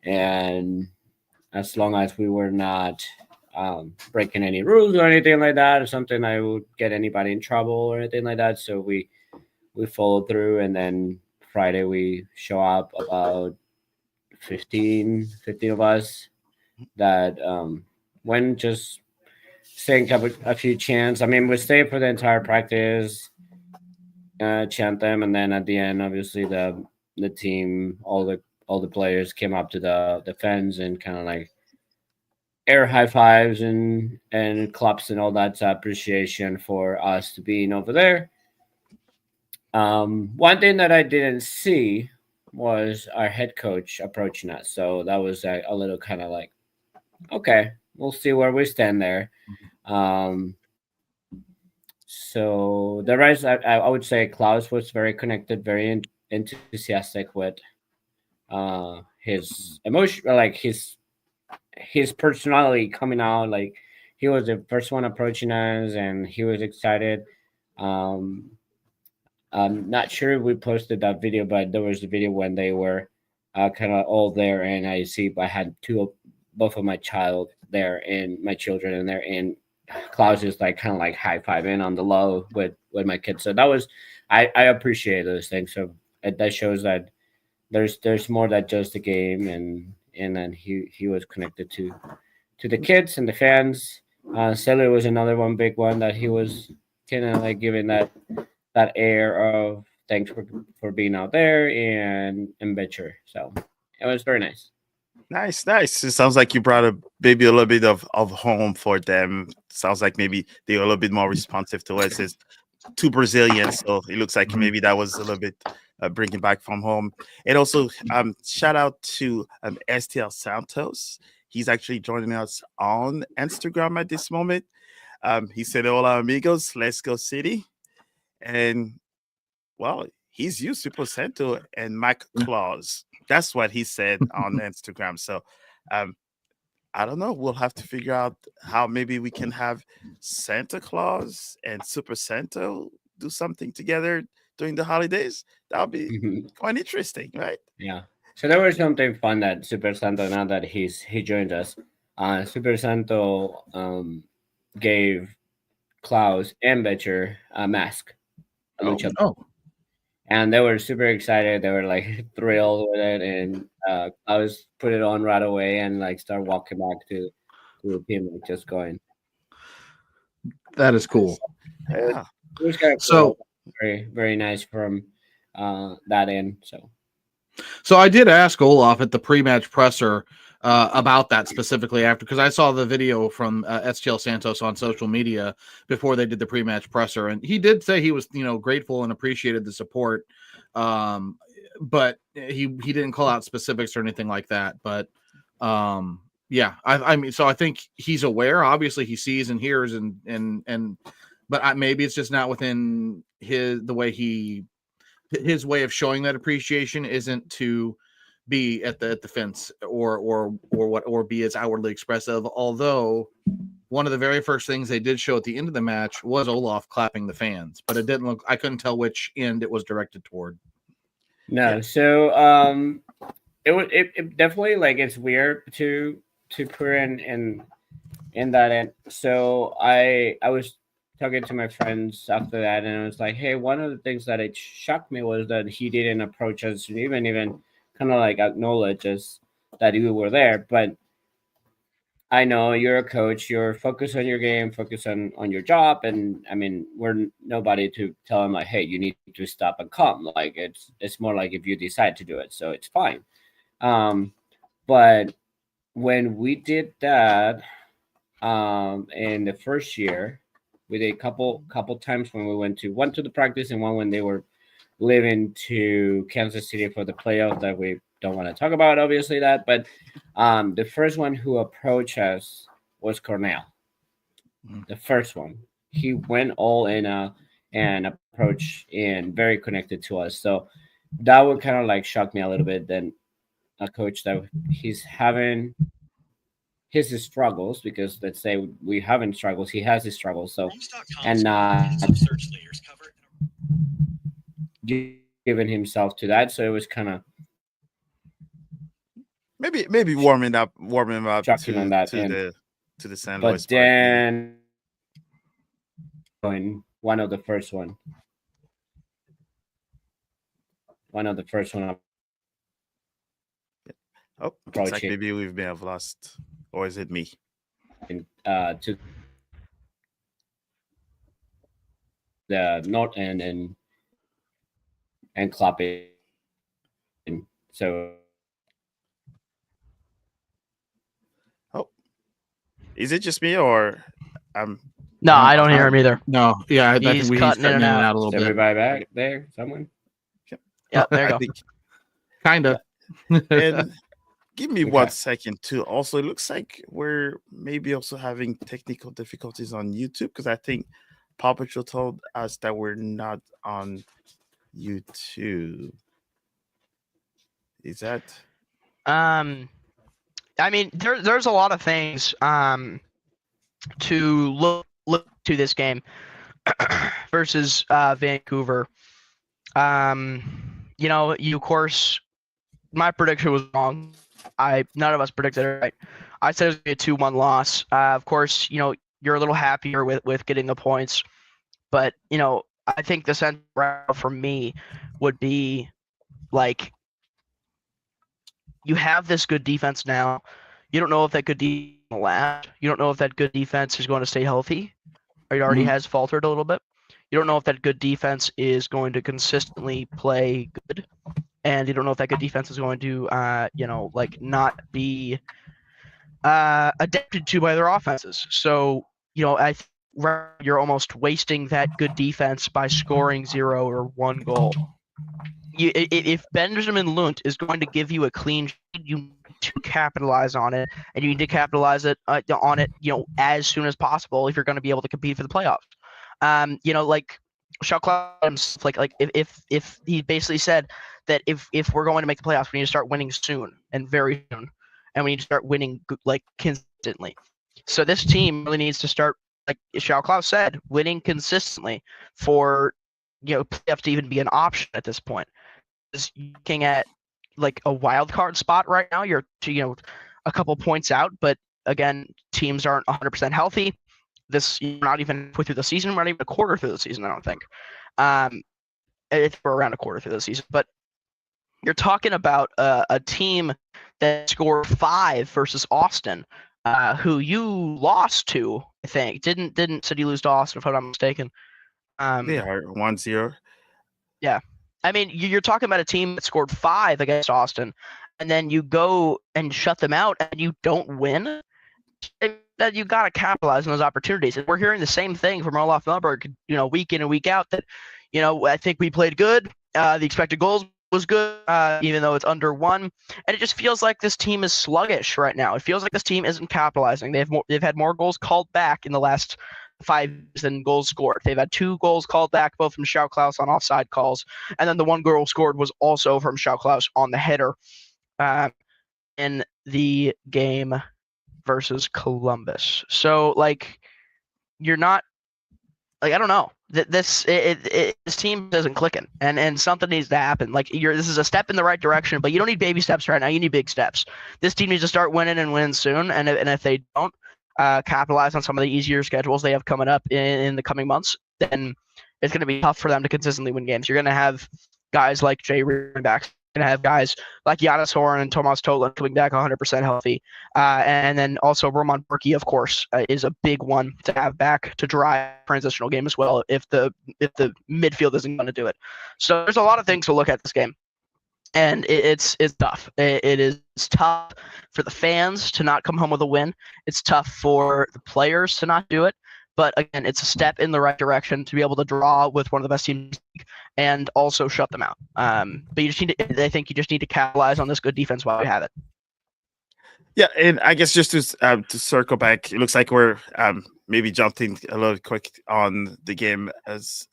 and as long as we were not breaking any rules or anything like that, or something I would get anybody in trouble or anything like that. So we followed through, and then Friday we show up about 15 of us that went just saying a few chants. I mean, we stayed for the entire practice, chant them, and then at the end, obviously the team, all the players came up to the fence and kind of like air high fives and claps and all that appreciation for us to being over there. One thing that I didn't see was our head coach approaching us, so that was a little kind of like, okay, we'll see where we stand there. Um, so the rest, I would say Klaus was very connected, very enthusiastic with his emotion, like his personality coming out. Like he was the first one approaching us, and he was excited. Um, I'm not sure if we posted that video, but there was a video when they were kind of all there, and I had both of my child there and my children in there, and Klaus is like kind of like high fiving on the low with my kids. So that was I appreciate those things. So that shows that there's more than just the game, and then he was connected to the kids and the fans. Sailor was another one big one that he was kind of like giving that air of thanks for being out there and Betcher. So it was very nice. Nice, nice. It sounds like you brought maybe a little bit of home for them. Sounds like maybe they were a little bit more responsive to us. It's two Brazilians, so it looks like maybe that was a little bit bringing back from home. And also, shout out to STL Santos. He's actually joining us on Instagram at this moment. He said, "Hola amigos, let's go city." And well, he's used Super Cento and Mike Claus. That's what he said on Instagram. So I don't know. We'll have to figure out how maybe we can have Santa Claus and Super Cento do something together during the holidays. That'll be Mhm. quite interesting, right? Yeah. So there was something fun that Super Santo, now that he joined us, Super Santo gave Klaus and Betcher a mask, a Oh, lucha, Oh, and they were super excited. They were like thrilled with it, and Klaus put it on right away and like start walking back to the team, like just going. that is cool. yeah. It was kind of cool. So, Very very nice from that end. so I did ask Olaf at the pre-match presser about that specifically after, because I saw the video from STL Santos on social media before they did the pre-match presser, and he did say he was, grateful and appreciated the support, but he didn't call out specifics or anything like that. But yeah, I mean, so I think he's aware. Obviously, he sees and hears, but maybe it's just not within his way of showing that appreciation isn't to be at the fence or be as outwardly expressive. Although one of the very first things they did show at the end of the match was Olaf clapping the fans, but it didn't look. I couldn't tell which end it was directed toward. No, so it definitely like it's weird to put in that end. So I was talking to my friends after that, and I was like, hey, one of the things that it shocked me was that he didn't approach us, and even kind of like acknowledge us that we were there. But I know you're a coach. You're focused on your game, focused on your job, and I mean, nobody to tell him like, hey, you need to stop and come. Like it's more like if you decide to do it, so it's fine. Um, but when we did that in the first year, we did a couple times when we went to one to the practice and one when they were leaving to Kansas City for the playoff that we don't want to talk about, obviously that, but the first one who approached us was Cornell. The first one, he went all in and approach and very connected to us. So that would kind of like shock me a little bit. Then a coach that he's having his struggles, because let's say we having struggles, he has his struggles. So and not giving himself to that. So it was kind of maybe warming up shocking on that to end. the St. But Louis part. Maybe. then one of the first one. Oh, looks like maybe we may have lost, or is it me? To the north end and clapping. So is it just me or No, I don't hear him either. No, yeah, I think He's he's cutting in cutting in and and out. out a little is bit. everybody back there? Someone? Yeah, there you I go. think, Kinda. and give me Okay. 1 second too. Also, it looks like we're maybe also having technical difficulties on YouTube because I think Paw Patrol told us that we're not on YouTube. Is that? I mean, there's a lot of things to look to this game versus Vancouver. You of course, my prediction was wrong. None of us predicted it right. I said it was gonna be a 2-1 loss. Of course, you're a little happier with getting the points, but I think the center route for me would be like, you have this good defense now. You don't know if that good defense will last. You don't know if that good defense is going to stay healthy, or it already has faltered a little bit. You don't know if that good defense is going to consistently play good, and you don't know if that good defense is going to, not be adapted to by their offenses. So, I think you're almost wasting that good defense by scoring 0 or 1 goal. If Benjamin Lunt is going to give you a clean sheet, you need to capitalize on it, and you need to capitalize on it, as soon as possible if you're going to be able to compete for the playoffs. Like Shawclaw himself, like if he basically said that if we're going to make the playoffs, we need to start winning soon and very soon, and we need to start winning like consistently. So this team really needs to start, like Shawclaw said, winning consistently for playoffs to even be an option at this point. Looking at like a wild card spot right now, you're a couple points out, but again, teams aren't 100% healthy. You're not even through the season. We're not even a quarter through the season, I don't think. It's around a quarter through the season, but you're talking about a team that scored 5 versus Austin, who you lost to. I think didn't said you lose to Austin, if I'm not mistaken. They are 1-0. Yeah. I mean, you're talking about a team that scored 5 against Austin, and then you go and shut them out, and you don't win. That you got to capitalize on those opportunities. And we're hearing the same thing from Olaf Melberg, week in and week out. That, I think we played good. The expected goals was good, even though it's under 1. And it just feels like this team is sluggish right now. It feels like this team isn't capitalizing. They've had more goals called back in the last 5 years than goals scored. They've had 2 goals called back, both from Schauklaus on offside calls, and then the 1 goal scored was also from Schauklaus on the header in the game versus Columbus. So, like, you're not, like, I don't know. This team isn't clicking, and something needs to happen. Like, this is a step in the right direction, but you don't need baby steps right now. You need big steps. This team needs to start winning and winning soon, and if they don't capitalize on some of the easier schedules they have coming up in the coming months, then it's going to be tough for them to consistently win games. You're going to have guys like Jay Reardon back. You're going to have guys like Giannis Horan and Tomas Tolan coming back 100% healthy. And then also Roman Burki, of course, is a big one to have back to drive transitional game as well if the midfield isn't going to do it. So there's a lot of things to look at this game. And it's tough. It is tough for the fans to not come home with a win. It's tough for the players to not do it. But again, it's a step in the right direction to be able to draw with one of the best teams and also shut them out. But you just need to, I think you just need to capitalize on this good defense while you have it. Yeah, and I guess just to circle back, it looks like we're maybe jumping a little quick on the game as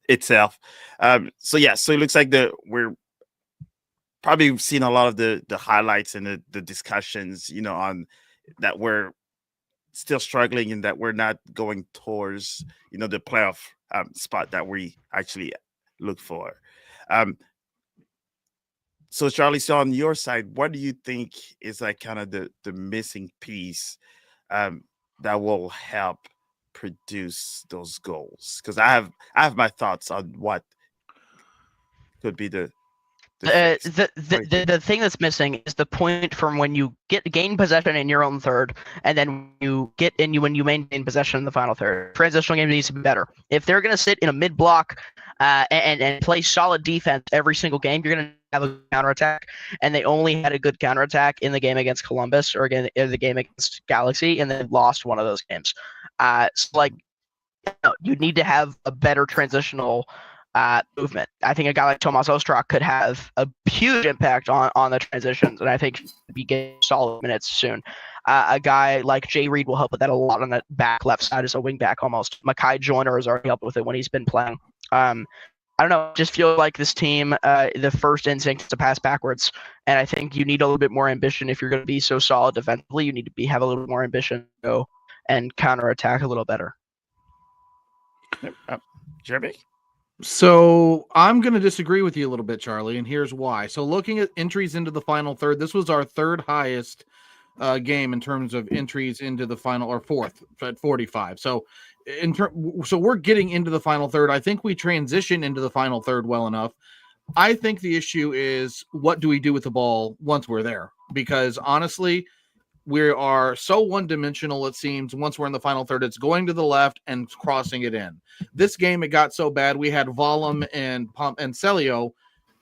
itself. So it looks like we're probably seen a lot of the highlights and the discussions, on that we're still struggling and that we're not going towards, the playoff spot that we actually look for. So Charlie, so on your side, what do you think is like kind of the missing piece um, that will help produce those goals? Because I have my thoughts on what could be the fix. What do you think? The thing that's missing is the point from when you gain possession in your own third, and then when you maintain possession in the final third. Transitional game needs to be better. If they're going to sit in a mid block and play solid defense every single game, you're going to have a counterattack. And they only had a good counterattack in the game against Columbus or again in the game against Galaxy, and they lost one of those games. So like you need to have a better transitional movement. I think a guy like Tomas Ostrak could have a huge impact on the transitions, and I think he'll be getting solid minutes soon. A guy like Jay Reed will help with that a lot on that back left side as a wing back almost. Makai Joyner has already helped with it when he's been playing. I don't know. Just feel like this team, the first instinct is to pass backwards, and I think you need a little bit more ambition if you're going to be so solid defensively. You need to have a little bit more ambition to go and counterattack a little better. Jeremy? So I'm going to disagree with you a little bit, Charlie, and here's why. So looking at entries into the final third, this was our third highest game in terms of entries into the final, or fourth at 45. So so we're getting into the final third. I think we transition into the final third well enough. I think the issue is, what do we do with the ball once we're there? Because honestly, we are so one-dimensional, it seems. Once we're in the final third, it's going to the left and crossing it in. This game, it got so bad, we had Volum and Celio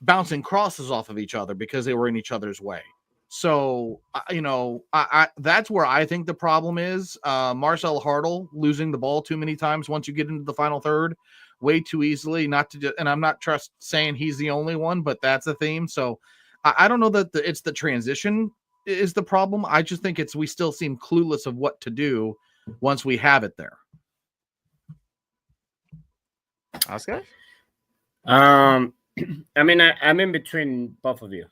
bouncing crosses off of each other because they were in each other's way. So, I that's where I think the problem is. Marcel Hartl losing the ball too many times once you get into the final third, way too easily. And I'm not saying he's the only one, but that's a theme. So I don't know that it's the transition is the problem. I just think we still seem clueless of what to do once we have it there. Oscar? I mean, I'm in between both of you.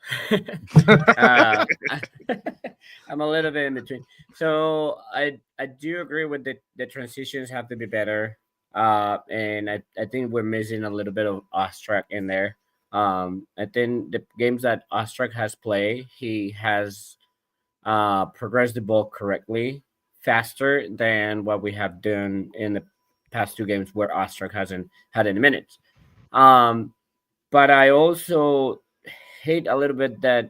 I'm a little bit in between. So I do agree with the transitions have to be better. And I think we're missing a little bit of Ostrak in there. I think the games that Ostrak has played, he has progress the ball correctly faster than what we have done in the past two games where Ostrak hasn't had any minutes. But I also hate a little bit that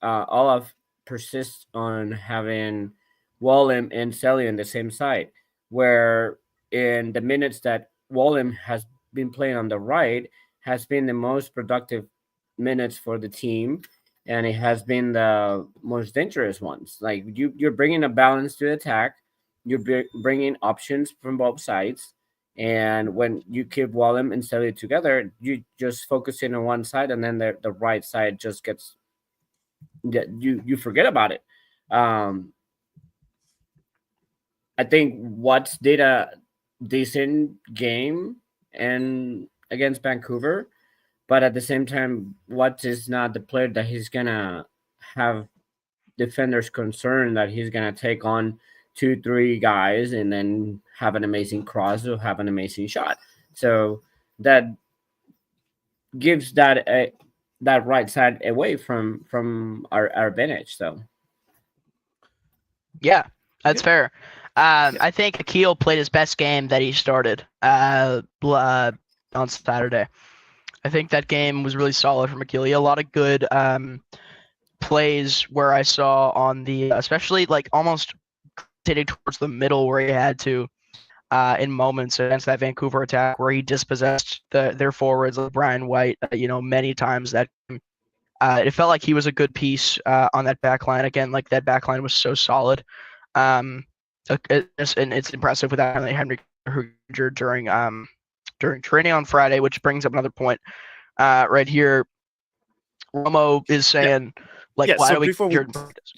Olaf persists on having Wallem and Celio in the same side, where in the minutes that Wallem has been playing on the right has been the most productive minutes for the team, and it has been the most dangerous ones. Like you're bringing a balance to the attack, you're bringing options from both sides, and when you keep Wallem and Celio together, you just focus in on one side, and then the right side just gets you forget about it. I think Watts did a decent game and against Vancouver, but at the same time, Watts is not the player that he's gonna have defenders concerned that he's gonna take on 2-3 guys and then have an amazing cross or have an amazing shot. So that gives that right side away from our bench. So yeah, that's fair. I think Akil played his best game that he started on Saturday. I think that game was really solid from Akil. He had a lot of good plays where I saw on the, especially like almost hitting towards the middle where he had to in moments against that Vancouver attack where he dispossessed their forwards like Brian White, many times that it felt like he was a good piece on that back line. Again, like that back line was so solid. And it's impressive without Henry injured during training on Friday, which brings up another point right here. Romo is saying, why so do we before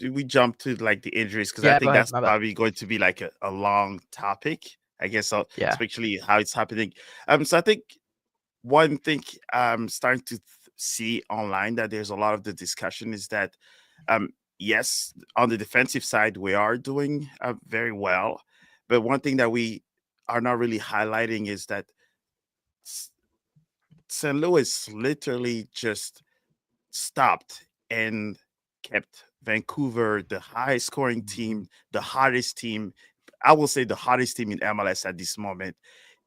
we jump to like the injuries, because I think that's probably going to be like a long topic, I guess, especially how it's happening. So I think one thing I'm starting to see online that there's a lot of the discussion is that yes, on the defensive side we are doing very well, but one thing that we are not really highlighting is that St. Louis literally just stopped and kept Vancouver the highest scoring team, the hottest team. I will say the hottest team in MLS at this moment.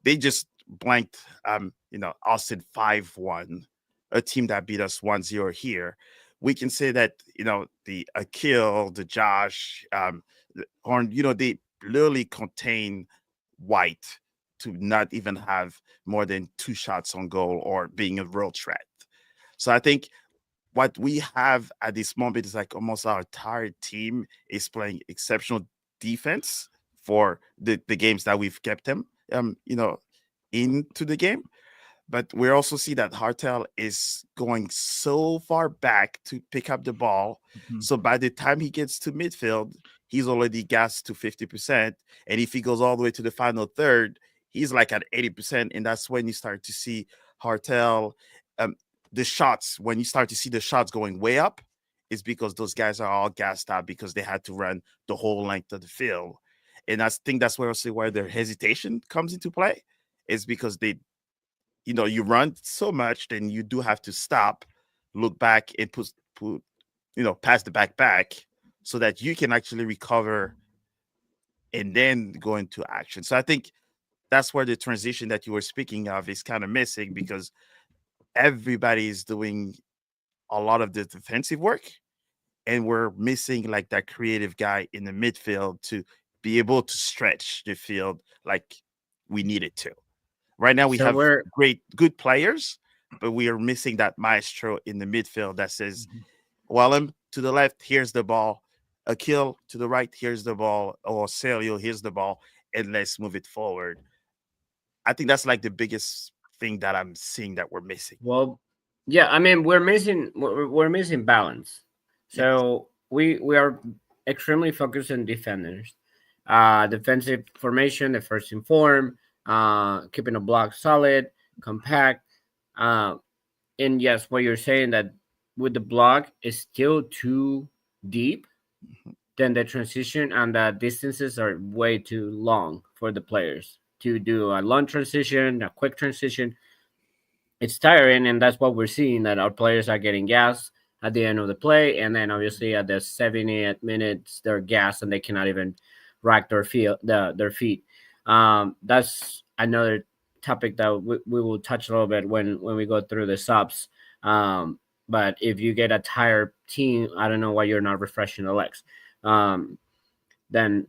They just blanked, Austin 5-1, a team that beat us 1-0 here. We can say that, the Akil, the Josh, Horn, they literally contain White to not even have more than 2 shots on goal or being a real threat. So I think what we have at this moment is like almost our entire team is playing exceptional defense for the games that we've kept them, into the game. But we also see that Hartel is going so far back to pick up the ball. Mhm. So by the time he gets to midfield, he's already gassed to 50%. And if he goes all the way to the final third, he's like at 80%. And that's when you start to see Hartel, the shots, when you start to see the shots going way up, is because those guys are all gassed out because they had to run the whole length of the field. And I think that's where their hesitation comes into play, is because you run so much, then you do have to stop, look back, and put pass the back so that you can actually recover and then go into action. So I think that's where the transition that you were speaking of is kind of missing, because everybody is doing a lot of the defensive work, and we're missing like that creative guy in the midfield to be able to stretch the field like we needed to. Right now, we So have we're good players, but we are missing that maestro in the midfield that says, Mhm. Wallem to the left, here's the ball. Akil to the right, here's the ball. Or Celio, here's the ball. And let's move it forward. I think that's like the biggest thing that I'm seeing that we're missing. well, yeah. I mean, we're missing balance. Yes. So we are extremely focused on defenders, defensive formation, the first in form, keeping a block solid, compact. Uh, and yes, what you're saying that with the block is still too deep, Mhm. then the transition and the distances are way too long for the players to do a long transition, a quick transition. It's tiring, and that's what we're seeing, that our players are getting gas at the end of the play, and then obviously at the 70th minutes they're gas and they cannot even rack their feet. That's another topic that we will touch a little bit when we go through the subs. But if you get a tired team, I don't know why you're not refreshing the legs. Um, then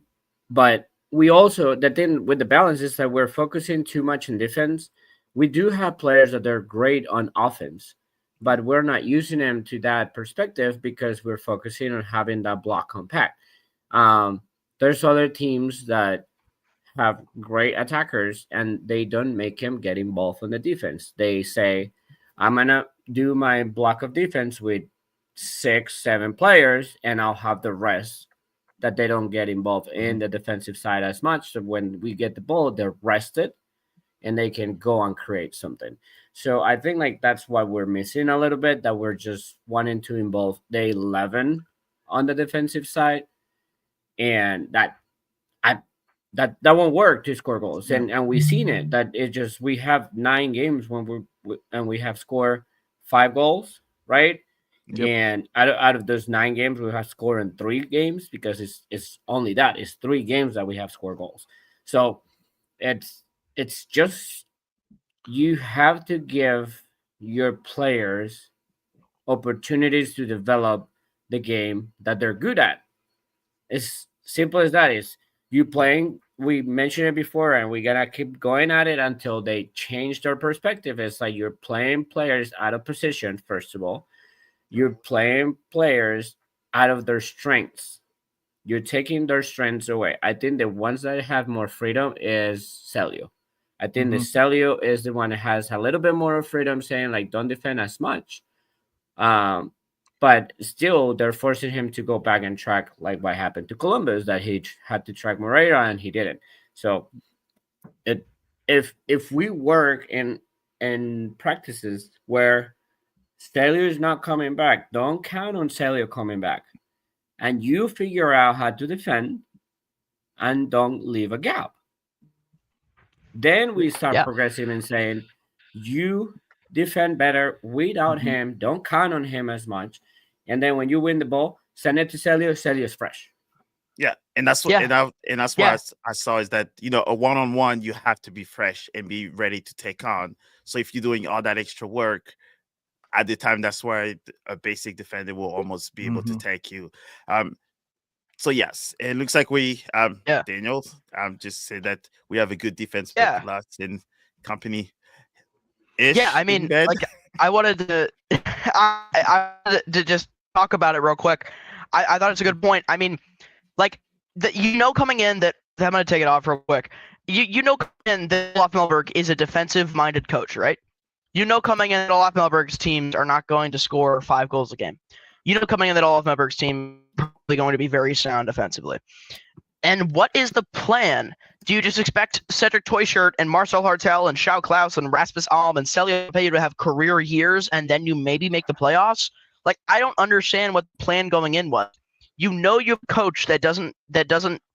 but we also, the thing with the balance is that we're focusing too much in defense. We do have players that are great on offense, but we're not using them to that perspective because we're focusing on having that block compact. um, there's other teams that have great attackers and they don't make him get involved in the defense. They say, I'm gonna do my block of defense with 6, 7 players and I'll have the rest that they don't get involved in the defensive side as much. So when we get the ball, they're rested and they can go and create something. So I think like that's what we're missing a little bit, that we're just wanting to involve the 11 on the defensive side, and I that won't work to score goals. Yeah. And we've seen it, that it just, we have 9 games when we have scored 5 goals, right? Yep. And out of those 9 games, we have scored in 3 games, because it's only that, it's 3 games that we have scored goals. So it's just, you have to give your players opportunities to develop the game that they're good at. It's simple as that. Is you playing, we mentioned it before and we gotta keep going at it until they change their perspective. It's like you're playing players out of position, first of all. You're playing players out of their strengths. You're taking their strengths away. I think the ones that have more freedom is Celio. I think the Mhm. Celio is the one that has a little bit more freedom, saying like don't defend as much. Um, but still, they're forcing him to go back and track, like what happened to Columbus, that he had to track Moreira and he didn't. So it if we work in practices where Celio is not coming back, don't count on Celio coming back, and you figure out how to defend and don't leave a gap. Then we start Yeah. progressing and saying, you defend better without Mhm. him. Don't count on him as much. And then when you win the ball, send it to Celio. Celio's fresh. Yeah, and that's what Yeah. and that's what Yeah. I saw is that a one-on-one you have to be fresh and be ready to take on. So if you're doing all that extra work at the time, that's why a basic defender will almost be able to Mhm. take you. So yes, it looks like we Yeah. Daniel just said that we have a good defense, but Yeah. lots in company Yeah, ish I in mean, bed. like I wanted to, I wanted to just talk about it real quick. I thought it's a good point. I mean, like coming in that I'm gonna take it off real quick. Coming in that Olaf Melberg is a defensive-minded coach, right? Coming in that Olaf Melberg's teams are not going to score 5 goals a game. Coming in that Olaf Melberg's team is probably going to be very sound defensively. And what is the plan? Do you just expect Cedric Toyshirt and Marcel Hartel and Shao Klaus and Rasmus Alm and Celio Peyu to have career years and then you maybe make the playoffs? Like, I don't understand what the plan going in was. You have a coach that doesn't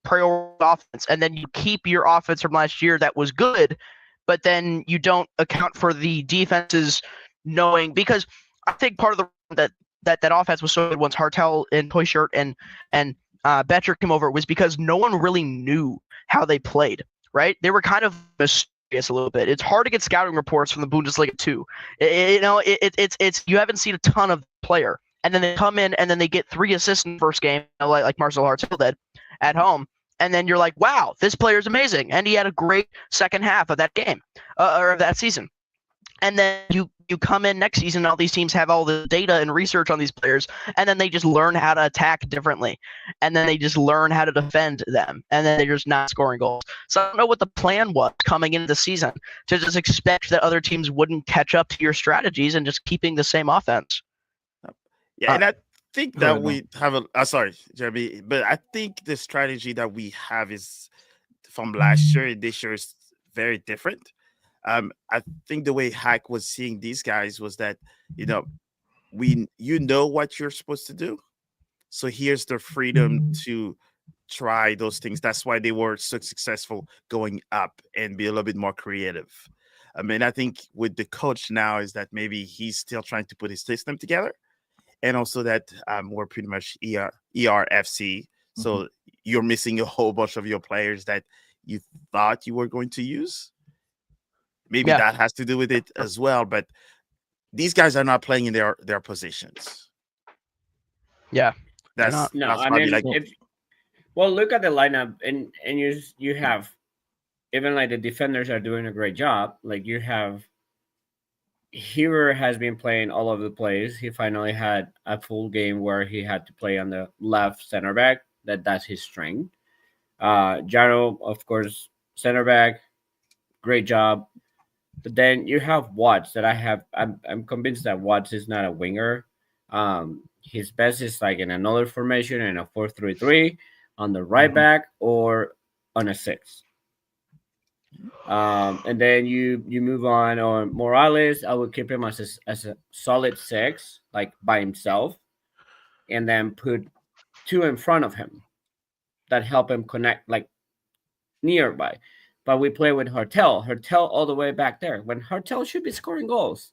prioritize offense, and then you keep your offense from last year that was good, but then you don't account for the defenses knowing, because I think part of the that offense was so good once Hartel and Toyshirt and Betcher came over was because no one really knew how they played, right? They were kind of mysterious a little bit. It's hard to get scouting reports from the Bundesliga too. It's you haven't seen a ton of the player, and then they come in and then they get 3 assists in the first game, like Marcel Hartel did at home, and then you're like, wow, this player is amazing, and he had a great second half of that game or of that season. And then you come in next season, all these teams have all the data and research on these players, and then they just learn how to attack differently, and then they just learn how to defend them, and then they're just not scoring goals. So I don't know what the plan was coming into the season, to just expect that other teams wouldn't catch up to your strategies and just keeping the same offense. Yeah, and I think go that ahead, we have a sorry, Jeremy, but I think the strategy that we have is from last year and this year is very different. I think the way Hack was seeing these guys was that you know what you're supposed to do, so here's the freedom to try those things. That's why they were so successful going up and be a little bit more creative. I mean, I think with the coach now is that maybe he's still trying to put his system together, and also that we're pretty much ERFC. So you're missing a whole bunch of your players that you thought you were going to use. Maybe Yeah. that has to do with it as well. But these guys are not playing in their positions. Yeah. That's No, that's I probably mean, like well, look at the lineup, and you have, even like the defenders are doing a great job. Like you have, Hero has been playing all over the place. He finally had a full game where he had to play on the left center back. That's his strength. Jaro, of course, center back, great job. But then you have Watts that I'm convinced that Watts is not a winger. His best is like in another formation in a 4-3-3 on the right back or on a 6. And then you move on Morales. I would keep him as a solid 6, like by himself, and then put 2 in front of him that help him connect like nearby. But we play with Hartel all the way back there when Hartel should be scoring goals.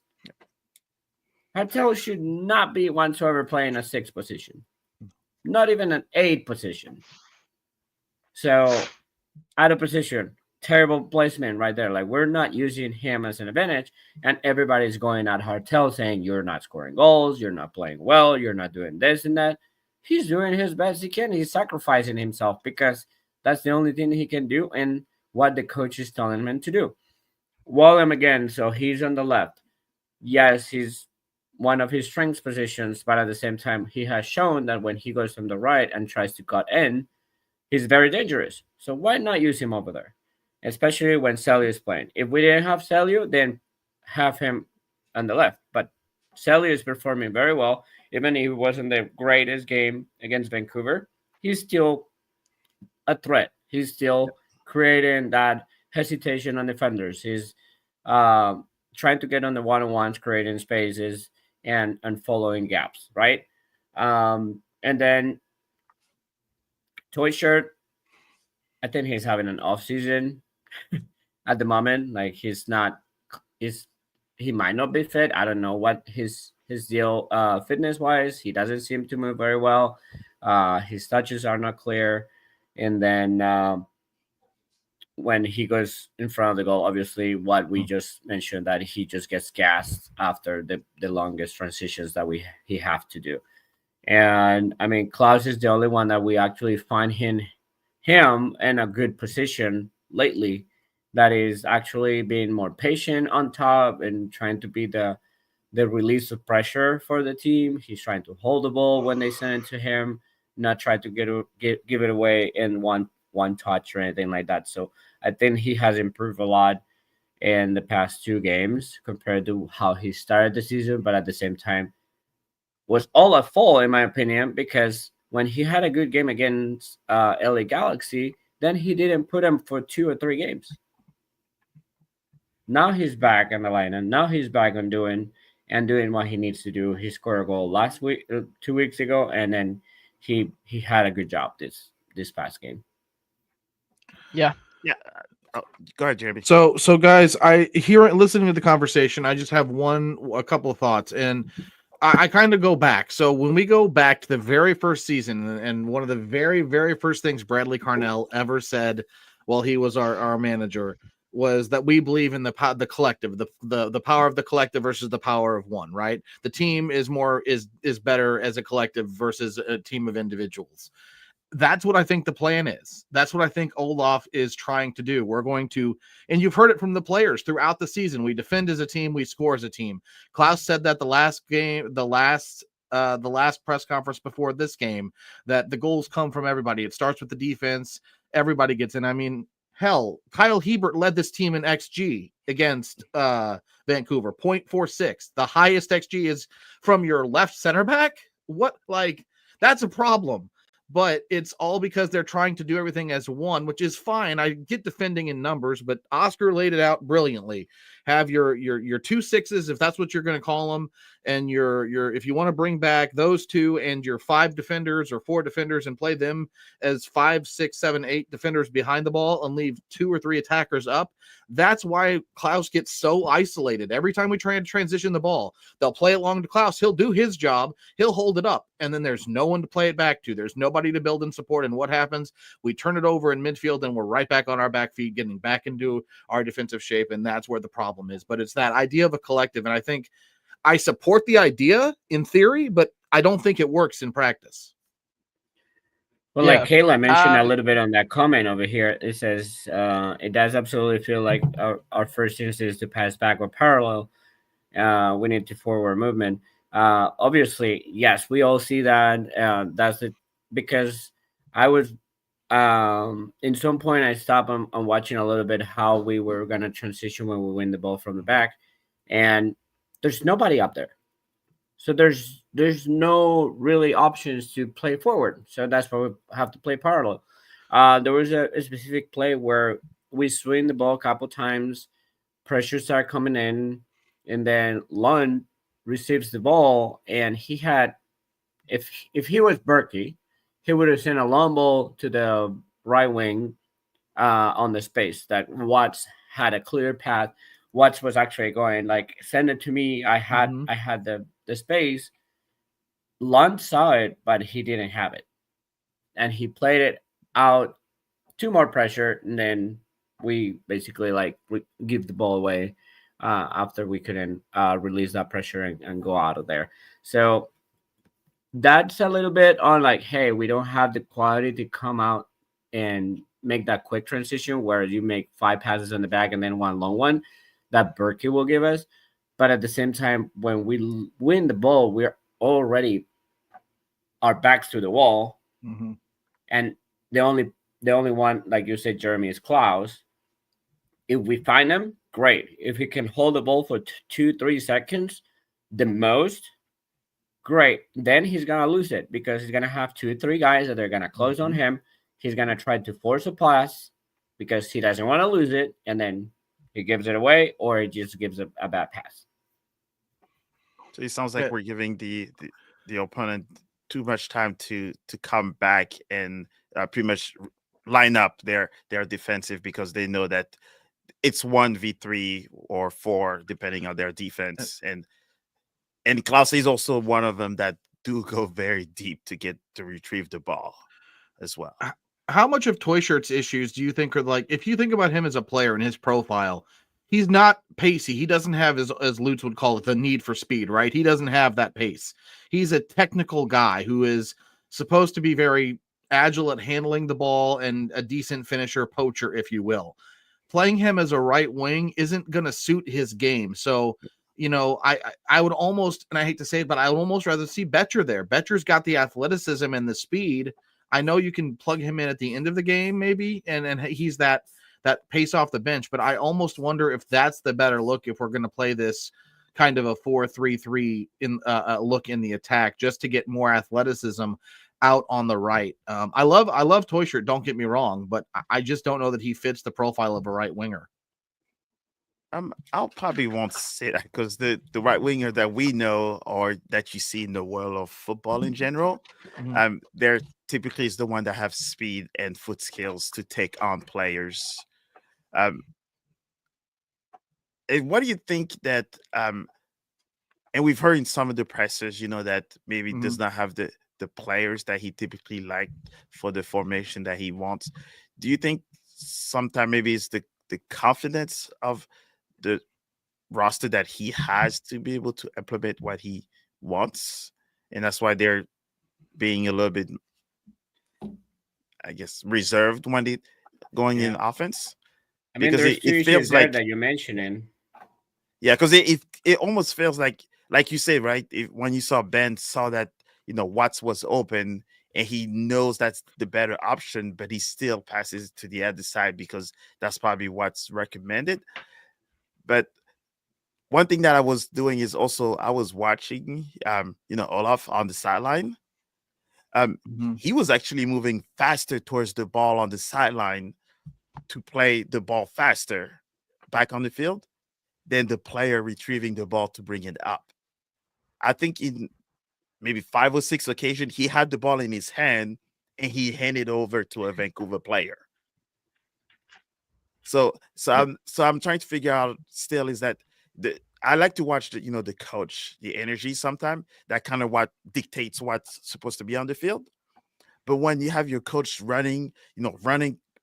Hartel should not be whatsoever playing a 6 position, not even an 8 position. So out of position, terrible placement right there. Like we're not using him as an advantage, and everybody's going at Hartel saying you're not scoring goals, you're not playing well, you're not doing this and that. He's doing his best he can. He's sacrificing himself because that's the only thing he can do, and what the coach is telling him to do. Wallem again, so he's on the left. Yes, he's one of his strength positions, but at the same time, he has shown that when he goes from the right and tries to cut in, he's very dangerous. So why not use him over there? Especially when Celio is playing. If we didn't have Celio, then have him on the left. But Celio is performing very well. Even if it wasn't the greatest game against Vancouver, he's still a threat. He's still creating that hesitation on defenders. He's trying to get on the one-on-ones, creating spaces and following gaps, right? And then Toy Shirt, I think he's having an off season at the moment. Like he's he might not be fit. I don't know what his deal fitness wise. He doesn't seem to move very well. His touches are not clear, and then when he goes in front of the goal, obviously what we just mentioned, that he just gets gassed after the longest transitions that he have to do. And I mean, Klaus is the only one that we actually find him in a good position lately, that is actually being more patient on top and trying to be the release of pressure for the team. He's trying to hold the ball when they send it to him, not try to give it away in one touch or anything like that. So I think he has improved a lot in the past 2 games compared to how he started the season, but at the same time was all at fault in my opinion, because when he had a good game against LA Galaxy, then he didn't put him for 2 or 3 games. Now he's back in the lineup. Now he's back on doing what he needs to do. He scored a goal last week, 2 weeks ago, and then he had a good job this past game. Yeah. Oh, go ahead, Jeremy. So guys, listening to the conversation, I just have a couple of thoughts, and I kind of go back. So when we go back to the very first season, and one of the very, very first things Bradley Carnell ever said while he was our manager was that we believe in the collective, the power of the collective versus the power of one, right? The team is better as a collective versus a team of individuals. That's what I think the plan is. That's what I think Olaf is trying to do. We're going to, and you've heard it from the players throughout the season. We defend as a team, we score as a team. Klaus said that the last press conference before this game, that the goals come from everybody. It starts with the defense. Everybody gets in. I mean, hell, Kyle Hebert led this team in XG against Vancouver, 0.46. The highest XG is from your left center back. That's a problem. But it's all because they're trying to do everything as one, which is fine. I get defending in numbers, but Oscar laid it out brilliantly. Have your 2 6s, if that's what you're going to call them, and your if you want to bring back those 2 and your 5 defenders or 4 defenders and play them as 5, 6, 7, 8 defenders behind the ball and leave 2 or 3 attackers up. That's why Klaus gets so isolated. Every time we try and transition the ball, they'll play it long to Klaus. He'll do his job. He'll hold it up, and then there's no one to play it back to. There's nobody to build and support. And what happens? We turn it over in midfield, and we're right back on our back feet, getting back into our defensive shape, and that's where the problem is. But it's that idea of a collective, and I think I support the idea in theory, but I don't think it works in practice. Well, Yeah. like Kayla mentioned a little bit on that comment over here, it says it does absolutely feel like our first instinct is to pass back or parallel. We need to forward movement. Obviously, yes, we all see that. That's it, because I was in some point I stopped on watching a little bit how we were gonna transition when we win the ball from the back, and there's nobody up there. So there's no really options to play forward. So that's why we have to play parallel. There was a specific play where we swing the ball a couple times, pressure start coming in, and then Lund receives the ball, and he had, if he was Berkey, he would have sent a long ball to the right wing on the space that Watts had a clear path. Watts was actually going like, send it to me. I had the space. Lund saw it, but he didn't have it, and he played it out to more pressure, and then we basically give the ball away after we couldn't release that pressure and go out of there. So that's a little bit on like, hey, we don't have the quality to come out and make that quick transition where you make 5 passes in the back and then 1 long one that Berkey will give us. But at the same time, when we win the ball, we're already our backs to the wall. Mm-hmm. And the only one, like you said, Jeremy, is Klaus. If we find him, great. If he can hold the ball for 2-3 seconds, the most, great. Then he's gonna lose it because he's gonna have 2-3 guys that are gonna close on him. He's gonna try to force a pass because he doesn't want to lose it, and then he gives it away, or he just gives a bad pass. So it sounds like we're giving the opponent too much time to come back and pretty much line up their defensive, because they know that it's 1v3 or 4 depending on their defense, and Klaus is also one of them that do go very deep to retrieve the ball as well. How much of Toy Shirt's issues do you think are like, if you think about him as a player and his profile, he's not pacey. He doesn't have, as Lutz would call it, the need for speed, right? He doesn't have that pace. He's a technical guy who is supposed to be very agile at handling the ball and a decent finisher, poacher, if you will. Playing him as a right wing isn't going to suit his game. So, I would almost, and I hate to say it, but I would almost rather see Betcher there. Betcher's got the athleticism and the speed. I know you can plug him in at the end of the game, maybe, and he's that pace off the bench. But I almost wonder if that's the better look if we're going to play this kind of a 4-3-3 in look in the attack, just to get more athleticism out on the right. I love Toy Shirt. Don't get me wrong, but I just don't know that he fits the profile of a right winger. I'll probably won't say that because the right winger that we know or that you see in the world of football in general, they're typically is the one that have speed and foot skills to take on players. And what do you think that? And we've heard in some of the pressers, that maybe does not have the players that he typically liked for the formation that he wants. Do you think sometimes maybe it's the confidence of the roster that he has to be able to implement what he wants, and that's why they're being a little bit, I guess, reserved when they going in offense? I mean, because there's two it feels issues there like that you're mentioning. Yeah, because it almost feels like you say, right? When you saw Ben saw that Watts was open and he knows that's the better option, but he still passes to the other side because that's probably what's recommended. But one thing that I was doing is also I was watching, Olaf on the sideline. He was actually moving faster towards the ball on the sideline to play the ball faster back on the field than the player retrieving the ball to bring it up. I think in maybe 5 or 6 occasions, he had the ball in his hand and he handed over to a Vancouver player. So I'm trying to figure out still is that I like to watch the coach, the energy sometimes that kind of what dictates what's supposed to be on the field. But when you have your coach running,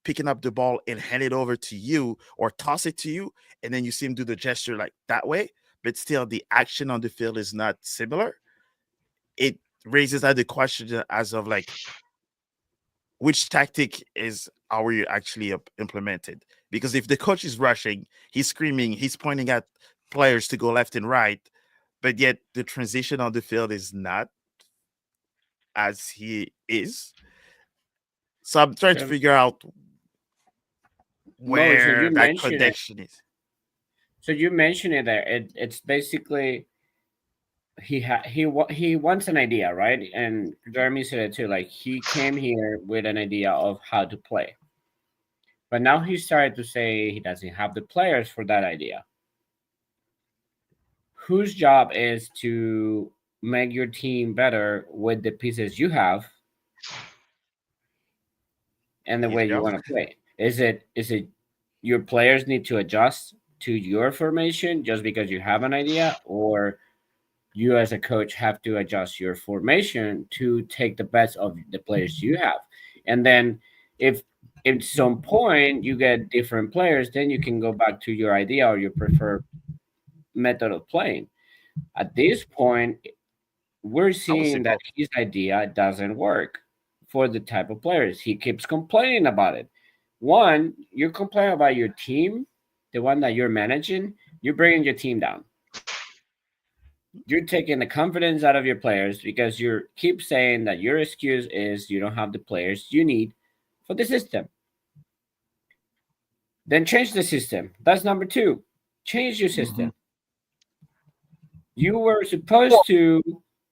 picking up the ball and hand it over to you or toss it to you, and then you see him do the gesture like that way, but still the action on the field is not similar. It raises the question as of like, which tactic are we actually implemented? Because if the coach is rushing, he's screaming, he's pointing at players to go left and right, but yet the transition on the field is not as he is. So I'm trying to figure out where that connection is. So you mentioned it there. It's basically he wants an idea, right? And Jeremy said it too. Like he came here with an idea of how to play, but now he started to say he doesn't have the players for that idea. Whose job is to make your team better with the pieces you have and the way you want to play? Is it your players need to adjust to your formation just because you have an idea, or you as a coach have to adjust your formation to take the best of the players you have? And then if at some point you get different players, then you can go back to your idea or your preferred method of playing. At this point, we're seeing that his idea doesn't work for the type of players. He keeps complaining about it. One, you're complaining about your team, the one that you're managing, you're bringing your team down. You're taking the confidence out of your players because you keep saying that your excuse is you don't have the players you need for the system. Then change the system. That's number 2. Change your system. You were supposed to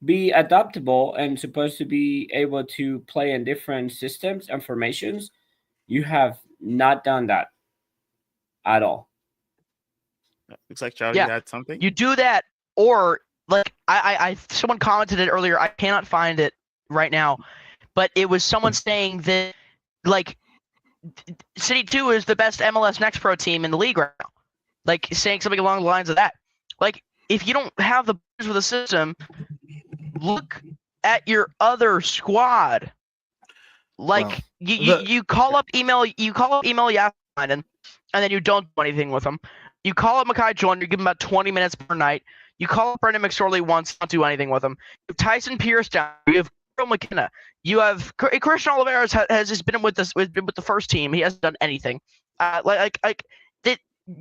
be adaptable and supposed to be able to play in different systems and formations. You have not done that at all. Looks like Charlie had something. You do that, or like I someone commented it earlier. I cannot find it right now, but it was someone saying that like City 2 is the best MLS Next Pro team in the league right now. Like saying something along the lines of that. Like if you don't have the players with the system, look at your other squad. Like you call up email Yasmin and then you don't do anything with them. You call up Makai Joyner, you give him about 20 minutes per night. You call up Brendan McSorley once, don't do anything with him. You have Tyson Pierce down. You have Carl McKenna. You have Christian Oliveras has just been with the first team. He hasn't done anything.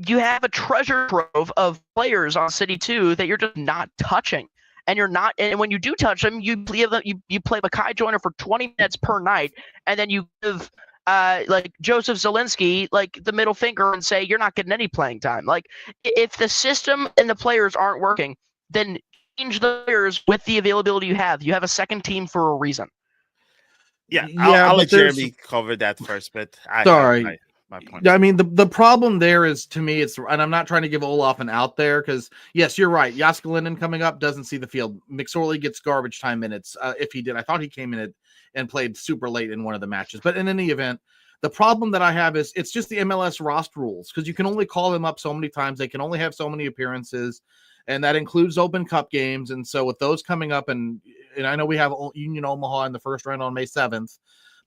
You have a treasure trove of players on City 2 that you're just not touching. And you're not, and when you do touch them, you play Makai Joyner for 20 minutes per night, and then you give like Joseph Zielinski like the middle finger and say you're not getting any playing time. Like if the system and the players aren't working, then change the players with the availability you have. You have a second team for a reason. Yeah, I'll let Jeremy cover that first, but sorry. My point. I mean, the problem there is, to me, it's, and I'm not trying to give Olaf an out there because, yes, you're right. Jääskeläinen coming up doesn't see the field. McSorley gets garbage time minutes. If he did, I thought he came in and played super late in one of the matches. But in any event, the problem that I have is it's just the MLS roster rules because you can only call them up so many times. They can only have so many appearances, and that includes Open Cup games. And so with those coming up, and I know we have Union Omaha in the first round on May 7th.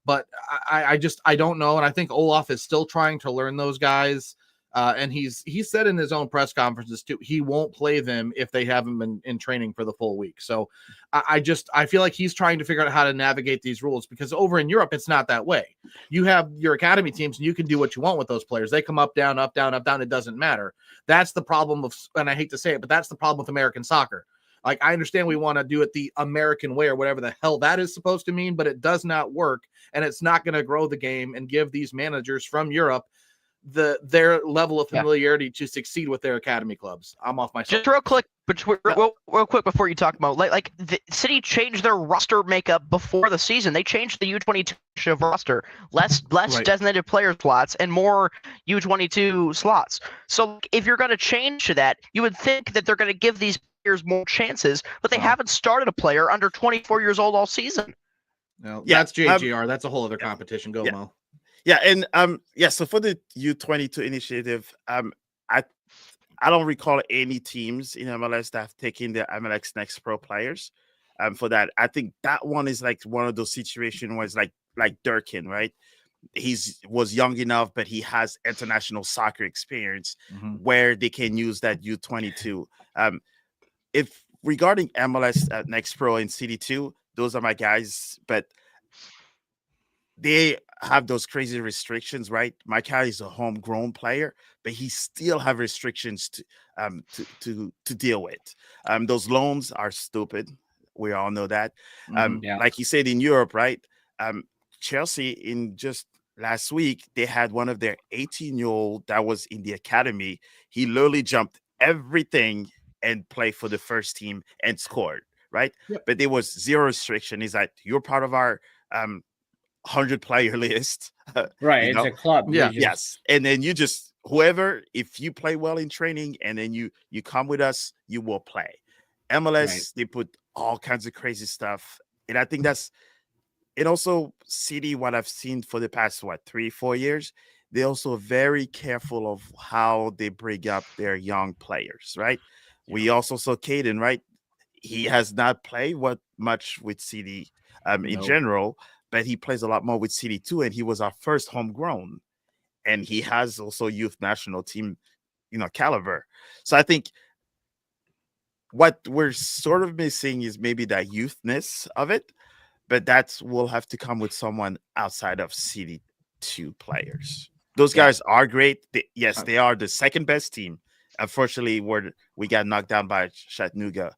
But I don't know. And I think Olaf is still trying to learn those guys. And he said in his own press conferences too, he won't play them if they haven't been in training for the full week. So I feel like he's trying to figure out how to navigate these rules because over in Europe, it's not that way. You have your academy teams and you can do what you want with those players. They come up, down, up, down, up, down. It doesn't matter. That's the problem and I hate to say it, but that's the problem with American soccer. Like, I understand we want to do it the American way or whatever the hell that is supposed to mean, but it does not work. And it's not going to grow the game and give these managers from Europe their level of familiarity to succeed with their academy clubs. I'm off my just real quick, real quick before you talk about like the City changed their roster makeup before the season. They changed the U22 roster, less designated player slots and more U22 slots. So if you're going to change to that, you would think that they're going to give these players more chances, but they haven't started a player under 24 years old all season. No, that's JGR. That's a whole other competition. Go, Mo. Yeah, and so for the U22 initiative, I don't recall any teams in MLS that have taken the MLS Next Pro players. For that, I think that one is like one of those situations where it's like Durkin, right? Was young enough, but he has international soccer experience where they can use that U22. If regarding MLS Next Pro and CD2, those are my guys, but they have those crazy restrictions, right? My guy is a homegrown player, but he still have restrictions to deal with. Those loans are stupid. We all know that. Like you said in Europe, right? Chelsea in just last week, they had one of their 18-year-old that was in the academy. He literally jumped everything and played for the first team and scored, right? Yep. But there was zero restriction. He's like, you're part of our 100-player list. Right, it's a club. Yeah. Yes. And then you just, whoever, if you play well in training and then you come with us, you will play. MLS, they put all kinds of crazy stuff. And I think that's, and also City, what I've seen for the past, 3-4 years, they're also very careful of how they bring up their young players, right? Yeah. We also saw Caden, right? He has not played much with City in general, but he plays a lot more with City too, and he was our first homegrown. And he has also youth national team, caliber. So I think what we're sort of missing is maybe that youthness of it, but that will have to come with someone outside of City 2 players. Those guys are great. They are the second best team. Unfortunately, we got knocked down by Chattanooga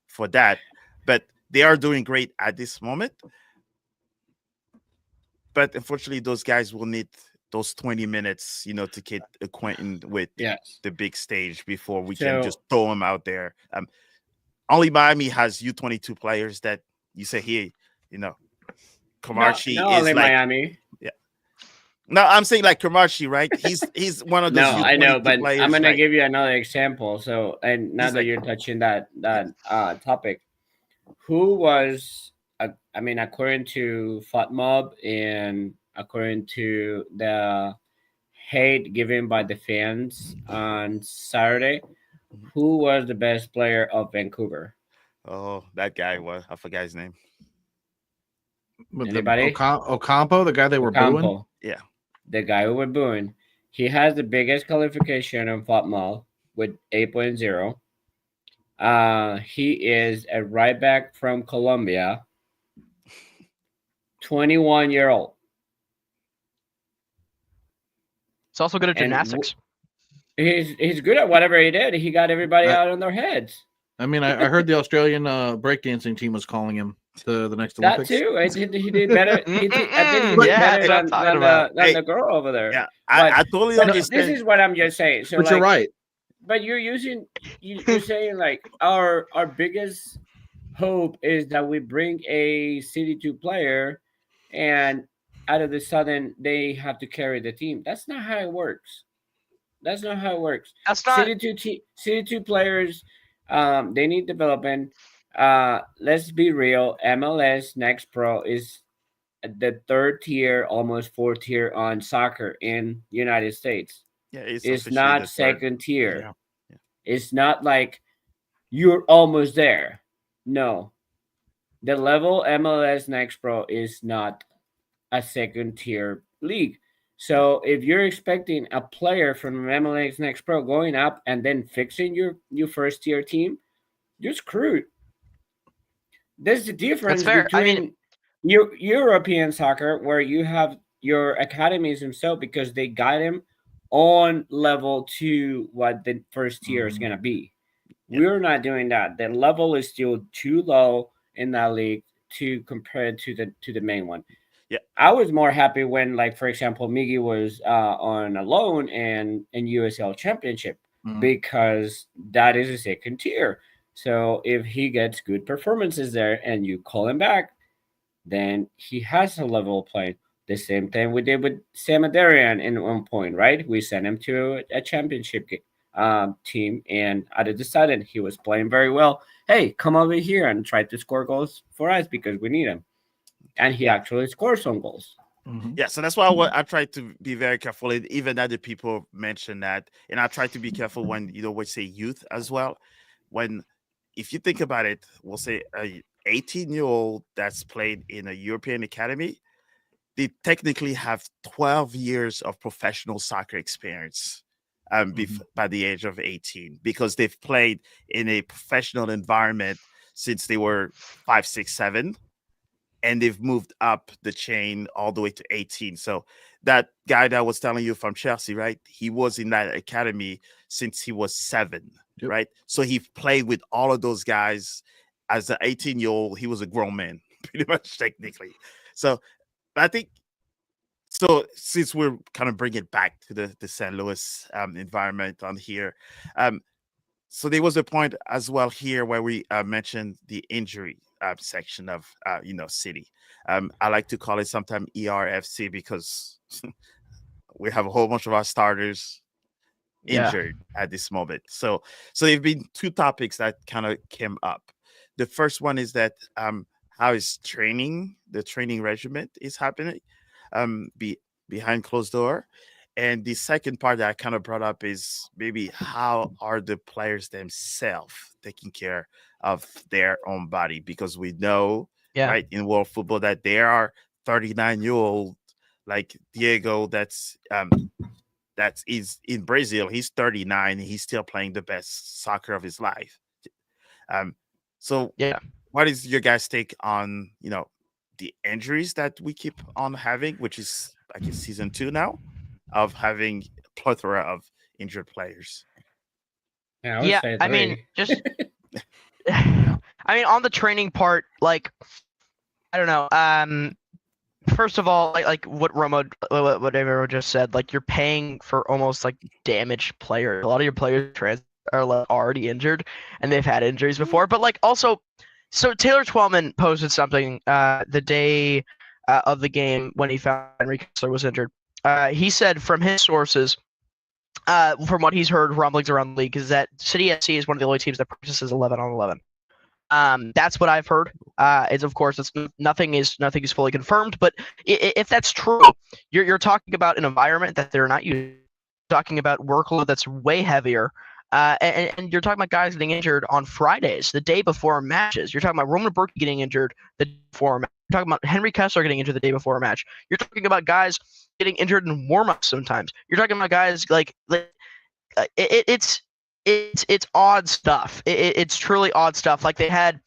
for that, but they are doing great at this moment. But unfortunately, those guys will need those 20 minutes, to get acquainted with the big stage before we can just throw them out there. Only Miami has U22 players that you say, hey, Kamachi no, is only like Miami. Yeah. No, I'm saying like Kamachi, right? He's one of those. No, I know, but players, I'm gonna right? give you another example. So, and now that you're touching that topic, who was I mean, according to FOTMob and according to the hate given by the fans on Saturday, who was the best player of Vancouver? Oh, that guy. What I forgot his name. With the Anybody? Ocampo, the guy they were booing. Ocampo, Yeah. the guy who were booing. He has the biggest qualification on FOTMob with 8.0. He is a right back from Colombia, 21-year-old. It's also good at And gymnastics. He's good at whatever he did. He got everybody I- out on their heads. I mean, I heard the Australian breakdancing team was calling him to the next That Olympics. too. He did better. I think he did Yeah, better that's what I'm talking about. than Hey, the girl over there. Yeah. But I totally this understand. is what I'm just saying. So, But like, you're right. but you're saying like our biggest hope is that we bring a CD2 player, and out of the sudden they have to carry the team. That's not how it works. That's not how it works. That's not. CD2 players, they need development. Let's be real. MLS Next Pro is the third tier, almost fourth tier on soccer in United States. Yeah, it's It's officially not the third. second tier. Yeah. Yeah. It's not like you're almost there. No, the level MLS Next Pro is not a second tier league. So if you're expecting a player from MLS Next Pro going up and then fixing your first tier team, you're screwed. There's the difference fair. I mean- between European soccer, where you have your academies themselves because they guide them on level to what the first tier is going to be. Yep. We're not doing that. The level is still too low in that league to compare it to the main one. Yeah. I was more happy when, like, for example, Miggy was on a loan and in USL Championship because that is a second tier. So if he gets good performances there and you call him back, then he has a level playing. The same thing we did with Sam Adarian in one point, right? We sent him to a championship team, and out of the sudden he was playing very well. Hey, come over here and try to score goals for us because we need him. And he actually scored some goals. Yeah, so that's why I try to be very careful. And even other people mention that, and I try to be careful when we say youth as well. When, if you think about it, we'll say a 18-year-old that's played in a European academy, they technically have 12 years of professional soccer experience by the age of 18 because they've played in a professional environment since they were 5, 6, 7. And they've moved up the chain all the way to 18. So that guy that I was telling you from Chelsea, right? He was in that academy since he was 7, right? So he played with all of those guys. As an 18-year-old, he was a grown man, pretty much technically. So I think, so since we're kind of bringing it back to the St. Louis environment on here, so there was a point as well here where we mentioned the injury section of City. I like to call it sometimes ERFC because we have a whole bunch of our starters injured at this moment. So there've been two topics that kind of came up. The first one is that how is the training regimen is happening behind closed door. And the second part that I kind of brought up is maybe how are the players themselves taking care of their own body? Because we know, right, in world football that there are 39-year-old like Diego that's is in Brazil. He's 39. And he's still playing the best soccer of his life. So what is your guys' take on the injuries that we keep on having, which is I guess season 2 now, of having a plethora of injured players? I mean, just I mean, on the training part, like, I don't know. First of all, like what Romo just said, like you're paying for almost like damaged players. A lot of your players are like already injured and they've had injuries before. But like also, so Taylor Twellman posted something the day of the game when he found Enrique Kessler was injured. He said from his sources, from what he's heard rumblings around the league, is that City FC is one of the only teams that practices 11 on 11. That's what I've heard. Is of course nothing is fully confirmed, but if that's true, you're talking about an environment that they're not used. Talking about workload that's way heavier. And you're talking about guys getting injured on Fridays, the day before matches. You're talking about Roman Burke getting injured the day before a match. You're talking about Henry Kessler getting injured the day before a match. You're talking about guys getting injured in warm-ups sometimes. You're talking about guys it's odd stuff. It's truly odd stuff. Like they had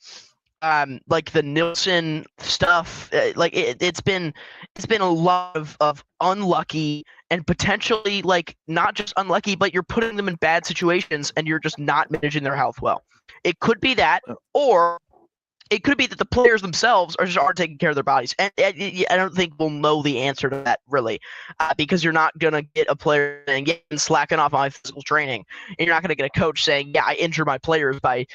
like the Nilsson stuff. It's been a lot of unlucky and potentially like not just unlucky, but you're putting them in bad situations and you're just not managing their health well. It could be that, or it could be that the players themselves aren't taking care of their bodies. And I don't think we'll know the answer to that really, because you're not gonna get a player saying, "Yeah, I'm slacking off on my physical training," and you're not gonna get a coach saying, "Yeah, I injure my players by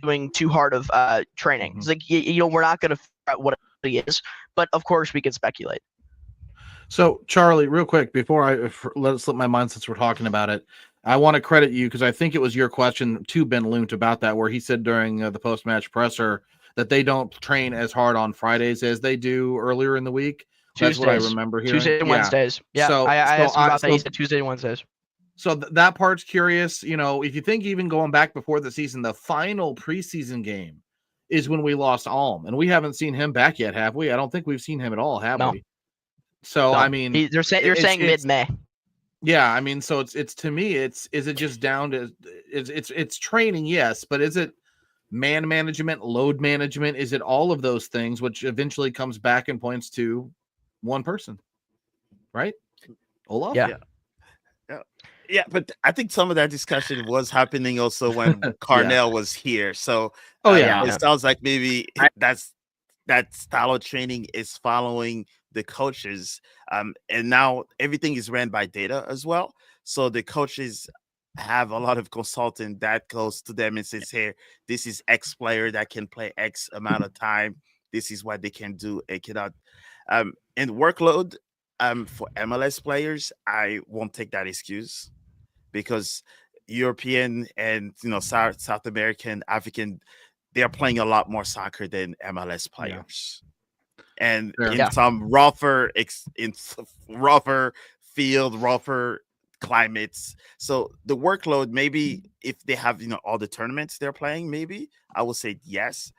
doing too hard of training." It's like we're not gonna figure out what it is, but of course we can speculate. So, Charlie, real quick, before I let it slip my mind since we're talking about it, I want to credit you because I think it was your question to Ben Lunt about that, where he said during the post-match presser that they don't train as hard on Fridays as they do earlier in the week. That's what I remember hearing. Tuesdays and Wednesdays. Yeah, so, I asked him about that. He said Tuesday and Wednesdays. So that part's curious. If you think even going back before the season, the final preseason game is when we lost Alm, and we haven't seen him back yet, have we? I don't think we've seen him at all, have we? So, I mean, you're saying mid-May. Yeah, I mean, so it's to me, is it just down to it's training, yes, but is it man management, load management? Is it all of those things, which eventually comes back and points to one person, right? Olaf? Yeah, but I think some of that discussion was happening also when Carnell was here. So, it sounds like maybe that style of training is following the coaches, and now everything is ran by data as well. So the coaches have a lot of consultant that goes to them and says, "Hey, this is X player that can play X amount of time. This is what they can do. It cannot." And workload for MLS players, I won't take that excuse because European and South American, African, they are playing a lot more soccer than MLS players. And in some rougher field, rougher climates. So the workload, maybe if they have, all the tournaments they're playing, maybe I will say yes.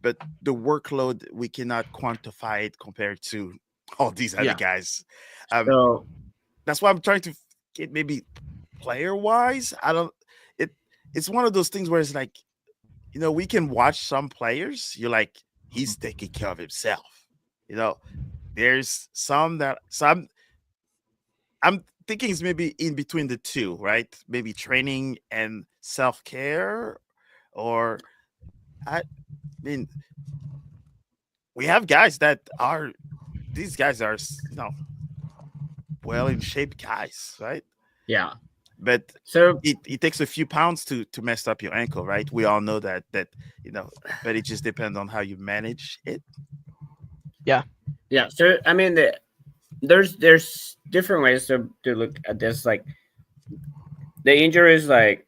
But the workload, we cannot quantify it compared to all these other guys. So that's why I'm trying to get maybe player wise. It's one of those things where it's like, we can watch some players. You're like, he's taking care of himself. There's some I'm thinking it's maybe in between the two, right? Maybe training and self-care, or I mean, we have guys these guys are, well in shape guys, right? Yeah. But so it takes a few pounds to mess up your ankle, right? We all know that, but it just depends on how you manage it. Yeah. So I mean, there's different ways to look at this. Like the injuries, like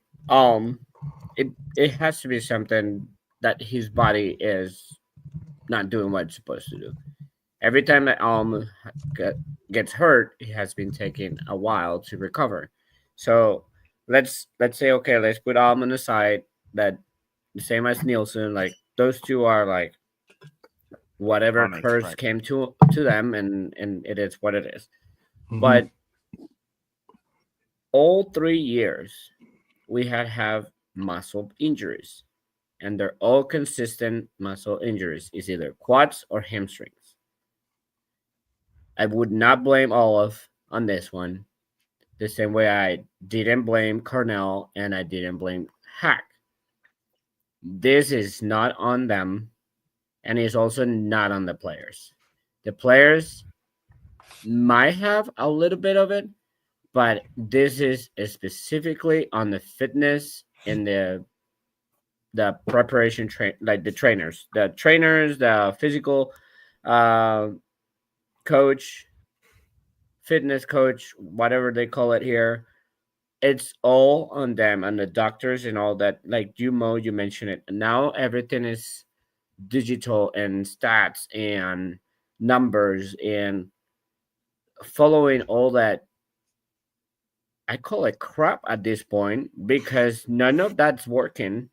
it has to be something that his body is not doing what it's supposed to do. Every time that gets hurt, it has been taking a while to recover. So let's say, okay, let's put Alm on the side. That the same as Nielsen, like those two are like whatever curse came to them, and it is what it is. Mm-hmm. But all 3 years we have muscle injuries, and they're all consistent muscle injuries. It's either quads or hamstrings. I would not blame Olaf on this one, the same way I didn't blame Carnell and I didn't blame Hack. This is not on them, and it's also not on the players. The players might have a little bit of it, but this is specifically on the fitness and the preparation like the trainers, the physical coach, fitness coach, whatever they call it here. it's all on them and the doctors and all that. Like you mentioned it. Now everything is digital and stats and numbers and following all that. I call it crap at this point because none of that's working.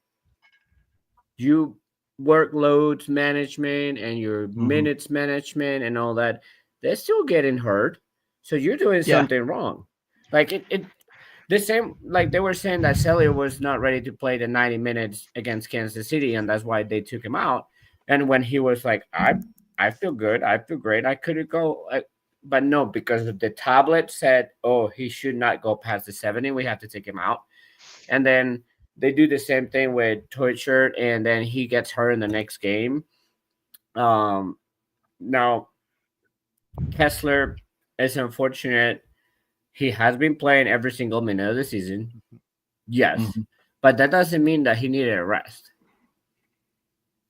You workloads management and your Mhm. minutes management and all that, they're still getting hurt. So you're doing Yeah. something wrong. Like it the same, like they were saying that Celly was not ready to play the 90 minutes against Kansas City, and that's why they took him out. And when he was like, I feel good, I feel great, I could go, but no, because the tablet said, oh, he should not go past the 70. We have to take him out. And then they do the same thing with Toy and then he gets hurt in the next game. Now Kessler is unfortunate. He has been playing every single minute of the season. Yes. Mhm. But that doesn't mean that he needed a rest.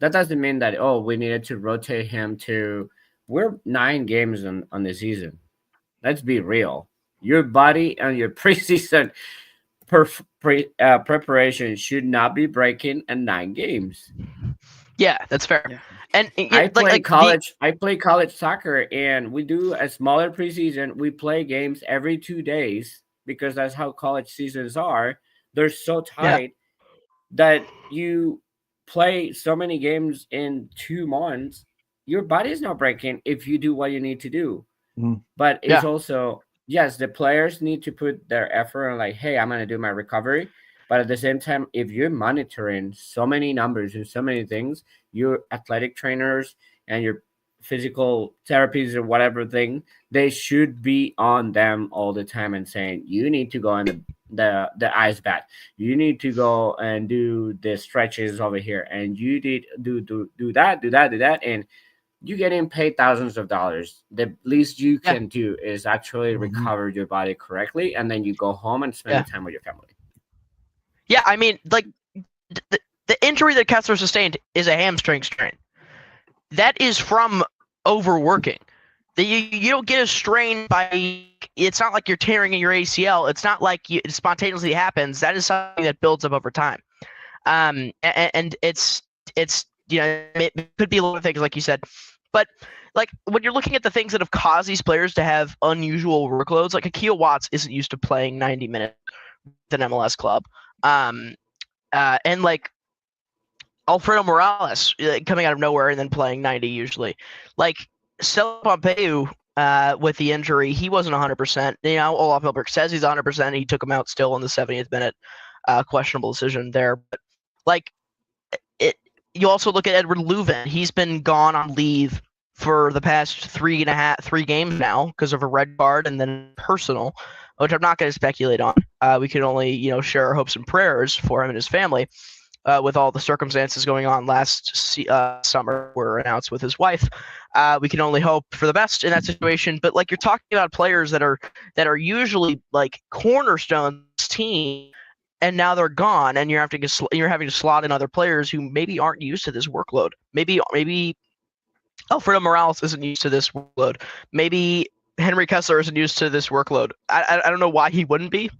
That doesn't mean that, oh, we needed to rotate him to. We're 9 games on the season. Let's be real. Your body and your preseason preparation should not be breaking in 9 games. Yeah, that's fair. Yeah. And I play like college. I play college soccer, and we do a smaller preseason. We play games every 2 days because that's how college seasons are. They're so Yeah. tight that you play so many games in 2 months. Your body's not breaking if you do what you need to do. Mhm. But it's Yeah. also, yes, the players need to put their effort on, like, hey, I'm gonna do my recovery. But at the same time, if you're monitoring so many numbers and so many things, your athletic trainers and your physical therapies or whatever thing, they should be on them all the time and saying, you need to go in the ice bath. You need to go and do the stretches over here, and you need do that, and you getting paid thousands of dollars. The least you Yeah. can do is actually Mhm. recover your body correctly, and then you go home and spend Yeah. the time with your family. Yeah, I mean, like the injury that Kessler sustained is a hamstring strain. That is from overworking. You don't get a strain by. It's not like you're tearing in your ACL. It's not like it spontaneously happens. That is something that builds up over time. And it's it could be a lot of things like you said, but like when you're looking at the things that have caused these players to have unusual workloads, like Akil Watts isn't used to playing 90 minutes with an MLS club. And like Alfredo Morales coming out of nowhere and then playing 90 usually. Like Cel Pompeu with the injury, he wasn't 100%. You know, Olaf Milberg says he's 100%. He took him out still in the 70th minute. Questionable decision there. But like it, you also look at Edward Leuven. He's been gone on leave for the past 3 games now because of a red card and then personal, which I'm not going to speculate on. We can only share our hopes and prayers for him and his family. With all the circumstances going on last summer were announced with his wife. We can only hope for the best in that situation. But like you're talking about players that are usually like cornerstones team, and now they're gone, and you're having to slot in other players who maybe aren't used to this workload. Maybe Alfredo Morales isn't used to this workload. Maybe Henry Kessler isn't used to this workload. I don't know why he wouldn't be,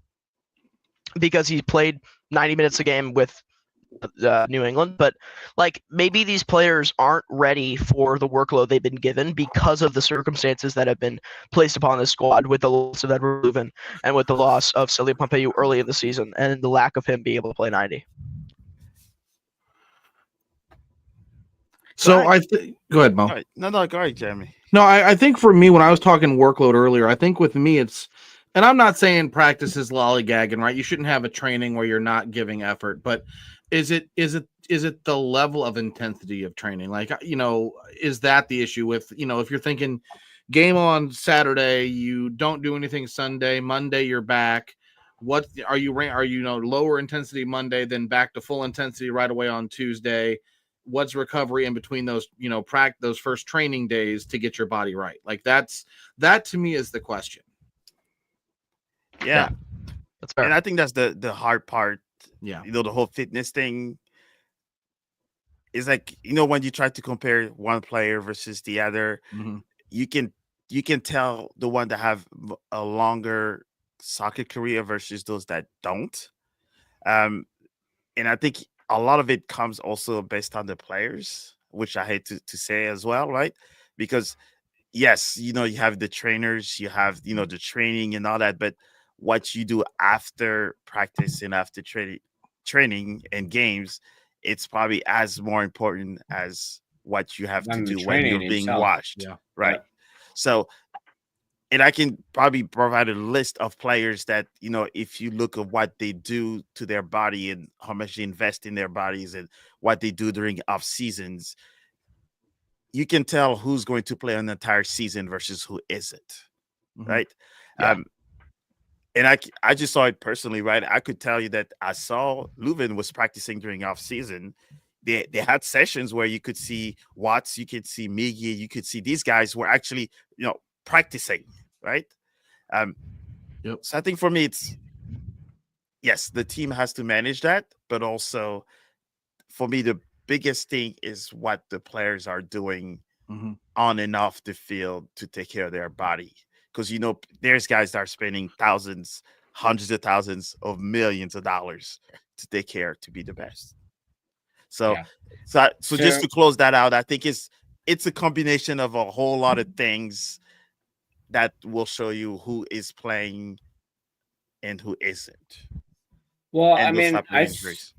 because he played 90 minutes a game with New England, but like maybe these players aren't ready for the workload they've been given because of the circumstances that have been placed upon this squad with the loss of Edward Leuven and with the loss of Celia Pompeu early in the season and the lack of him being able to play 90. So go ahead, Mo. No, go ahead, Jeremy. No, I think for me, when I was talking workload earlier, I think with me it's, and I'm not saying practice is lollygagging, right? You shouldn't have a training where you're not giving effort, but is it the level of intensity of training? Like, is that the issue with, if you're thinking game on Saturday, you don't do anything Sunday, Monday you're back. What are you lower intensity Monday, then back to full intensity right away on Tuesday? What's recovery in between those, those first training days to get your body right? Like that to me is the question. Yeah. That's fair. And I think that's the hard part. Yeah. The whole fitness thing is like, when you try to compare one player versus the other, Mm-hmm. you can tell the one that have a longer soccer career versus those that don't. Um, and I think a lot of it comes also based on the players, which I hate to say as well, right? Because yes, you know, you have the trainers, you have, you know, the training and all that, but what you do after practice and after training and games, it's probably as more important as what you have to than the do when you're training being itself. watched, Yeah. right? Yeah. So, and I can probably provide a list of players that, you know, if you look at what they do to their body and how much they invest in their bodies and what they do during off seasons, you can tell who's going to play an entire season versus who isn't, Mhm. right? Yeah. And I just saw it personally, right? I could tell you that I saw Leuven was practicing during off season. They had sessions where you could see Watts, you could see Miggy, you could see these guys were actually, you know, practicing, right? Um, Yep. so I think for me, it's yes, the team has to manage that, but also for me, the biggest thing is what the players are doing Mhm. on and off the field to take care of their body. Because you know, there's guys that are spending thousands, hundreds of thousands of millions of dollars to take care to be the best. So, Yeah. so just So to close that out, I think it's a combination of a whole lot of things that will show you who is playing and who isn't, well, and those type of injuries.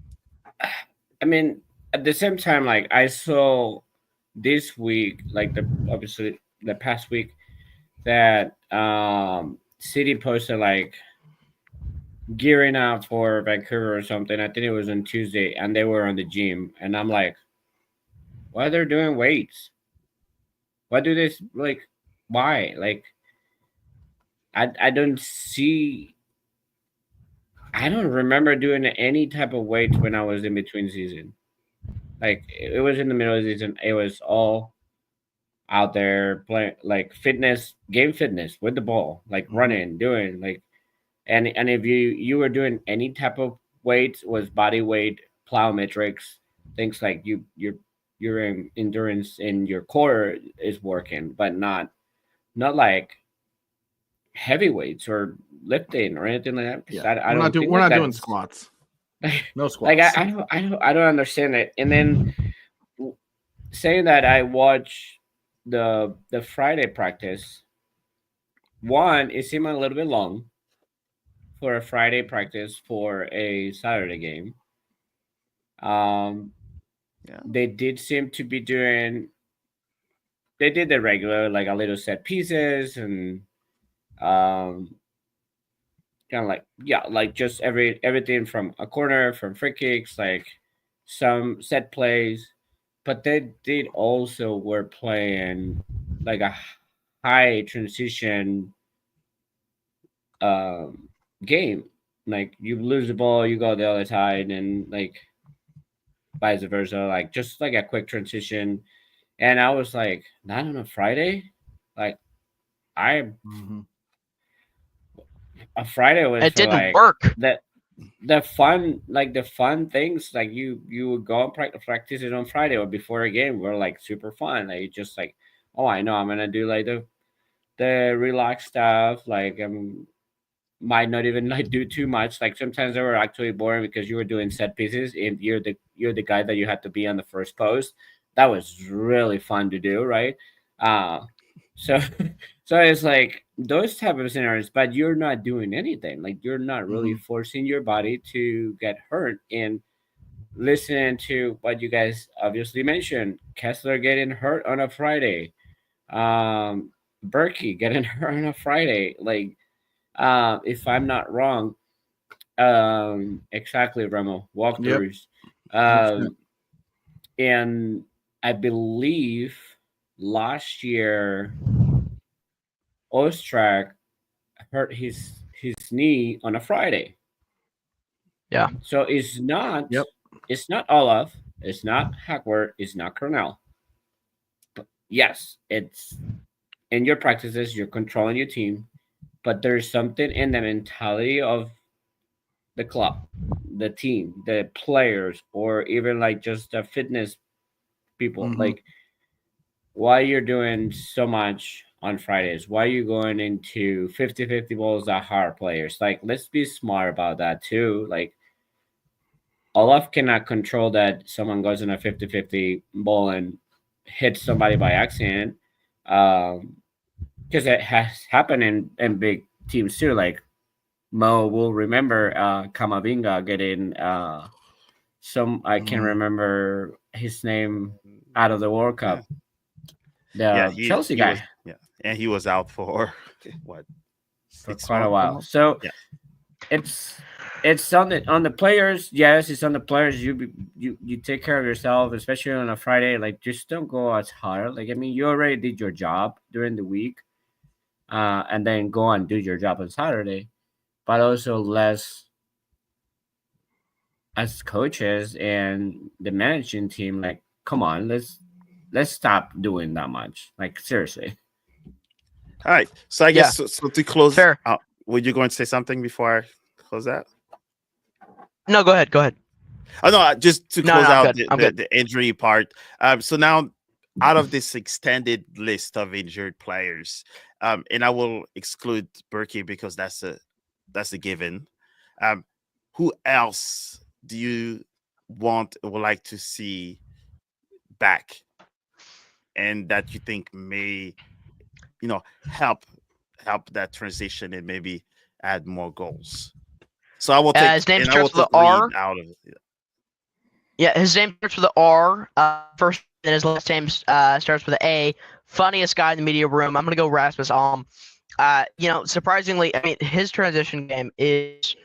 I mean, at the same time, like I saw this week, like the obviously the past week, that City posted like gearing up for Vancouver or something. I think it was on Tuesday, and they were on the gym, and I'm like, why they're doing weights? Why do this? Like, why? Like, I don't see. I don't remember doing any type of weights when I was in between season. Like, it was in the middle of the season. It was all out there playing like fitness, game fitness with the ball, like Mhm. running, doing like, and if you were doing any type of weights, was body weight, plyometrics, things like your endurance in your core is working, but not like heavyweights or lifting or anything like that. Because Yeah. I don't think We're like not doing that's squats. like, No like squats. I don't understand it. And then saying that I watch the Friday practice. One, it seemed a little bit long for a Friday practice for a Saturday game. Um, Yeah, they did seem to be doing. They did the regular, like a little set pieces and um, kind of like yeah, like just everything from a corner, from free kicks, like some set plays, but they did also were playing like a high transition um game. Like you lose the ball, you go the other side, and like vice versa. Like just like a quick transition. And I was like, not on a Friday. Like I Mhm. a Friday was It for didn't like work. the fun, like the fun things. Like you would go and practice it on Friday or before a game were like super fun. Like just like, oh, I know I'm gonna do like the relaxed stuff. Like might not even like do too much. Like sometimes they were actually boring because you were doing set pieces and you're the guy that you had to be on the first post. That was really fun to do, right? So so it's like those type of scenarios, but you're not doing anything. Like you're not really Mhm. forcing your body to get hurt. And listening to what you guys obviously mentioned, Kessler getting hurt on a Friday, Berkey getting hurt on a Friday, like if I'm not wrong, exactly, Remo, Yep. walkthroughs. 100%. Um, and I believe last year, Ostrak hurt his knee on a Friday. Yeah. So Yep. it's not Olaf, it's not Hackworth, it's not Cornell. But yes, it's in your practices, you're controlling your team, but there's something in the mentality of the club, the team, the players, or even like just the fitness people. Mhm. Like why you're doing so much on Fridays? Why are you going into 50-50 balls that hard players? Like, let's be smart about that too. Like, Olaf cannot control that someone goes in a 50-50 ball and hits somebody by accident. Because it has happened in big teams too. Like Mo will remember Kamavinga getting some, I can't remember his name, out of the World Cup. The Chelsea guy. And he was out for what, for quite a while. So it's on the players. Yes, it's on the players. You take care of yourself, especially on a Friday. Like, just don't go as hard. Like, I mean, you already did your job during the week, and then go and do your job on Saturday. But also, less as coaches and the managing team, like, come on, let's stop doing that much. Like, seriously. All right. So I guess so to close out, were you going to say something before I close that? No, go ahead. Go ahead. Oh no, just to close out good. the injury part. So now, out of this extended list of injured players, and I will exclude Berkey because that's a given. Who else do you would like to see back, and that you think may, help that transition and maybe add more goals? So I will take his name starts with Reed the R out of it. Yeah, his name starts with the R. First, and his last name starts with an A. Funniest guy in the media room. I'm gonna go Rasmus Alm. Surprisingly, I mean, his transition game is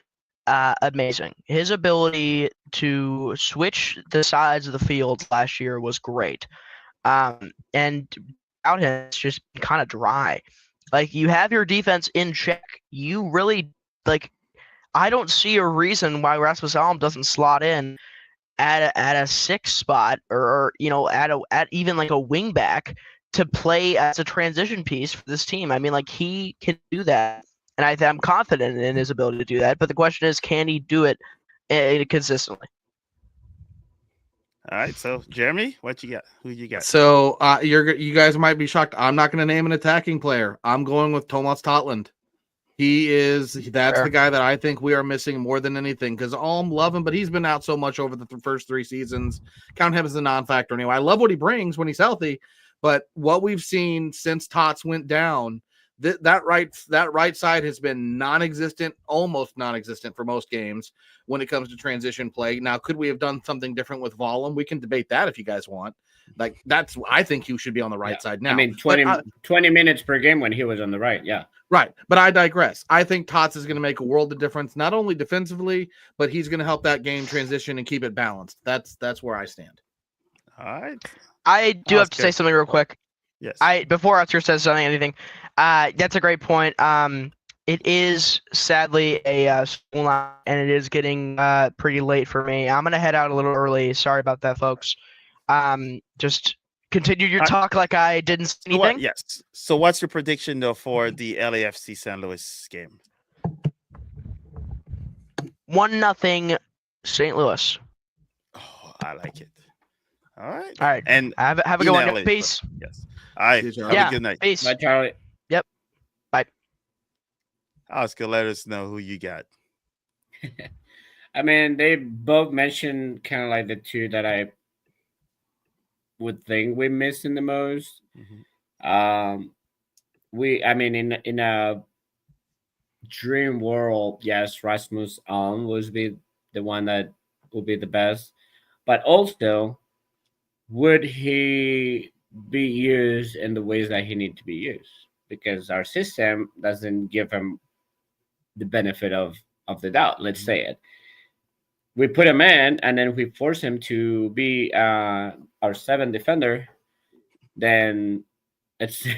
amazing. His ability to switch the sides of the field last year was great. And without him, it's just kind of dry. Like, you have your defense in check. You really, like, I don't see a reason why Rasmus Alm doesn't slot in at a 6 spot, or at even like a wing back to play as a transition piece for this team. I mean, like, he can do that, and I'm confident in his ability to do that. But the question is, can he do it consistently? All right, so Jeremy, what you got? Who you got? So you guys might be shocked. I'm not going to name an attacking player. I'm going with Thomas Totland. That's the guy that I think we are missing more than anything, because Alm, love him, but he's been out so much over the first 3 seasons. Count him as a non-factor anyway. I love what he brings when he's healthy, but what we've seen since Tots went down, that right side has been non-existent, almost non-existent for most games when it comes to transition play. Now, could we have done something different with Vollum? We can debate that if you guys want. Like, I think he should be on the right side now. I mean, 20 minutes per game when he was on the right. Yeah. Right. But I digress. I think Tots is going to make a world of difference, not only defensively, but he's going to help that game transition and keep it balanced. That's where I stand. All right. I do have to say something real quick. Yes. Before Oscar says anything, that's a great point. It is sadly a school night, and it is getting pretty late for me. I'm going to head out a little early. Sorry about that, folks. Just continue your talk like I didn't say anything. Yes. So what's your prediction, though, for the LAFC San Luis game? 1-0 St. Louis. Oh, I like it. All right. All right. And have a good one. Peace. Yes. All right. Have a good night. Peace. Bye, Charlie. Yep. Bye. Oscar, let us know who you got. I mean, they both mentioned kind of like the two that I would think we missing the most. Mm-hmm. In a dream world, yes, Rasmus Alm would be the one that would be the best, but also, would he be used in the ways that he need to be used? Because our system doesn't give him the benefit of the doubt. Let's say it. We put him in, and then we force him to be our 7th defender. Then it's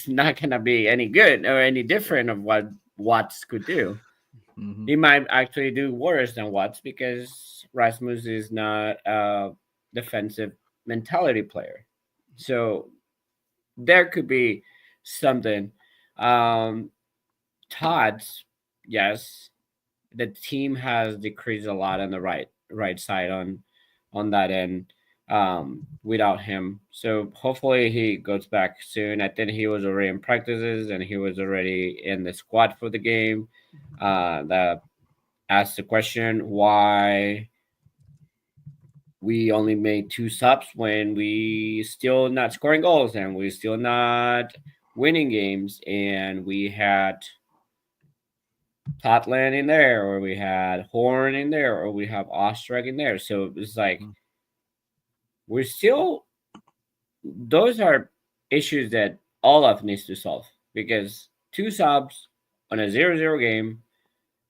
not gonna be any good or any different of what Watts could do. Mm-hmm. He might actually do worse than Watts, because Rasmus is not a defensive mentality player. So there could be something. Todd's, yes, the team has decreased a lot on the right side on that end. without him. So hopefully he goes back soon. I think he was already in practices and he was already in the squad for the game. That asked the question why we only made 2 subs when we still not scoring goals and we still not winning games, and we had Totland in there, or we had Horn in there, or we have Ostrag in there. So it's like we're still, those are issues that Olaf needs to solve, because 2 subs on a 0-0 game,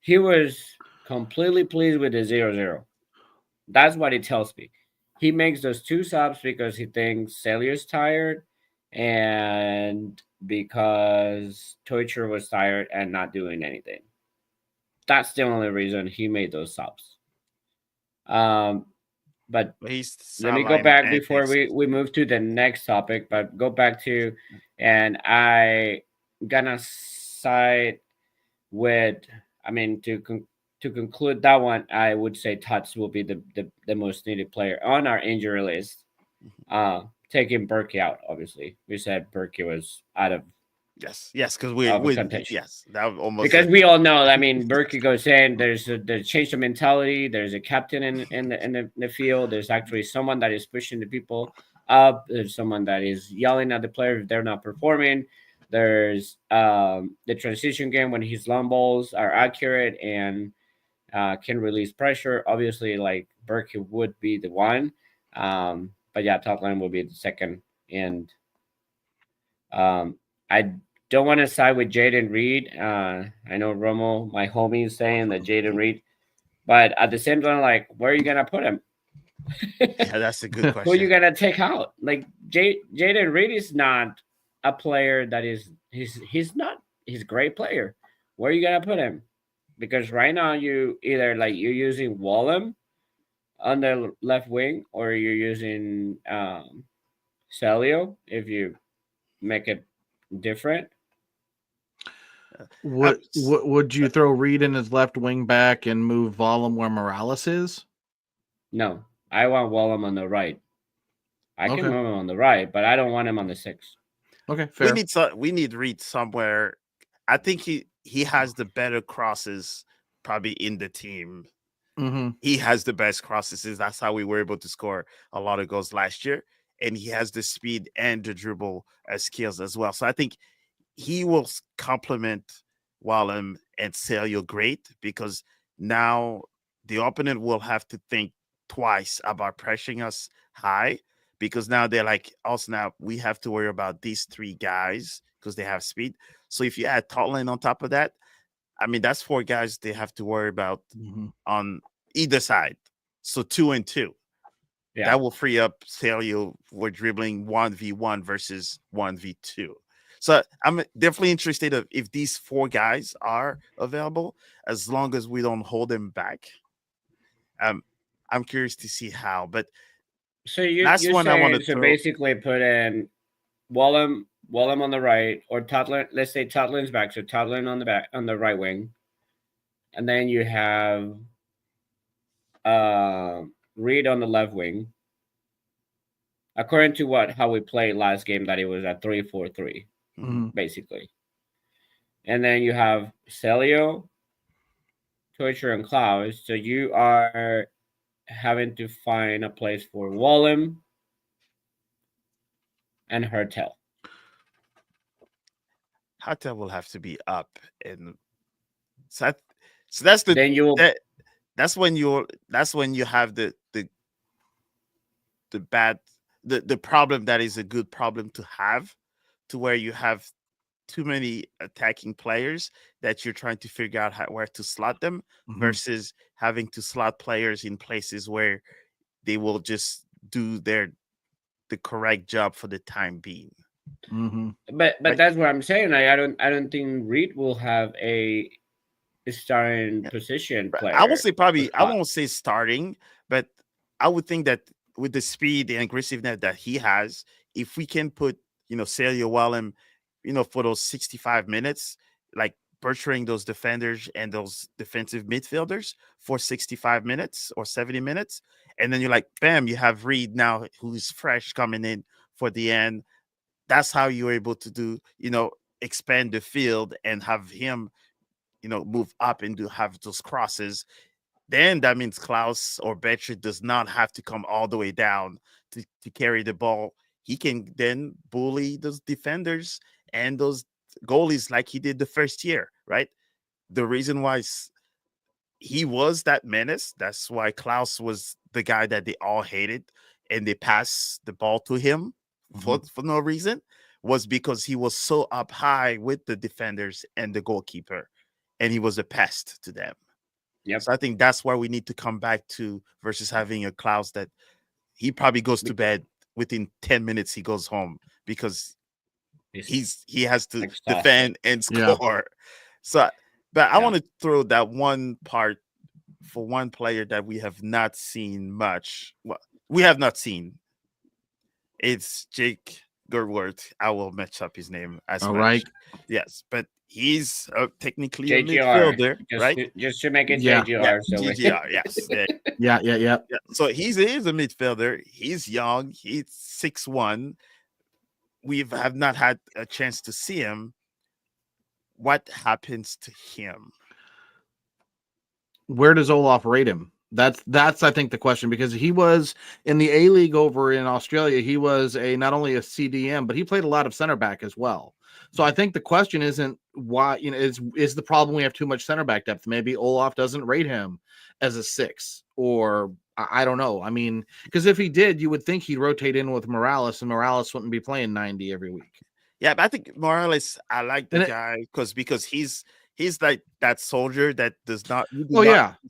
he was completely pleased with the 0-0. That's what it tells me. He makes those 2 subs because he thinks Celia's tired and because Toicher was tired and not doing anything. That's the only reason he made those subs. But He's let me go sideline back before antics. we move to the next topic, but go back to, and I gonna side with, I mean, to conclude that one, I would say Tots will be the most needed player on our injury list. Taking Berkey out, obviously. We said Berkey was out of Yes, because we contention. yes, that was almost Because we all know, I mean, Berkey goes in. There's change of mentality. There's a captain in the field. There's actually someone that is pushing the people up. There's someone that is yelling at the players if they're not performing. There's the transition game when his long balls are accurate and can release pressure. Obviously, like Berkey would be the one, but yeah, Tottenham will be the second. And I don't want to side with Jaden Reed. I know Romo, my homie, is saying that Jaden Reed, but at the same time, like, where are you gonna put him? yeah, that's a good Who are you question. gonna take out? Like Jaden Reed is not a player that is he's a great player. Where are you gonna put him? Because right now you either like you're using Wallem on the left wing or you're using Celio if you make it different. Would you throw Reed in his left wing back and move Vollum where Morales is? No, I want Wallem on the right. I can Okay. move him on the right, but I don't want him on the 6. Okay, fair. We need Reed somewhere. I think he has the better crosses probably in the team. Mm-hmm. He has the best crosses. That's how we were able to score a lot of goals last year. And he has the speed and the dribble skills as well. So I think he will complement Wallem and Celio great, because now the opponent will have to think twice about pressuring us high, because now they're like, also now we have to worry about these 3 guys because they have speed. So if you add Totland on top of that, I mean, that's 4 guys they have to worry about on either side. So 2 and 2. Yeah. That will free up Celio for dribbling 1v1 versus 1v2. So I'm definitely interested if these 4 guys are available, as long as we don't hold them back. I'm curious to see how. But So that's you're one I want saying, to so throw. basically put in Wallem on the right, or Totland. Let's say Totland's back, so Totland on the back on the right wing, and then you have Reed on the left wing. According to how we played last game, that it was a 3-4-3, basically. And then you have Celio, Torture, and Klaus. So you are having to find a place for Wallem and Hertel. Hatta will have to be up, and so that's the Then you will. that's when you have the bad the problem that is a good problem to have, to where you have too many attacking players that you're trying to figure out where to slot them, versus having to slot players in places where they will just do the correct job for the time being. But Right? that's what I'm saying. Like, I don't think Reed will have a starting position player. I will say probably I won't say starting, but I would think that with the speed and aggressiveness that he has, if we can put Celio Wallem, for those 65 minutes, like butchering those defenders and those defensive midfielders for 65 minutes or 70 minutes. And then you're like, bam, you have Reed now who's fresh coming in for the end. That's how you're able to do, expand the field and have him, move up and have those crosses. Then that means Klaus or Betcher does not have to come all the way down to carry the ball. He can then bully those defenders and those goalies like he did the first year, right? The reason why he was that menace, that's why Klaus was the guy that they all hated and they passed the ball to him for no reason, was because he was so up high with the defenders and the goalkeeper, and he was a pest to them. Yep. So I think that's where we need to come back to, versus having a Klaus that he probably goes to bed within 10 minutes. He goes home because he has to defend and score. So, but I want to throw that one part for one player that we have not seen much. Well, we have not seen. It's Jake Gerwert. I will match up his name as much. Right. Yes, but he's technically JGR, a midfielder, right? Just to make it Yeah. JGR. So GGR, yes. Yeah. So he is a midfielder. He's young. He's 6'1". We have not had a chance to see him. What happens to him? Where does Olaf rate him? That's I think the question, because he was in the A League over in Australia. He was not only a CDM, but he played a lot of center back as well. So I think the question isn't why, is the problem we have too much center back depth? Maybe Olaf doesn't rate him as a 6, or I don't know. I mean, because if he did, you would think he'd rotate in with Morales, and Morales wouldn't be playing 90 every week. Yeah, but I think Morales, I like the guy because he's like that soldier that does not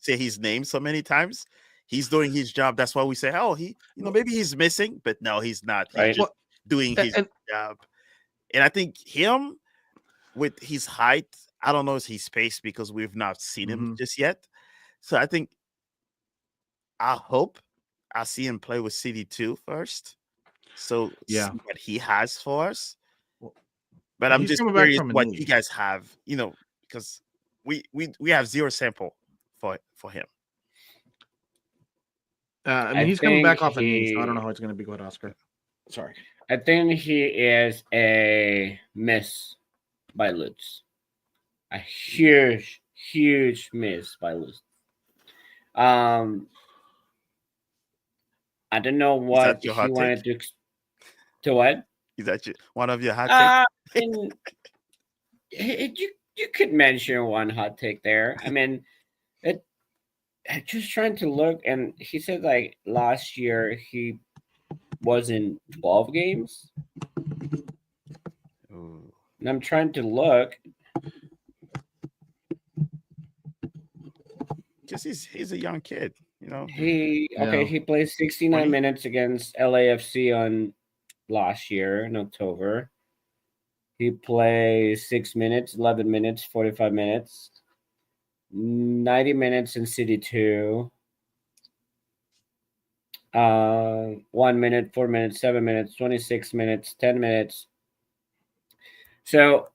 say his name so many times. He's doing his job. That's why we say, oh, maybe he's missing, but no, he's not. He's just doing his job. And I think him with his height, I don't know his pace because we've not seen him just yet. So I think I hope I see him play with CD2 first. So see what he has for us. But I'm just curious what you guys have, because we have zero sample for him. I mean, he's coming back off a knee, so I don't know how it's going to be. Go ahead, Oscar. Sorry. I think he is a miss by Lutz. A huge miss by Lutz. I don't know what he wanted to what? Is that one of your hot takes? You could mention one hot take there. I mean, I'm just trying to look, and he said like last year he was in 12 games. Ooh. And I'm trying to look. Because he's a young kid, He played 69 minutes against LAFC on last year in October. He plays 6 minutes, 11 minutes, 45 minutes, 90 minutes in City 2. 1 minute, 4 minutes, 7 minutes, 26 minutes, 10 minutes. So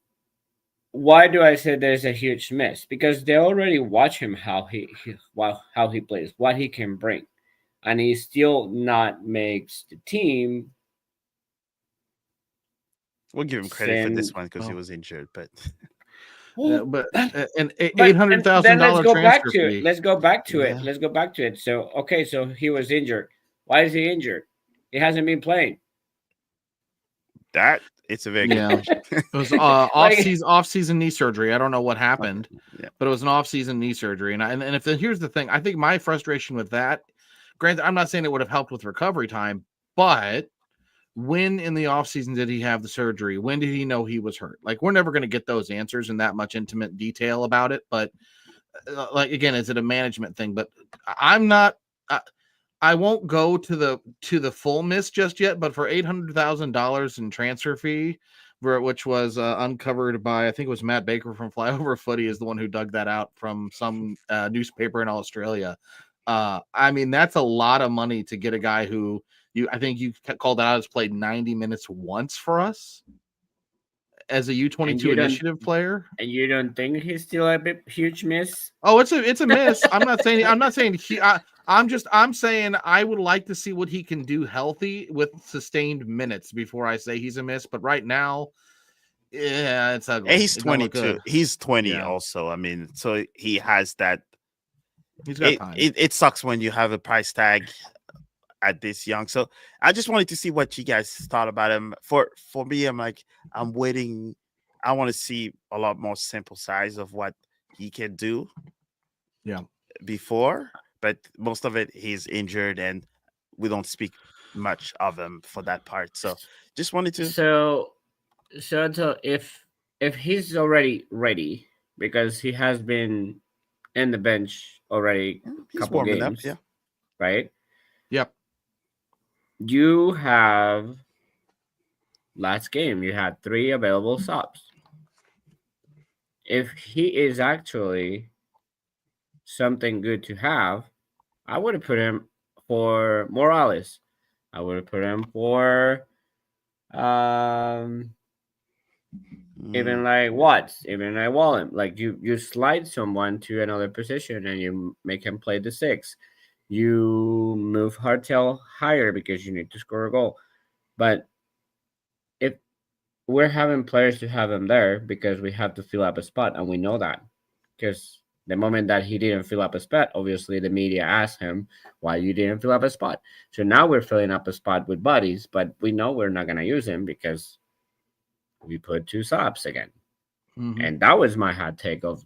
why do I say there's a huge miss? Because they already watch him how he plays, what he can bring, and he still not makes the team. We'll give him credit for this one because he was injured, but but an $800,000 transfer fee. Let's go back to it. So so he was injured. Why is he injured? He hasn't been playing. It's a very good question. It was off-season knee surgery. I don't know what happened, but it was an off-season knee surgery. And here's the thing, I think my frustration with that, granted, I'm not saying it would have helped with recovery time, but when in the offseason did he have the surgery? When did he know he was hurt? Like, we're never going to get those answers in that much intimate detail about it. But again, is it a management thing? But I'm not. I won't go to the full miss just yet. But for $800,000 in transfer fee, which was uncovered by, I think it was Matt Baker from Flyover Footy, is the one who dug that out from some newspaper in Australia. I mean, that's a lot of money to get a guy who I think you called it out, has played 90 minutes once for us. as a And U22 you don't initiative player. and you don't think he's still a bit huge miss? Oh, it's a miss. I'm not saying I'm saying I would like to see what he can do healthy with sustained minutes before I say he's a miss. But right now, yeah, it's ugly. And he's It don't look 22. good. He's 20 Yeah. also. I mean, so he has that. He's got time. It sucks when you have a price tag at this young. So I just wanted to see what you guys thought about him. For me, I'm like, I'm waiting. I want to see a lot more sample size of what he can do. Yeah. Before, but most of it he's injured, and we don't speak much of him for that part. So just wanted to. So if he's already ready, because he has been in the bench already a He's couple warming up. games, Yeah. right? Yep. You have last game you had 3 available subs. If he is actually something good to have, I would have put him for Morales. I would have put him for even like Watts, even like Wallen. Like you slide someone to another position and you make him play the 6. You move Hartel higher because you need to score a goal. But if we're having players to have him there because we have to fill up a spot, and we know that because the moment that he didn't fill up a spot, obviously the media asked him why you didn't fill up a spot. So now we're filling up a spot with buddies, but we know we're not going to use him because we put 2 subs again. Mhm. And that was my hot take of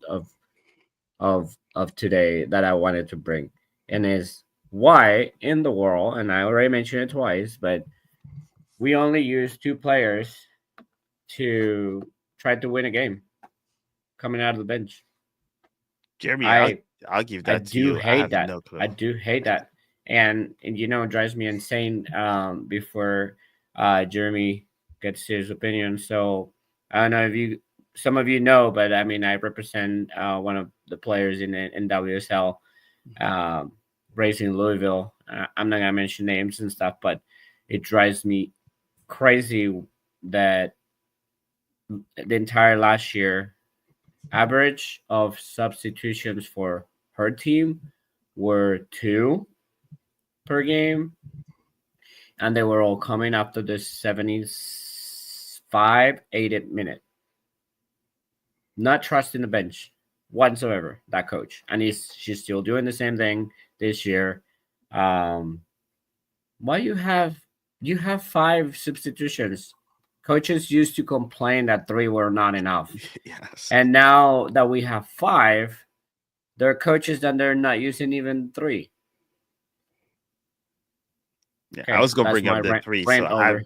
today that I wanted to bring, and is why in the world, and I already mentioned it twice, but we only use 2 players to try to win a game coming out of the bench. Jeremy, I I'll give I that to do you. I hate have that. no clue. I do hate that. And it drives me insane before Jeremy gets his opinion. So I don't know if some of you know, but I mean, I represent one of the players in WSL, Racing Louisville. I'm not going to mention names and stuff, but it drives me crazy that the entire last year average of substitutions for her team were 2 per game, and they were all coming after the 75, 80th minute. Not trusting the bench whatsoever, that coach. And she's still doing the same thing this year. Why you have 5 substitutions? Coaches used to complain that 3 were not enough. Yes. And now that we have 5, there are coaches that they're not using even 3. Yeah, Okay, I was gonna that's bring up my the rant, 3. rant So over.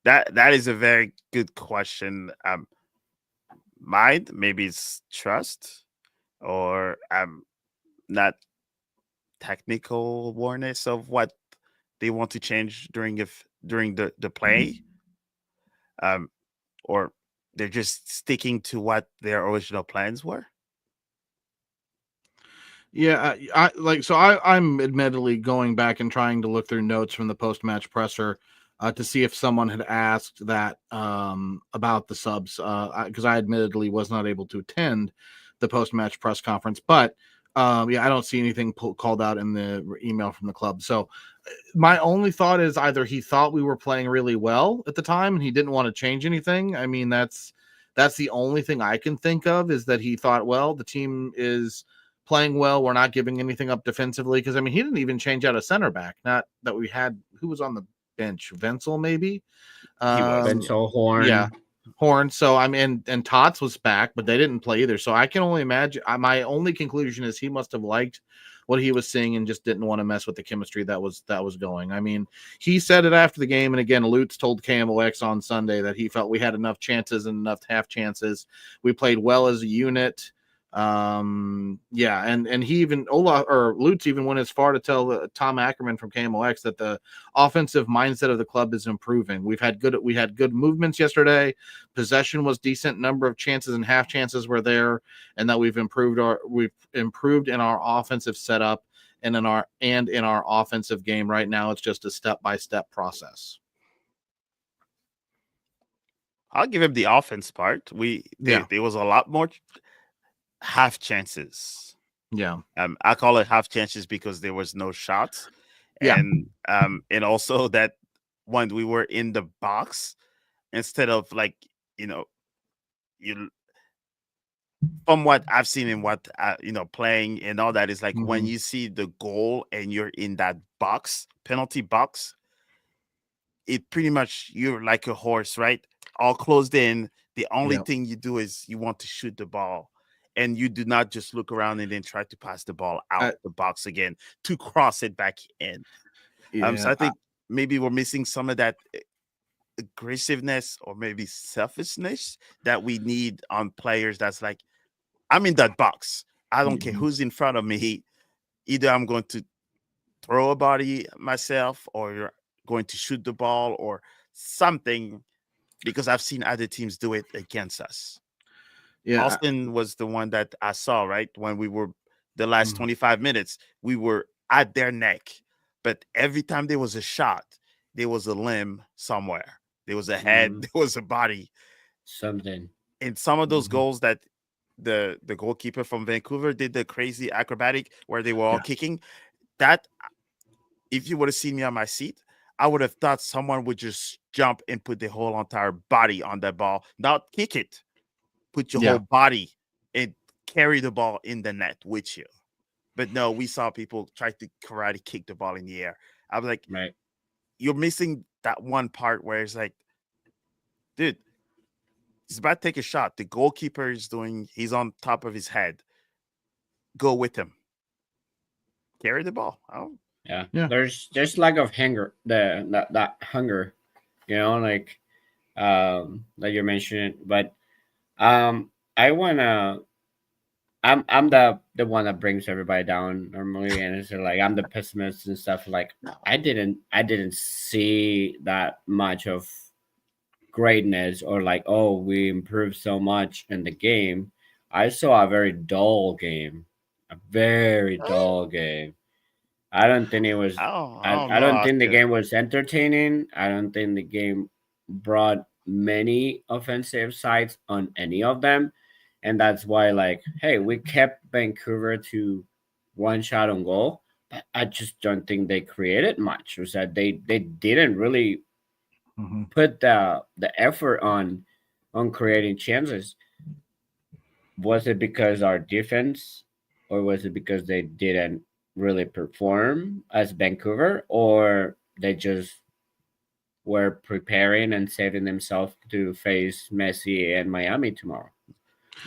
that is a very good question. Mine, maybe it's trust, or not technical awareness of what they want to change during the play, or they're just sticking to what their original plans were. Yeah, I'm admittedly going back and trying to look through notes from the post-match presser to see if someone had asked that about the subs, because I admittedly was not able to attend the post-match press conference. But yeah, I don't see anything called out in the email from the club. So my only thought is either he thought we were playing really well at the time and he didn't want to change anything. I mean, that's the only thing I can think of, is that he thought, well, the team is playing well, we're not giving anything up defensively. Because I mean, he didn't even change out a center back. Not that we had, who was on the bench, Wenzel maybe. He was. Benzel, Horn. Yeah, Horn. So I mean, and Tots was back, but they didn't play either. So I can only imagine. My only conclusion is he must have liked what he was seeing and just didn't want to mess with the chemistry that was going. I mean, he said it after the game, and again, Lutz told KMOX on Sunday that he felt we had enough chances and enough half chances. We played well as a unit. Yeah, and he even Lutz even went as far to tell Tom Ackerman from KMOX that the offensive mindset of the club is improving. We had good movements yesterday. Possession was decent. Number of chances and half chances were there, and that we've improved in our offensive setup and in our offensive game. Right now, it's just a step-by-step process. I'll give him the offense part. There was a lot more half chances. Yeah. I call it half chances because there was no shots, Yeah. and also that when we were in the box, instead of like you know you from what I've seen and what playing and all that is like when Mhm. you see the goal and you're in that box penalty box, it pretty much you're like a horse, right? All closed in. The only Yeah. thing you do is you want to shoot the ball, and you do not just look around and then try to pass the ball out the box again to cross it back in. So Yeah. I think maybe we're missing some of that aggressiveness or maybe selfishness that we need on players. That's like, I'm in that box. I don't care Mhm. who's in front of me. Either I'm going to throw a body myself or you're going to shoot the ball or something because I've seen other teams do it against us. Yeah. Austin was the one that I saw, right? When we were the last Mhm. 25 minutes, we were at their neck. But every time there was a shot, there was a limb somewhere. There was a head, there was a body. Something. In some of those Mhm. goals that the goalkeeper from Vancouver did the crazy acrobatic where they were all Yeah. kicking, that if you would have seen me on my seat, I would have thought someone would just jump and put the whole entire body on that ball, not kick it, put your Yeah. whole body and carry the ball in the net with you. But no, we saw people try to karate kick the ball in the air. I was like, Right. you're missing that one part where it's like, dude, he's about to take a shot. The goalkeeper is he's on top of his head. Go with him. Carry the ball. Oh, Yeah. Yeah. There's lack of hunger. That hunger, like that you're mentioning. But I wanna. I'm the one that brings everybody down normally, and it's like I'm the pessimist and stuff. Like I didn't see that much of greatness or like, oh, we improved so much in the game. I saw a very dull game, a very dull game. I don't think it was. I don't I know, don't think the Oscar. game was entertaining. I don't think the game brought many offensive sides on any of them, and that's why, like, hey, we kept Vancouver to one shot on goal, but I just don't think they created much. Was that they didn't really Mhm. put the effort on creating chances. Was it because our defense, or was it because they didn't really perform as Vancouver, or they just were preparing and saving themselves to face Messi and Miami tomorrow?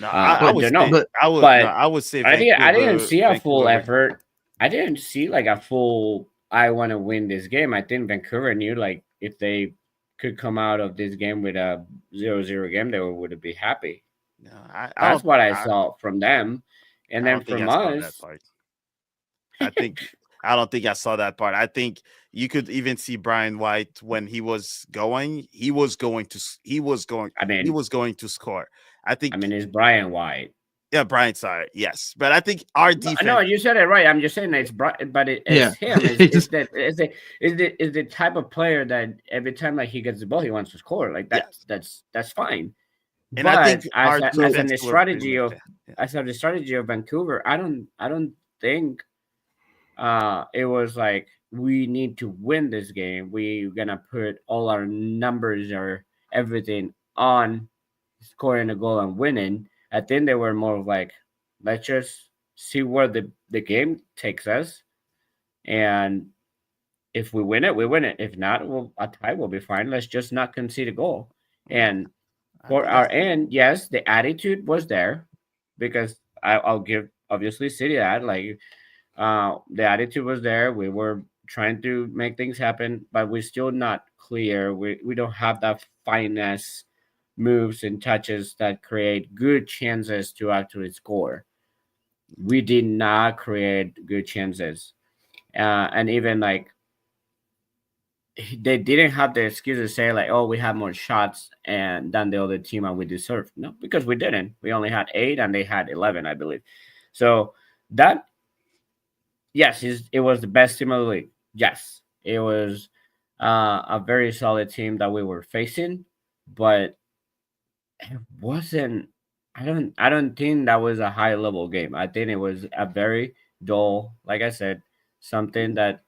No, I I would don't say know, I but would say I didn't see a full Vancouver. effort. I didn't see like a full. I want to win this game. I think Vancouver knew like if they could come out of this game with a 0-0 game, they would be happy. No, That's what I saw from them, and I then don't think I from saw that us. part. I think I don't think I saw that part. I think you could even see Brian White when he was going. I He mean, was going to score. I think it's Brian White. yeah, Brian saw it. Yes, but I think our No, defense. you said it right. I'm just saying it's Brian, but Yeah. it's him. It's- Is the type of player that every time like he gets the ball, he wants to score. Like Yes, that's fine. and I think But our as defense an were pretty strategy much of there. Yeah. as of the strategy of Vancouver, I don't think it was like we need to win this game. We're gonna put all our numbers or everything on scoring a goal and winning. I think they were more of like, let's just see where the game takes us, and if we win it, we win it. If not, well, a tie will be fine. Let's just not concede a goal. Yeah, And I for think I our end, yes, the attitude was there because I'll give obviously City that like the attitude was there. We were trying to make things happen, but we're still not clear. We don't have that finesse moves and touches that create good chances to actually score. We did not create good chances. And even like they didn't have the excuse to say like, oh, we had more shots and than the other team and we deserved. No, because we didn't. We only had 8 and they had 11, I believe. So that, yes, it was the best team of the league. Yes, it was a very solid team that we were facing, but it wasn't. I don't think that was a high level game. I think it was a very dull, like I said, something that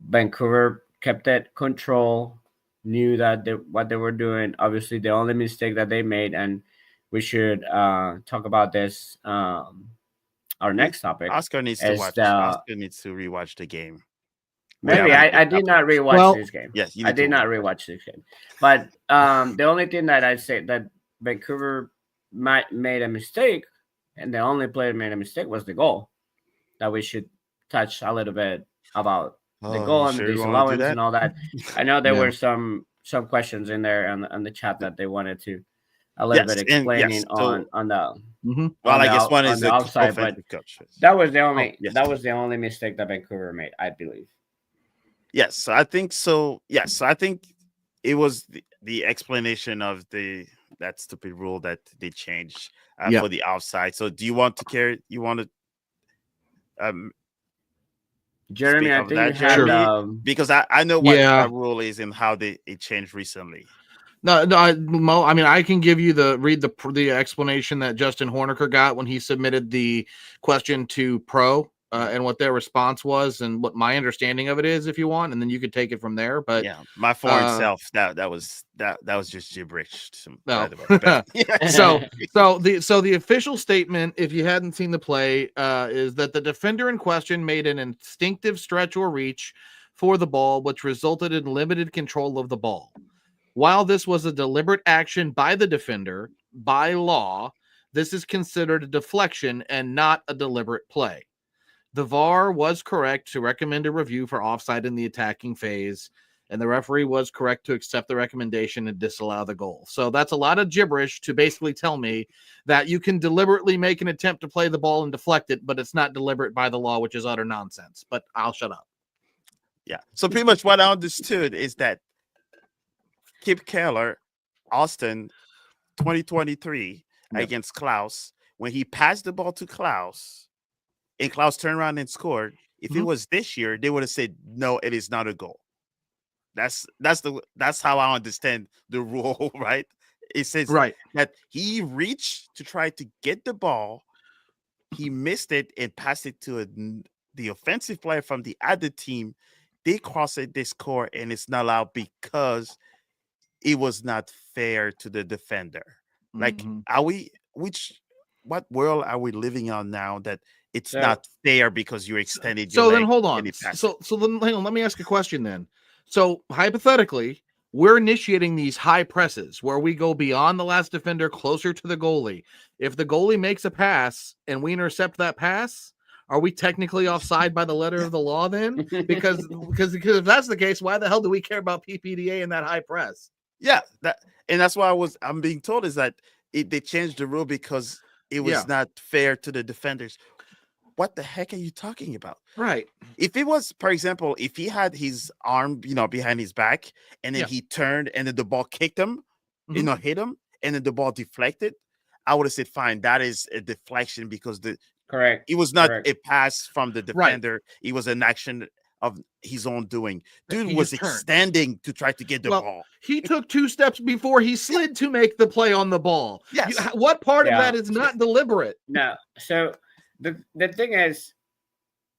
Vancouver kept that control, knew that what they were doing. Obviously, the only mistake that they made, and we should talk about this. Our We- next topic Oscar needs to is watch. the Oscar needs to rewatch the game. We maybe haven't I played did not afterwards. rewatch Well, this game. Yes, you I need to did not rewatch. rewatch this game, but the only thing that I say that Vancouver might made a mistake, and the only player made a mistake was the goal. That we should touch a little bit about the Oh, goal you and the sure you want to do disallowance that? and all that. I know there Yeah. were some questions in there on the chat that they wanted to a little Yes, bit and explaining yes. So, on the Mhm. well, I guess one on is the the offside, but offensive coach. that was the Oh, only yes. that was the only mistake that Vancouver made, I believe. Yes, so I think so. Yes, so I think it was the explanation of that stupid rule that they changed Yeah. for the offside. So, do you want to carry? You want to Jeremy, speak I of think you that, had Sure. Jeremy? Because I know what Yeah. that rule is and how it changed recently. No, Mo, I mean, I can give you the explanation that Justin Horniker got when he submitted the question to Pro, and what their response was, and what my understanding of it is, if you want, and then you could take it from there. But Yeah, my foreign uh, self that was just gibberish. No. By the way, but, yeah. so the official statement, if you hadn't seen the play, is that the defender in question made an instinctive stretch or reach for the ball, which resulted in limited control of the ball. While this was a deliberate action by the defender, by law, this is considered a deflection and not a deliberate play. The VAR was correct to recommend a review for offside in the attacking phase, and the referee was correct to accept the recommendation and disallow the goal. So that's a lot of gibberish to basically tell me that you can deliberately make an attempt to play the ball and deflect it, but it's not deliberate by the law, which is utter nonsense. But I'll shut up. Yeah. So pretty much what I understood is that Kip Keller, Austin, 2023 Yep. against Klaus, when he passed the ball to Klaus, and Klaus turned around and scored. If it Mhm. was this year, they would have said no, it is not a goal. That's how I understand the rule, right? It says Right. that he reached to try to get the ball, he missed it and passed it to the offensive player from the other team. They cross it, they score, and it's not allowed because it was not fair to the defender. Like, Mhm. are we? What world are we living on now that it's So- not fair because you extended your So leg then hold and on. he passed So then hang on, let me ask a question then. So hypothetically, we're initiating these high presses where we go beyond the last defender closer to the goalie. If the goalie makes a pass and we intercept that pass, are we technically offside by the letter of the law then? Because if that's the case, why the hell do we care about PPDA and that high press? Yeah, that's why I'm being told is that they changed the rule because it was Yeah. not fair to the defenders. What the heck are you talking about? Right. If it was, for example, if he had his arm, behind his back, and then Yeah. he turned and then the ball kicked him, Mhm. hit him, and then the ball deflected, I would have said, fine, that is a deflection because Correct. it was not Correct. a pass from the Right. defender. It was an action of his own doing. Dude He was just turned. extending to try to get the Well, ball. He took 2 steps before he slid to make the play on the ball. Yes. What part of Yeah. that is not deliberate? No. So the thing is,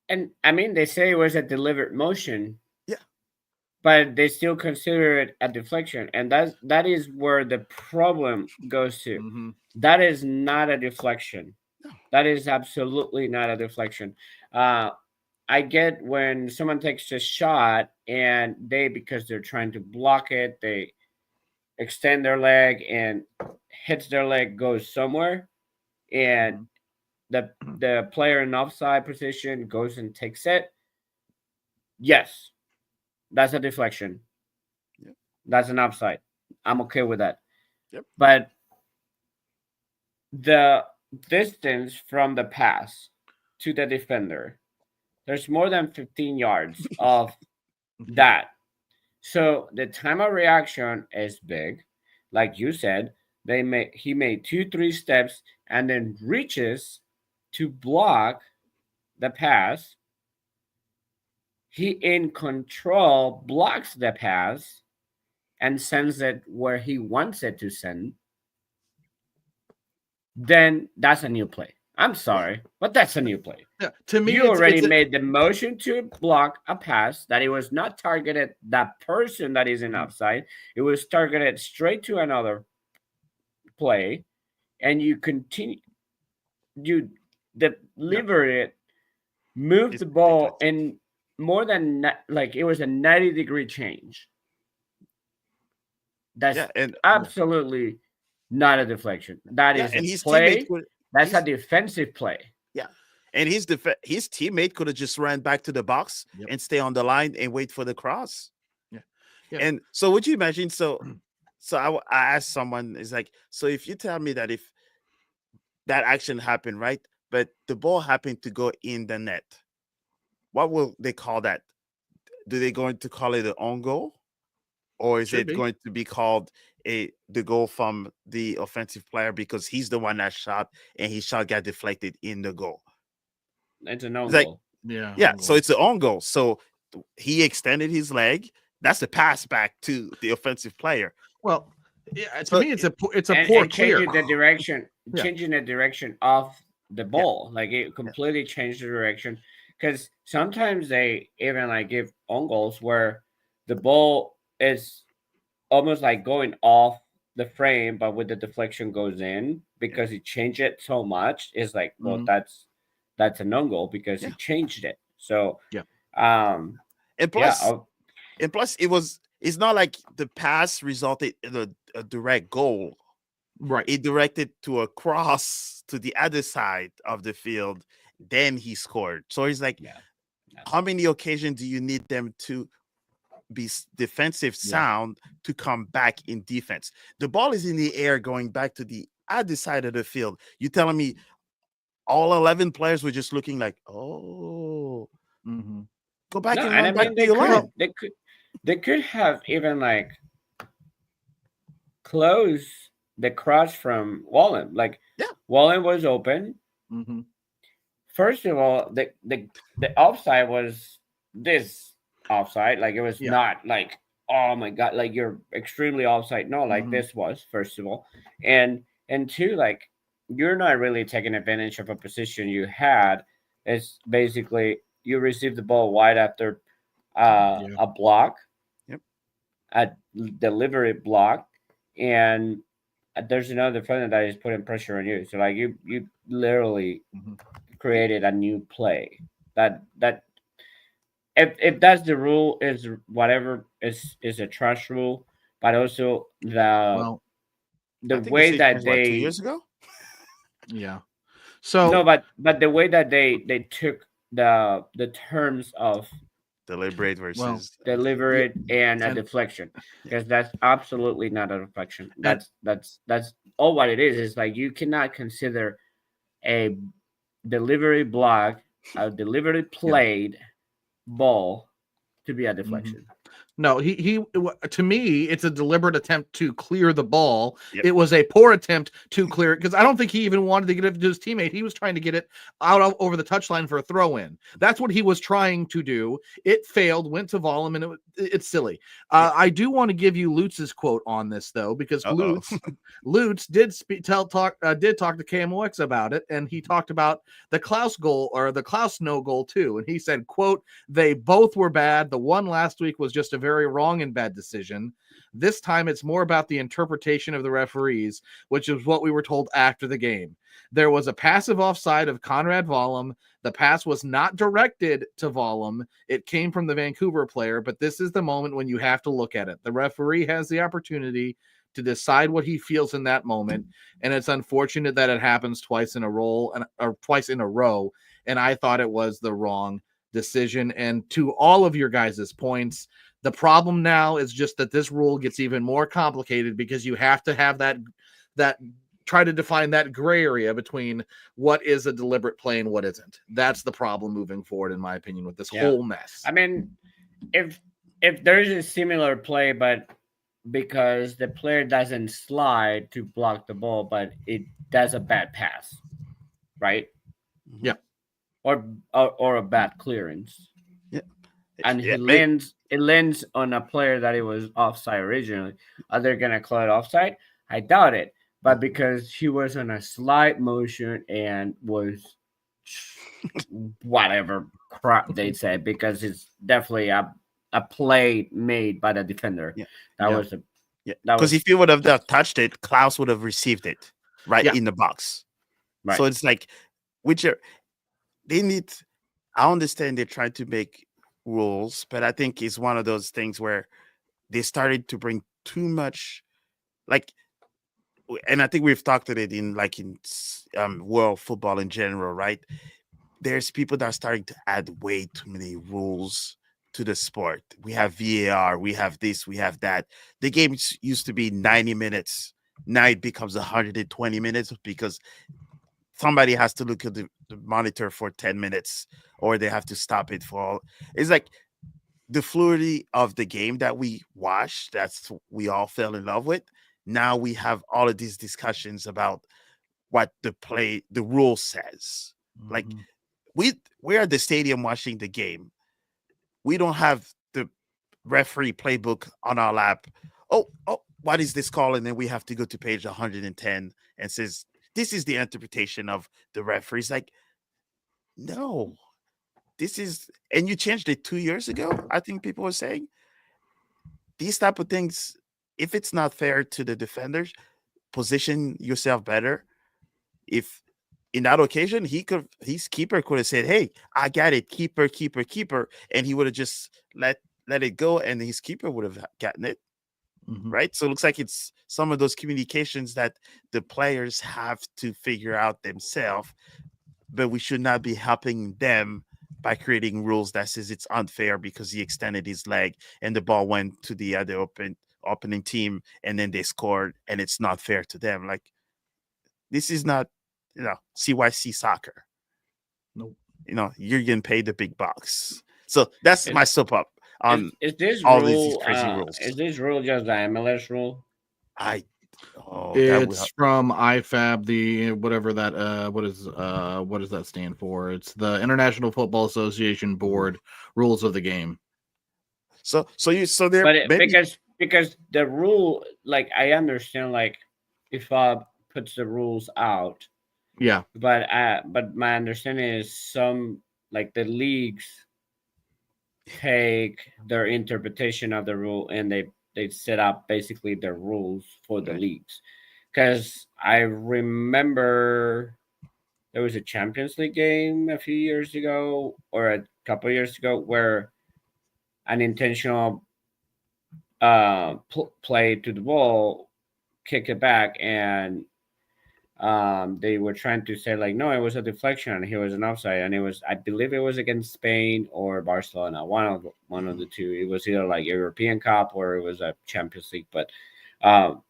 and I mean, they say it was a deliberate motion. Yeah. But they still consider it a deflection, and that is where the problem goes to. Mhm. That is not a deflection. No. That is absolutely not a deflection. I get when someone takes a shot and because they're trying to block it, they extend their leg and hits their leg, goes somewhere, and the player in offside position goes and takes it. Yes, that's a deflection. Yep. That's an offside. I'm okay with that. Yep. But the distance from the pass to the defender, there's more than 15 yards of that. So the time of reaction is big. Like you said, he made 2-3 steps and then reaches to block the pass. He in control blocks the pass and sends it where he wants it to send. then that's a new play. I'm sorry, but that's a new play. Yeah, to me, You already it's made the motion to block a pass that it was not targeted that person that is in offside. It was targeted straight to another play, and you continue. You deliver it, move It's the ball, ridiculous. and more than like it was a 90-degree change. That's Yeah, and absolutely not a deflection. That yeah, is a and his teammate play. could That's a he's defensive play. yeah, and his teammate could have just ran back to the box Yep. and stay on the line and wait for the cross. Yeah. Yeah. And so would you imagine? So I asked someone, is like, so if you tell me that if that action happened, right, but the ball happened to go in the net, what will they call that? Do they going to call it an own goal, or is Should it be. going to be called the goal from the offensive player because he's the one that shot and his shot got deflected in the goal? It's a no It's like, goal. Yeah. yeah, own so goal. it's an own goal. So he extended his leg. That's a pass back to the offensive player. Well, yeah, to So me, it's a And poor clear. changing the direction, Yeah. changing the direction of the ball. Like it completely changed the direction. Because sometimes they even like give on goals where the ball is almost like going off the frame, but with the deflection goes in because he changed it so much. It's like, well, Mhm. that's a non goal because he changed it. So Yeah. um and yeah, plus, and plus, it's not like the pass resulted in a direct goal. Right. It directed to a cross to the other side of the field. Then he scored. So it's like, Yeah. how many occasions do you need them to be defensive sound to come back in defense? The ball is in the air going back to the other side of the field. You telling me all 11 players were just looking like, oh, Mhm. go back No, and and I run back mean to your line. they could have even like closed the cross from Wallen. Like Wallen was open. Mhm. First of all, the offside was this offside. Like it was not like, oh my god, like you're extremely offside. No, like this was, first of all. And two, like you're not really taking advantage of a position you had. It's basically you received the ball wide after a block, a delivery block, and there's another defender that is putting pressure on you. So like you literally created a new play. That if that's the rule, is whatever is a trash rule, but also Well, I the think way they that changed, they 2 years ago. yeah. So no, but the way that they took the terms of Deliberate versus deliberate and a and- deflection, because that's absolutely not a deflection. That's all what it is. Is like you cannot consider a delivery block, a delivery played ball to be a deflection. No, he to me, it's a deliberate attempt to clear the ball. Yep. It was a poor attempt to clear it because I don't think he even wanted to get it to his teammate. He was trying to get it out over the touchline for a throw in. That's what he was trying to do. It failed, went to Vollum, and it's silly. I do want to give you Lutz's quote on this though, because Lutz did talk to KMOX about it, and he talked about the Klaus goal or the Klaus no goal too, and he said, "quote They both were bad. The one last week was just a very wrong and bad decision. This time it's more about the interpretation of the referees, which is what we were told after the game. There was a passive offside of Conrad Vollum. The pass was not directed to Vollum. It came from the Vancouver player, but this is the moment when you have to look at it. The referee has the opportunity to decide what he feels in that moment, and it's unfortunate that it happens twice in a row, and I thought it was the wrong decision." And to all of your guys' points, the problem now is just that this rule gets even more complicated because you have to have that try to define that gray area between what is a deliberate play and what isn't. That's the problem moving forward, in my opinion, with this whole mess. I mean, if there's a similar play, but because the player doesn't slide to block the ball, but it does a bad pass, right? Yeah. Or a bad clearance. Yeah. And it lands on a player that it was offside originally. Are they gonna call it offside? I doubt it. but because he was on a slight motion and was whatever crap they said, because it's definitely a play made by the defender. Yeah. That Yeah. was a Yeah, that because was if he would have not touched it, Klaus would have received it right Yeah. in the box. right. So it's like, which are they need. I understand they're trying to make rules, but I think it's one of those things where they started to bring too much, like, and I think we've talked about it in world football in general, right? There's people that are starting to add way too many rules to the sport. We have VAR, we have this, we have that. The game used to be 90 minutes. Now it becomes 120 minutes because somebody has to look at the monitor for 10 minutes or they have to stop it for all. It's like the fluidity of the game that we watched, that's we all fell in love with. Now we have all of these discussions about what the rule says. Like Mhm. we're at the stadium watching the game. We don't have the referee playbook on our lap. Oh, what is this call? And then we have to go to page 110 and says this is the interpretation of the referees. Like, no, this is, and you changed it 2 years ago. I think people were saying these type of things. If it's not fair to the defenders, position yourself better. If in that occasion his keeper could have said, "Hey, I got it, keeper, keeper, keeper," and he would have just let it go, and his keeper would have gotten it, Mhm. right? So it looks like it's some of those communications that the players have to figure out themselves, but we should not be helping them by creating rules that says it's unfair because he extended his leg and the ball went to the other opening team and then they scored and it's not fair to them. Like, this is not, CYC soccer. Nope. You're getting paid the big bucks. So that's my Is, soap up on is this all these rule crazy rules. is this rule just the MLS rule? That It's from IFAB, the whatever that what does that stand for? It's the International Football Association Board rules of the game. so there But maybe because the rule, like, I understand, like, if puts the rules out, Yeah. but my understanding is some, like, the leagues take their interpretation of the rule and they set up basically the rules for the Okay. leagues. Because I remember there was a Champions League game a few years ago or a couple of years ago where an intentional play to the ball, kick it back, and they were trying to say, like, no, it was a deflection and he was an offside, and it was, I believe it was against Spain or Barcelona, one of the two. It was either like a European Cup or it was a Champions League, but um,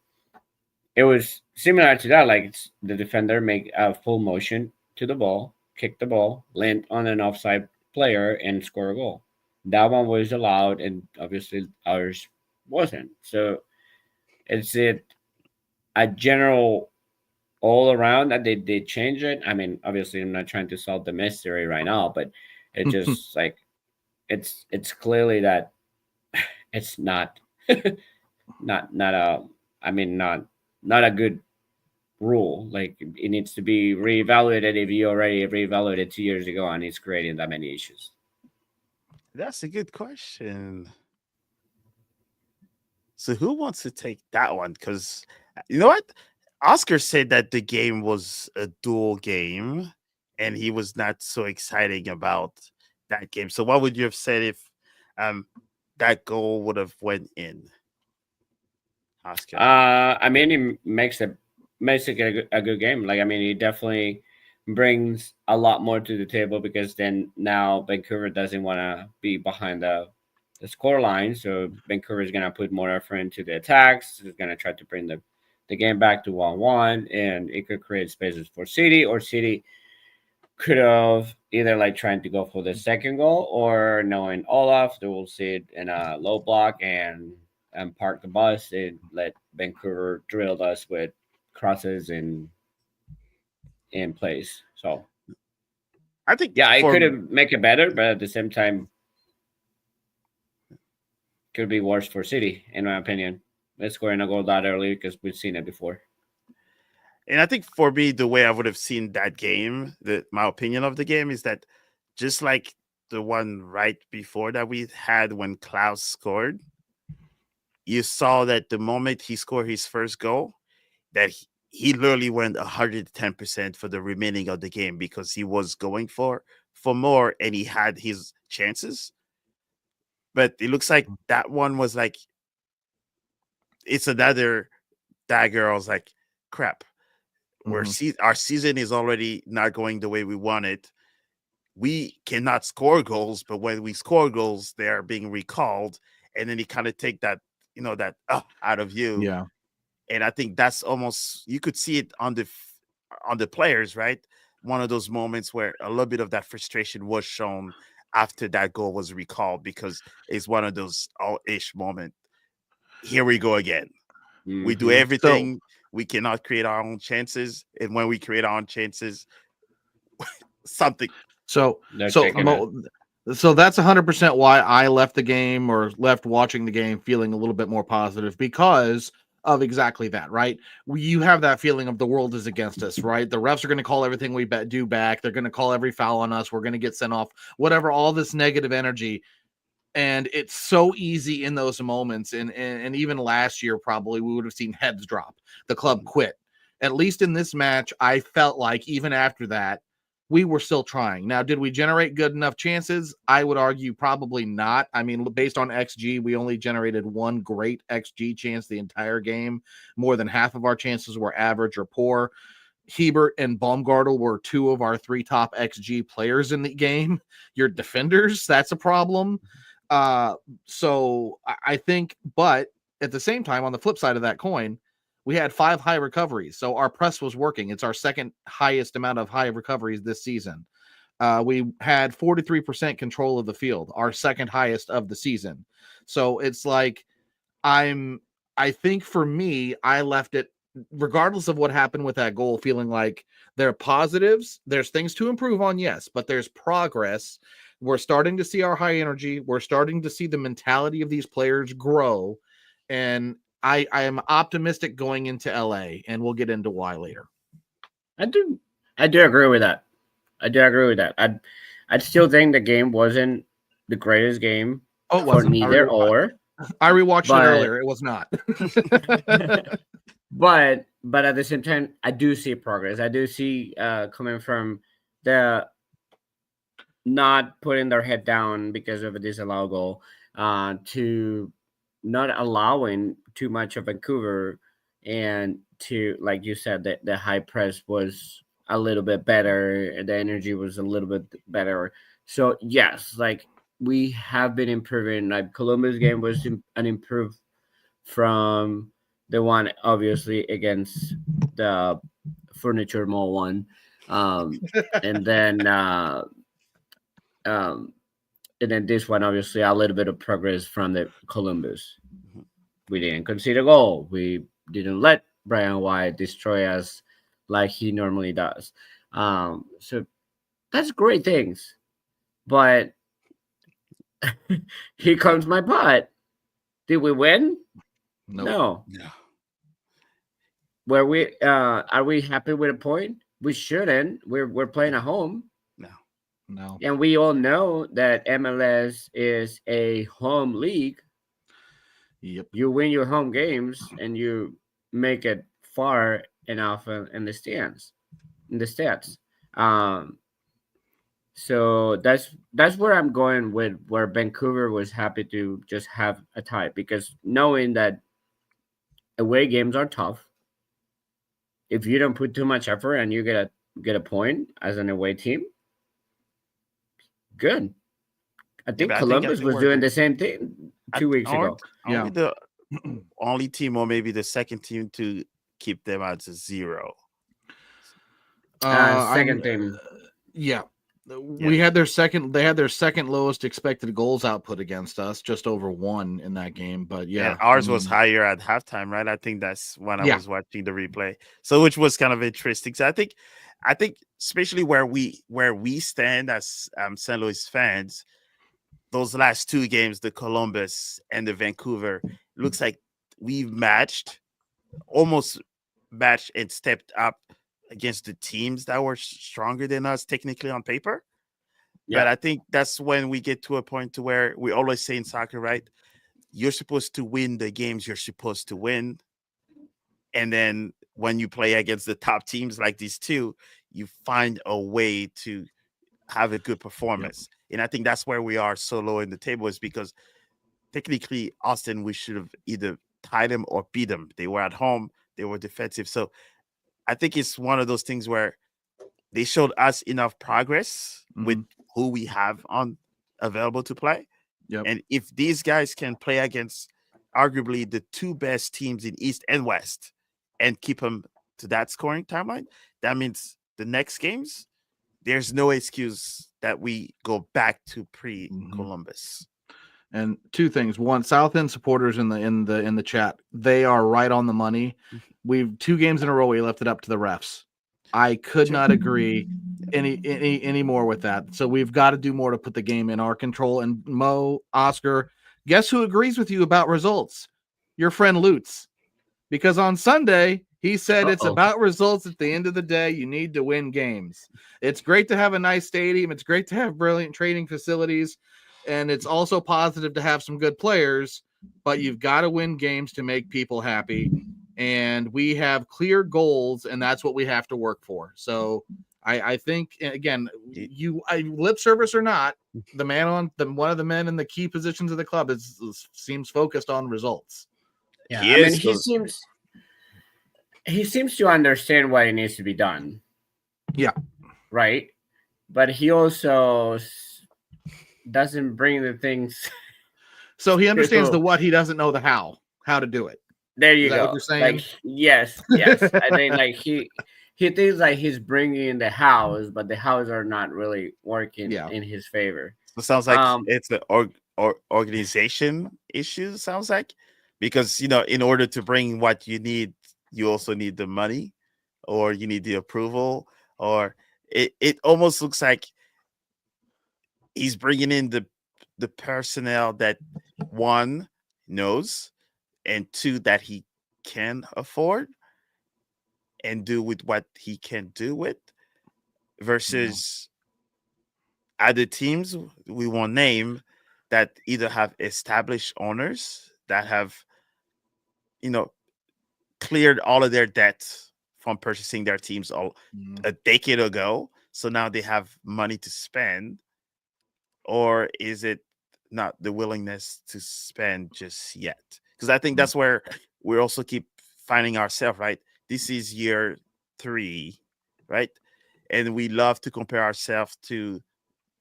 it was similar to that. Like, the defender make a full motion to the ball, kick the ball, land on an offside player, and score a goal. That one was allowed, and obviously ours wasn't. So it's a general all around that they did change it. I mean, obviously, I'm not trying to solve the mystery right now, but it just, like, it's clearly that it's not not a, I mean, not a good rule. Like, it needs to be reevaluated if you already reevaluated 2 years ago and it's creating that many issues. that's a good question. So who wants to take that one? Because you know what? Oscar said that the game was a dual game and he was not so exciting about that game. So what would you have said if that goal would have went in, Oscar? I mean, it makes it a good game. Like, I mean, it definitely brings a lot more to the table because then now Vancouver doesn't want to be behind the score line, so Vancouver is gonna put more effort into the attacks. It's gonna try to bring the game back to 1-1, and it could create spaces for City, or City could have either, like, trying to go for the second goal, or knowing Olaf, they will sit in a low block and park the bus and let Vancouver drill us with crosses in place. So I think yeah, it for could have make it better, but at the same time, could be worse for City, in my opinion. Let's score in a goal that early because we've seen it before. And I think for me, the way I would have seen that game, my opinion of the game is that just like the one right before that we had when Klaus scored, you saw that the moment he scored his first goal, that he literally went 110% for the remaining of the game because he was going for more and he had his chances. But it looks like that one was like, it's another dagger. I was like, crap. Our season is already not going the way we want it. We cannot score goals, but when we score goals, they are being recalled, and then you kind of take that, that out of you. Yeah. And I think that's almost, you could see it on the players, right? One of those moments where a little bit of that frustration was shown after that goal was recalled, because it's one of those all-ish moment. Here we go again. Mm-hmm. We do everything. We cannot create our own chances, and when we create our own chances, something. So They're so taking it. so that's 100% why I left the game, or left watching the game, feeling a little bit more positive, because of exactly that, right? You have that feeling of the world is against us, right? The refs are going to call everything we do back. They're going to call every foul on us. We're going to get sent off, whatever, all this negative energy. And it's so easy in those moments. And even last year, probably we would have seen heads drop. The club quit. At least in this match, I felt like even after that, we were still trying. Now, did we generate good enough chances? I would argue probably not. I mean, based on XG, we only generated one great XG chance the entire game. More than half of our chances were average or poor. Hebert and Baumgartel were two of our three top XG players in the game. Your defenders, that's a problem. So I think, but at the same time, on the flip side of that coin, we had 5 high recoveries. So our press was working. It's our second highest amount of high recoveries this season. We had 43% control of the field, our second highest of the season. So it's like, I think for me, I left it, regardless of what happened with that goal, feeling like there are positives. There's things to improve on, yes, but there's progress. We're starting to see our high energy. We're starting to see the mentality of these players grow. And I am optimistic going into LA, and we'll get into why later. I do agree with that. I still think the game wasn't the greatest game for neither or. I rewatched it earlier. It was not. but at the same time, I do see progress. I do see coming from the not putting their head down because of a disallowed goal, to not allowing too much of Vancouver, and to, like you said, that the high press was a little bit better, the energy was a little bit better. So yes, like, we have been improving. Like, Columbus game was an improve from the one, obviously, against the Furniture Mall one, and then this one, obviously, a little bit of progress from the Columbus. We didn't concede a goal. We didn't let Brian White destroy us like he normally does. So that's great things. But here comes my putt. Did we win? Nope. No. Are we happy with a point? We shouldn't. We're playing at home. No. And we all know that MLS is a home league. Yep. You win your home games and you make it far enough in the stats. So that's where I'm going with, where Vancouver was happy to just have a tie, because knowing that away games are tough. If you don't put too much effort and you get a point as an away team, good. I think Columbus was doing the same thing 2 weeks ago. Only the only team, or maybe the second team, to keep them at 0. Second team. Yeah. They had their second lowest expected goals output against us, just over 1 in that game. But ours was higher at halftime, right? I think that's when I was watching the replay. So, which was kind of interesting. So I think especially where we stand as St. Louis fans, those last 2 games, the Columbus and the Vancouver, looks like we've matched almost match and stepped up against the teams that were stronger than us technically on paper. But I think that's when we get to a point to where we always say in soccer, right? You're supposed to win the games you're supposed to win. And then when you play against the top teams like these two, you find a way to have a good performance. And I think that's where we are so low in the table, is because technically Austin, we should have either tied them or beat them. They were at home, they were defensive. So I think it's one of those things where they showed us enough progress with who we have on available to play. And if these guys can play against arguably the two best teams in East and West and keep them to that scoring timeline, that means the next games, there's no excuse that we go back to pre-Columbus. And two things. One, South End supporters in the chat, they are right on the money. We've 2 games in a row we left it up to the refs. I could not agree any more with that. So we've got to do more to put the game in our control. And Mo, Oscar, guess who agrees with you about results? Your friend Lutz. Because on Sunday, he said it's about results at the end of the day. You need to win games. It's great to have a nice stadium. It's great to have brilliant training facilities. And it's also positive to have some good players. But you've got to win games to make people happy. And we have clear goals, and that's what we have to work for. So I think, again, lip service or not, the man on one of the men in the key positions of the club seems focused on results. Yeah, he seems to understand what it needs to be done. Yeah, right. But he also doesn't bring the things. So he understands the what, he doesn't know the how to do it. There you go. What you're saying? Like, yes. I think like he thinks like he's bringing the hows, but the hows are not really working in his favor. It sounds like it's the organization issue. Sounds like, because in order to bring what you need, you also need the money, or you need the approval, or it almost looks like he's bringing in the personnel that, one, knows, and two, that he can afford and do with what he can do with, versus other teams we won't name that either have established owners that have cleared all of their debts from purchasing their teams a decade ago, so now they have money to spend. Or is it not the willingness to spend just yet? Because I think that's where we also keep finding ourselves, right? This is year 3, right? And we love to compare ourselves to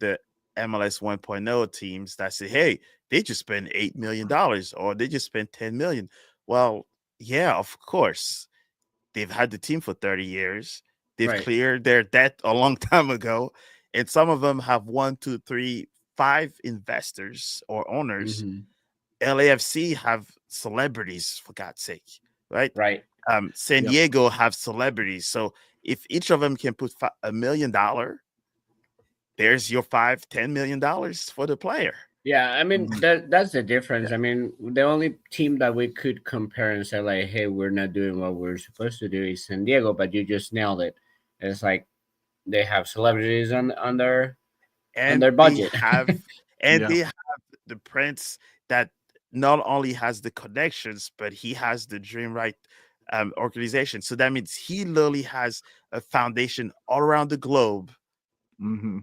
the MLS 1.0 teams that say, hey, they just spent $8 million or they just spent $10 million. Well, yeah, of course. They've had the team for 30 years. They've cleared their debt a long time ago. And some of them have 1, 2, 3, 5 investors or owners. LAFC have celebrities, for God's sake, right? Right. San Diego have celebrities. So if each of them can put $1 million, there's your $5-10 million for the player. Yeah, I mean that's the difference. I mean, the only team that we could compare and say like, "Hey, we're not doing what we're supposed to do," is San Diego. But you just nailed it. It's like they have celebrities on their budget. They have the Prince that not only has the connections, but he has the Dream Right organization. So that means he literally has a foundation all around the globe,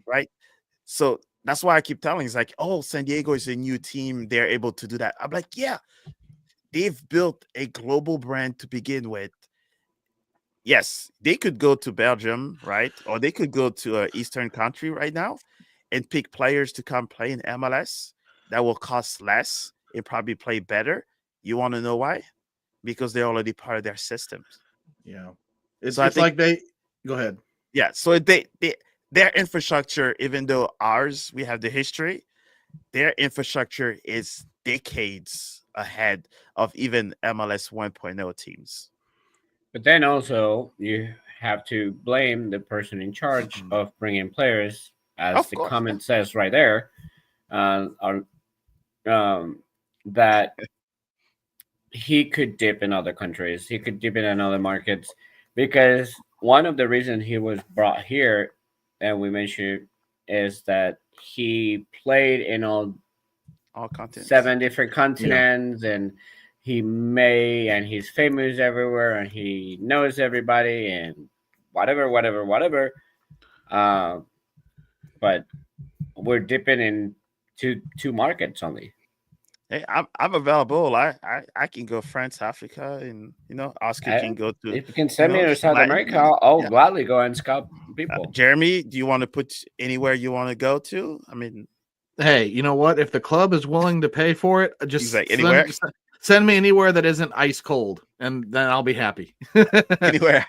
right? So that's why I keep telling, it's like, oh, San Diego is a new team. They're able to do that. I'm like, yeah, they've built a global brand to begin with. Yes, they could go to Belgium, right? Or they could go to an Eastern country right now and pick players to come play in MLS that will cost less and probably play better. You want to know why? Because they're already part of their systems. Yeah. It's like they go ahead. Yeah. So their infrastructure, even though ours, we have the history, their infrastructure is decades ahead of even MLS 1.0 teams. But then also you have to blame the person in charge of bringing players, as the comment says right there, that he could dip in other countries. He could dip in other markets because one of the reasons he was brought here, and we mentioned, is that he played in all continents. 7 different continents, and he's famous everywhere, and he knows everybody, and whatever. Uh, but we're dipping in two markets only. Hey, I'm available. I can go France, Africa, and Oscar can go to If you can send me to South Latin. America, I'll Yeah. gladly go and scout people. Jeremy, do you want to put anywhere you want to go to? I mean, Hey, you know what? If the club is willing to pay for it, he's just like anywhere, send me anywhere that isn't ice cold, and then I'll be happy. anywhere.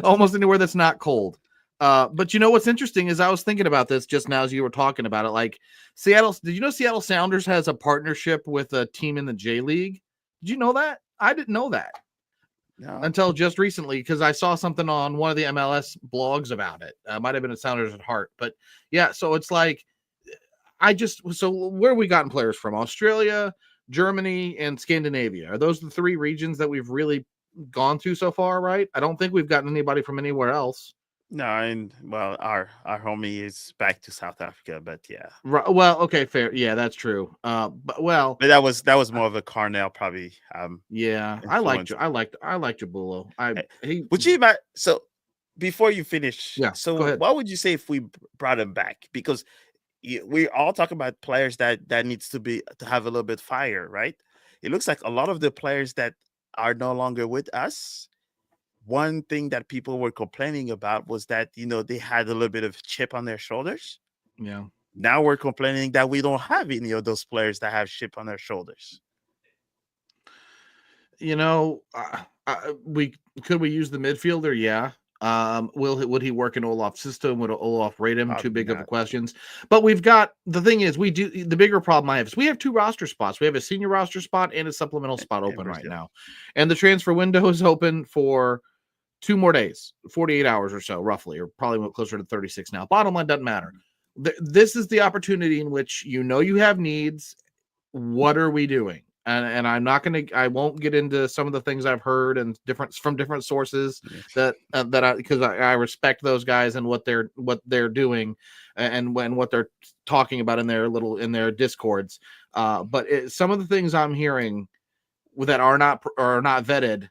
Almost anywhere that's not cold. But you know what's interesting is I was thinking about this just now as you were talking about it. Like Seattle, did you know Seattle Sounders has a partnership with a team in the J League? Did you know that? I didn't know that until just recently because I saw something on one of the MLS blogs about it. Might have been a Sounders at Heart, but yeah. So it's like where have we gotten players from? Australia, Germany, and Scandinavia. Are those the 3 regions that we've really gone to so far? Right? I don't think we've gotten anybody from anywhere else. No, and well, our homie is back to South Africa, but yeah. Right, well, okay, fair. Yeah, that's true. But that was more of a Carnell probably. Yeah, influence. I liked Jabulo. Would you imagine? So before you finish, yeah. So go ahead. what would you say if we brought him back? Because we all talk about players that needs to have a little bit fire, right? It looks like a lot of the players that are no longer with us. One thing that people were complaining about was that they had a little bit of chip on their shoulders. Yeah. Now we're complaining that we don't have any of those players that have chip on their shoulders. We use the midfielder? Yeah. Would he work in Olaf's system? Would Olaf rate him? Probably Too big not. of a questions. But we've got the thing is the bigger problem I have is we have 2 roster spots. We have a senior roster spot and a supplemental spot open right now, and the transfer window is open for 2 more days, 48 hours or so, roughly, or probably closer to 36 now. Bottom line, doesn't matter. This is the opportunity in which you have needs. What are we doing? And I'm not going to. I won't get into some of the things I've heard and from different sources because I respect those guys and what they're doing and what they're talking about in their discords. But some of the things I'm hearing that are not vetted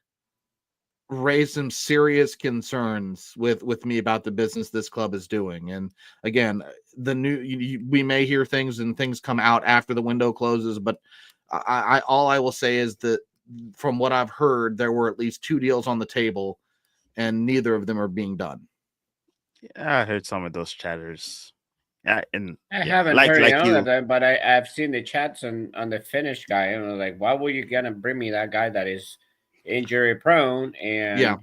raised some serious concerns with me about the business this club is doing. And again, we may hear things and things come out after the window closes, but all I will say is that from what I've heard, there were at least 2 deals on the table, and neither of them are being done. Yeah, I heard some of those chatters. Yeah, and I haven't heard any of them, but I've seen the chats on the Finnish guy, and I was like, why were you gonna bring me that guy that is injury prone and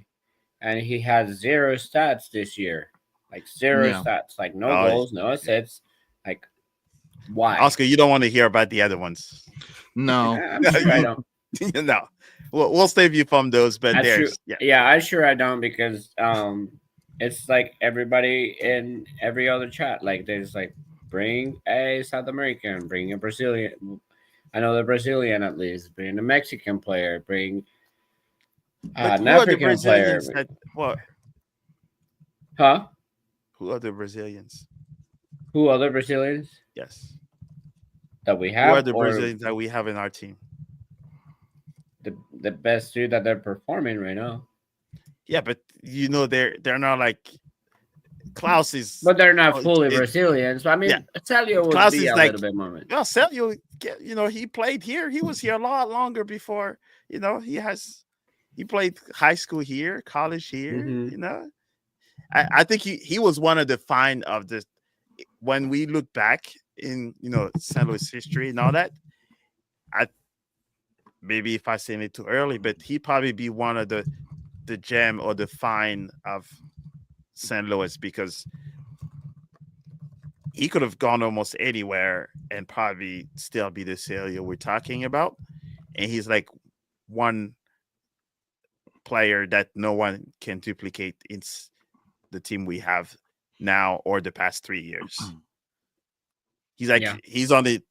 he has 0 stats this year, like 0 stats, like no goals, no assists, like why? Oscar, you don't want to hear about the other ones. No, I'm sure I don't. No, we'll save you from those. But I'm sure I don't because it's like everybody in every other chat, like there's like bring a South American, bring a Brazilian, another Brazilian at least, bring a Mexican player, bring an African player. What? Huh? Who are the Brazilians? Who other Brazilians? Yes. That we have. Who are the Brazilians that we have in our team? The best 2 that they're performing right now. Yeah, but they're not like Klaus is. But they're not fully Brazilian. So I mean, Celio would Klaus be is a little bit more. Well, Celio, he played here. He was here a lot longer before. He played high school here, college here. Mm-hmm. I think he was one of the fine of the. When we look back in St. Louis history and all that, maybe if I say it too early, but he'd probably be one of the gem or the fine of St. Louis because he could have gone almost anywhere and probably still be the Celio we're talking about. And he's like one player that no one can duplicate in the team we have now or the past 3 years. He's like he's on it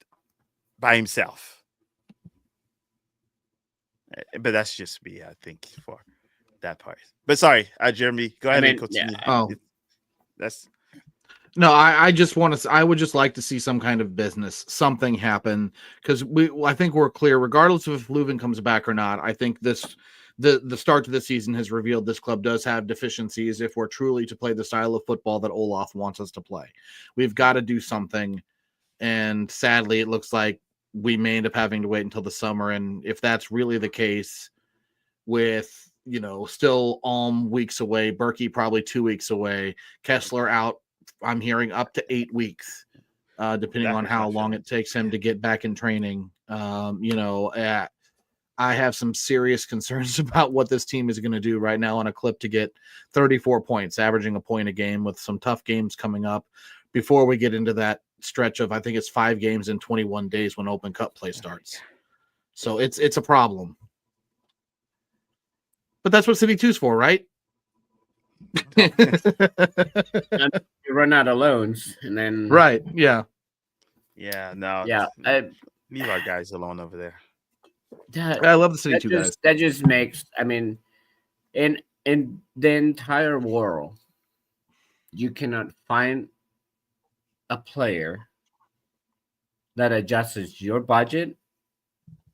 by himself. But that's just me, I think, for that part. But sorry, Jeremy, go ahead and mean, yeah, continue. Oh. That's No, I just want to. I would just like to see some kind of business, something happen, because I think we're clear, regardless of if Leuven comes back or not. I think the start to the season has revealed this club does have deficiencies. If we're truly to play the style of football that Olaf wants us to play, we've got to do something. And sadly, it looks like we may end up having to wait until the summer. And if that's really the case, with still weeks away, Berkey probably 2 weeks away, Kessler out, I'm hearing up to 8 weeks, depending on how long it takes him to get back in training. I have some serious concerns about what this team is going to do right now on a clip to get 34 points, averaging a point a game, with some tough games coming up before we get into that stretch of, I think it's 5 games in 21 days when Open Cup play starts. So it's a problem. But that's what City 2's for, right? you run out of loans, and then Right. Yeah. yeah, no. yeah, Leave our guys alone over there. I love the City 2 guys. That just makes. I mean, in the entire world, you cannot find a player that adjusts your budget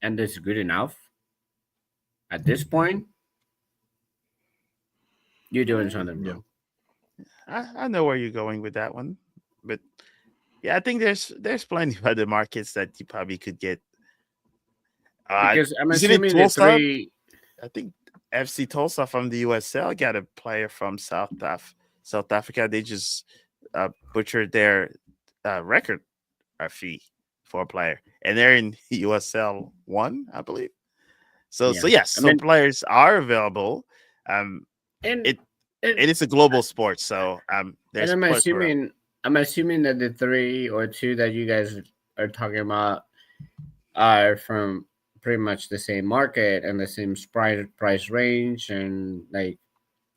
and is good enough. At this point, you're doing something wrong. I know where you're going with that one, but yeah, I think there's plenty of other markets that you probably could get. Because I'm isn't it assuming the Tulsa? three. I think FC Tulsa from the USL got a player from South Africa. They just butchered their record fee for a player, and they're in USL 1, I believe. So yes, some players are available. And it is a global sport, so there's. And I'm assuming that the 3 or 2 that you guys are talking about are from pretty much the same market and the same price range, and like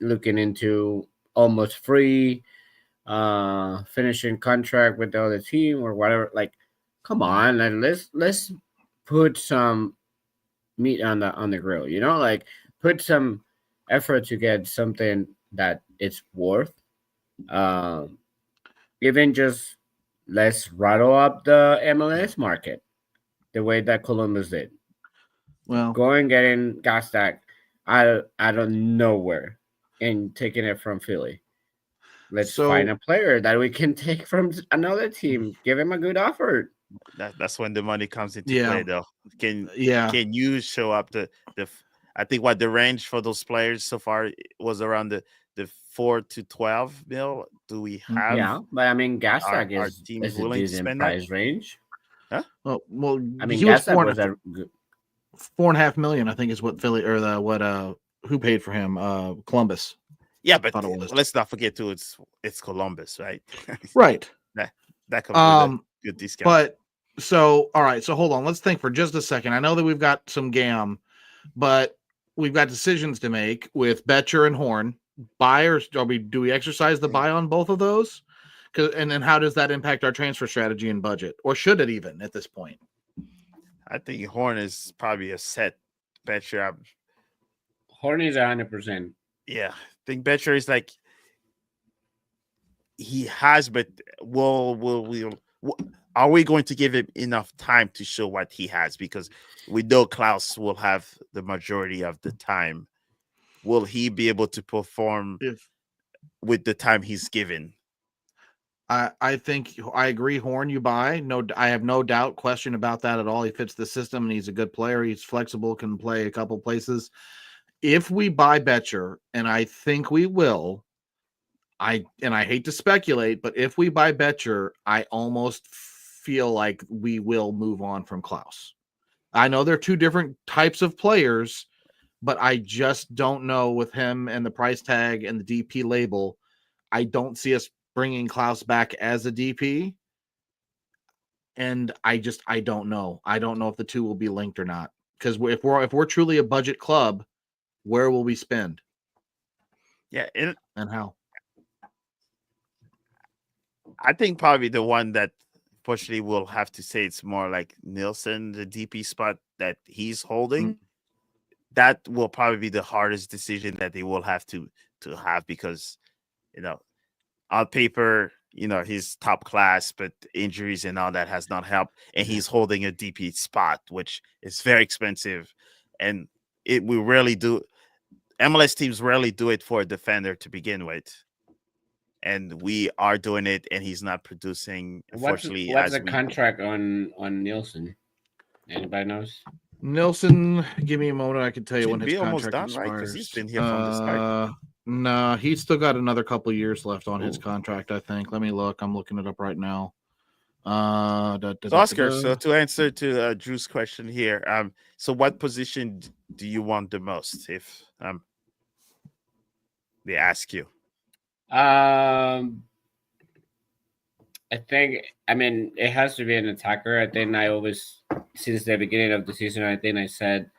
looking into almost free finishing contract with the other team or whatever. Like, come on, let's put some meat on the grill, like put some effort to get something that it's worth. Even just let's rattle up the MLS market the way that Columbus did. Well, going getting Gastak out of nowhere and taking it from Philly. Let's find a player that we can take from another team. Give him a good offer. That's when the money comes into play, though. Can you show up the? I think what the range for those players so far was around the 4 to 12 mil. Do we have? Yeah, but I mean, Gastak is willing a decent price range. Huh? Well, I mean, Gastak was a $4.5 million, I think, is what Philly or who paid for him? Columbus. Yeah, but let's not forget too. It's Columbus, right? Right. That comes with a good discount. But so all right. So hold on. Let's think for just a second. I know that we've got some GAM, but we've got decisions to make with Betcher and Horn. Buyers, do we exercise the buy on both of those? And then how does that impact our transfer strategy and budget, or should it even at this point? I think Horn is probably a set Betcher. Horn is 100%. Yeah, I think Betcher is like he has, but are we going to give him enough time to show what he has? Because we know Klaus will have the majority of the time. Will he be able to perform with the time he's given? I think I agree. Horn, you buy. No, I have no question about that at all. He fits the system and he's a good player. He's flexible, can play a couple places. If we buy Betcher, and I think we will, I hate to speculate, but if we buy Betcher, I almost feel like we will move on from Klaus. I know they're two different types of players, but I just don't know with him and the price tag and the DP label. I don't see us bringing Klaus back as a DP. And I don't know. I don't know if the two will be linked or not. Because if we're truly a budget club, where will we spend? Yeah, and how? I think probably the one that unfortunately we'll have to say it's more like Nielsen, the DP spot that he's holding. that will probably be the hardest decision that they will have to have, because on paper, he's top class, but injuries and all that has not helped, and he's holding a DP spot, which is very expensive, and we rarely do. MLS teams rarely do it for a defender to begin with, and we are doing it, and he's not producing. Unfortunately, What's the contract on Nielsen? Anybody knows? Nilsson, give me a moment. I can tell you Should when his be almost contract done, right? Because expires. he's been here from the start. Nah, he's still got another couple years left on his Ooh. contract, I think. Let me look. I'm looking it up right now. So Oscar, so to answer to Drew's question here, so what position do you want the most if they ask you? I mean, it has to be an attacker. I think I always, since the beginning of the season, I think I said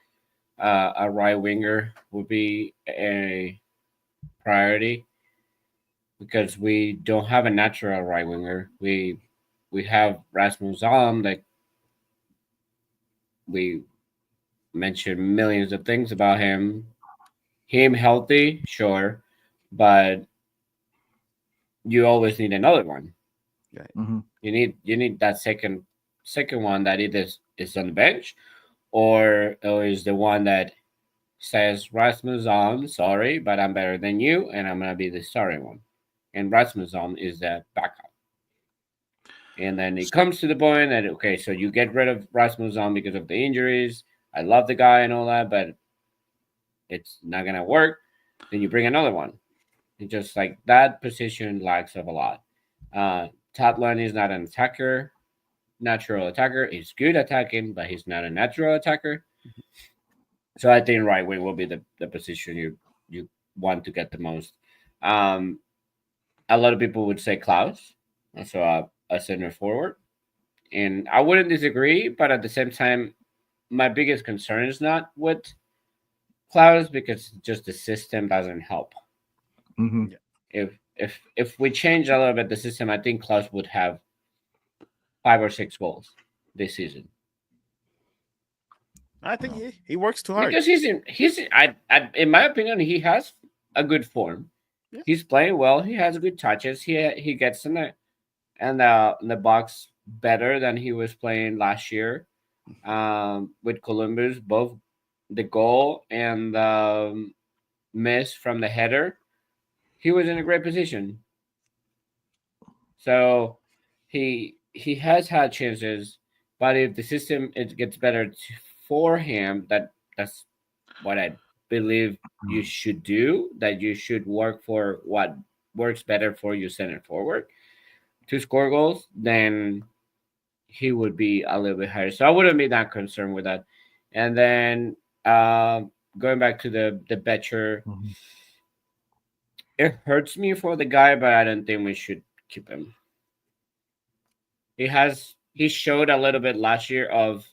a right winger would be a priority, because we don't have a natural right winger. We have Rasmus Alm, like we mentioned millions of things about him. Him healthy, sure, but you always need another one. Right. Mm-hmm. You need that second one that either is on the bench or is the one that says, Rasmus Alm, sorry, but I'm better than you, and I'm gonna be the starting one. And Rasmus Alm is the backup. And then it comes to the point that, okay, so you get rid of Rasmus Alm because of the injuries. I love the guy and all that, but it's not gonna work. Then you bring another one. It's just like that position lacks of a lot. Tatlan is not an attacker, natural attacker. He's good attacking, but he's not a natural attacker. So I think right wing will be the position you want to get the most. A lot of people would say Klaus, also a center forward, and I wouldn't disagree. But at the same time, my biggest concern is not with Klaus, because just the system doesn't help. Mm-hmm. If we change a little bit the system, I think Klaus would have 5 or 6 goals this season. I think he works too hard, because in my opinion, he has a good form. Yeah. He's playing well. He has good touches. He gets in the box better than he was playing last year. With Columbus, both the goal and the miss from the header, he was in a great position. So he has had chances, but if the system it gets better for him, that's what I believe you should do. That you should work for what works better for you, center forward, to score goals. Then he would be a little bit higher. So I wouldn't be that concerned with that. And then going back to the Betcher, it hurts me for the guy, but I don't think we should keep him. He showed a little bit last year of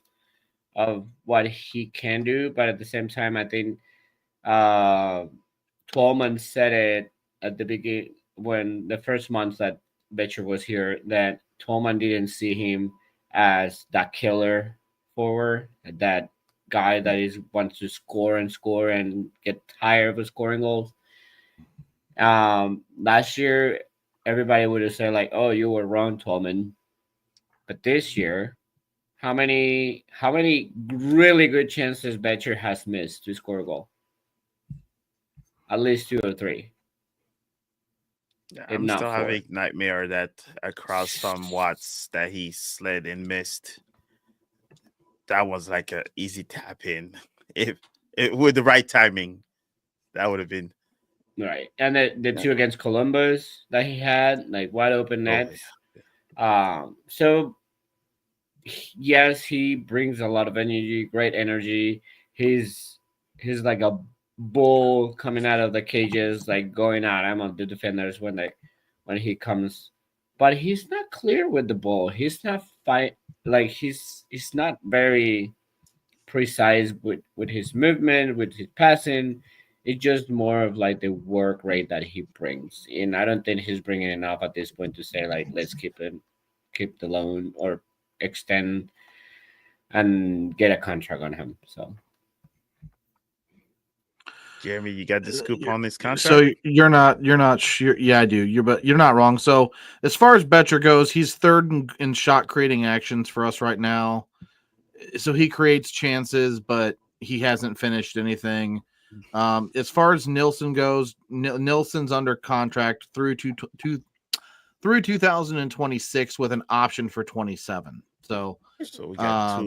what he can do, but at the same time, I think Tolman said it at the beginning when the first month that Betcher was here, that Tolman didn't see him as that killer forward, that guy that wants to score and get tired of scoring goals. Last year, everybody would have said like, "Oh, you were wrong, Tolman." But this year, how many really good chances Betcher has missed to score a goal? At least 2 or 3. Yeah, if I'm not still 4. having nightmare that across from Watts that he slid and missed. That was like an easy tap in. If with the right timing, that would have been Right. And the 2 against Columbus that he had, like wide open nets. So yes, he brings a lot of energy, great energy. He's like a bull coming out of the cages, like going out. I'm on the defenders when he comes, but he's not clear with the ball. He's not he's not very precise with his movement, with his passing. It's just more of like the work rate that he brings, and I don't think he's bringing enough at this point to say like let's keep the loan or extend and get a contract on him. So Jeremy, you got the scoop on this contract? So you're not sure. Yeah, I do. But you're not wrong. So as far as Betcher goes, he's third in shot creating actions for us right now. So he creates chances, but he hasn't finished anything. As far as Nilsson goes, Nilsson's under contract through 2026 with an option for 27. So we got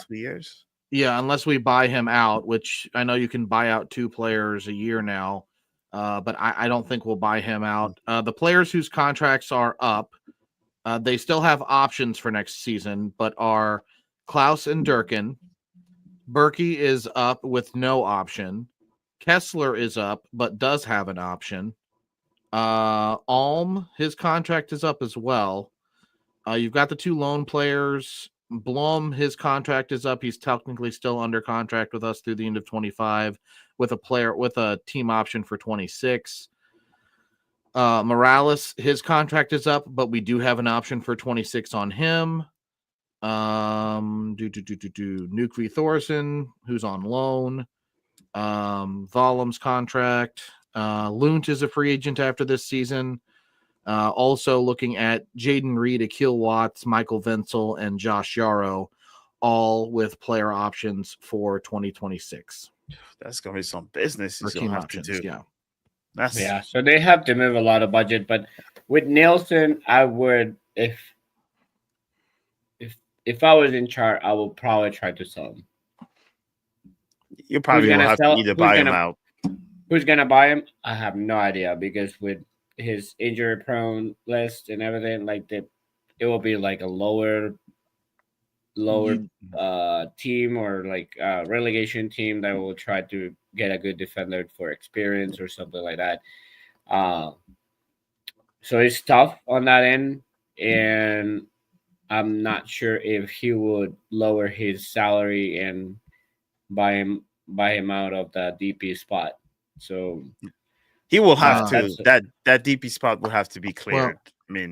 2 years. Yeah, unless we buy him out, which I know you can buy out 2 players a year now, but I don't think we'll buy him out. The players whose contracts are up, they still have options for next season, but are Klaus and Durkin. Berkey is up with no option. Kessler is up, but does have an option. Alm, his contract is up as well. You've got the 2 lone players. Blom, his contract is up. He's technically still under contract with us through the end of 25 with a team option for 26. Morales, his contract is up, but we do have an option for 26 on him. Nukvi Thorson, who's on loan. Volum's contract. Lunt is a free agent after this season. Also looking at Jaden Reed, Akil Watts, Michael Venzel, and Josh Yarrow, all with player options for 2026. That's gonna be some business. Or team options, yeah. Yeah, so they have to move a lot of budget, but with Nilsson, I would if I was in charge, I would probably try to sell him. You probably will have to either buy him out. Who's gonna buy him? I have no idea, because with his injury prone list and everything, like it will be like a lower team, or like a relegation team that will try to get a good defender for experience or something like that. So it's tough on that end, and I'm not sure if he would lower his salary and buy him out of the DP spot. So he will have to that DP spot will have to be cleared.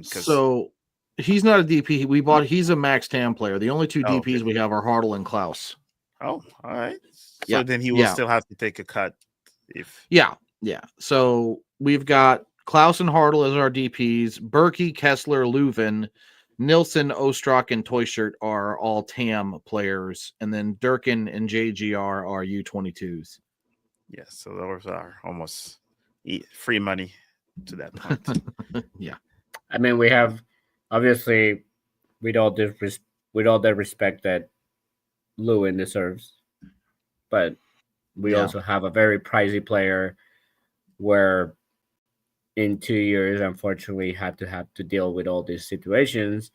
So he's not a DP. He's a max TAM player. The only 2 DPs we have are Hartle and Klaus. Oh, all right. So then he will still have to take a cut if Yeah. So we've got Klaus and Hartle as our DPs. Berkey, Kessler, Leuven, Nilsson, Ostrak, and Toyshirt are all TAM players, and then Durkin and JGR are U22s. Yes, so those are almost free money to that point. Yeah. I mean, we have, obviously, with all the respect that Lewin deserves, but we also have a very pricey player where in 2 years, unfortunately, have to deal with all these situations,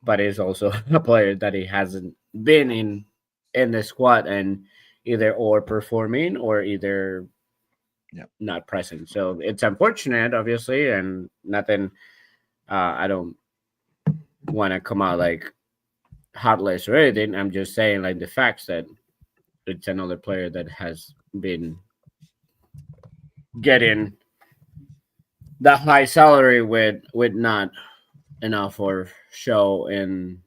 but is also a player that he hasn't been in the squad and either or performing or either not present. So it's unfortunate, obviously, and nothing. I don't want to come out like heartless or anything. I'm just saying, like, the facts that it's another player that has been getting the high salary with not enough for show and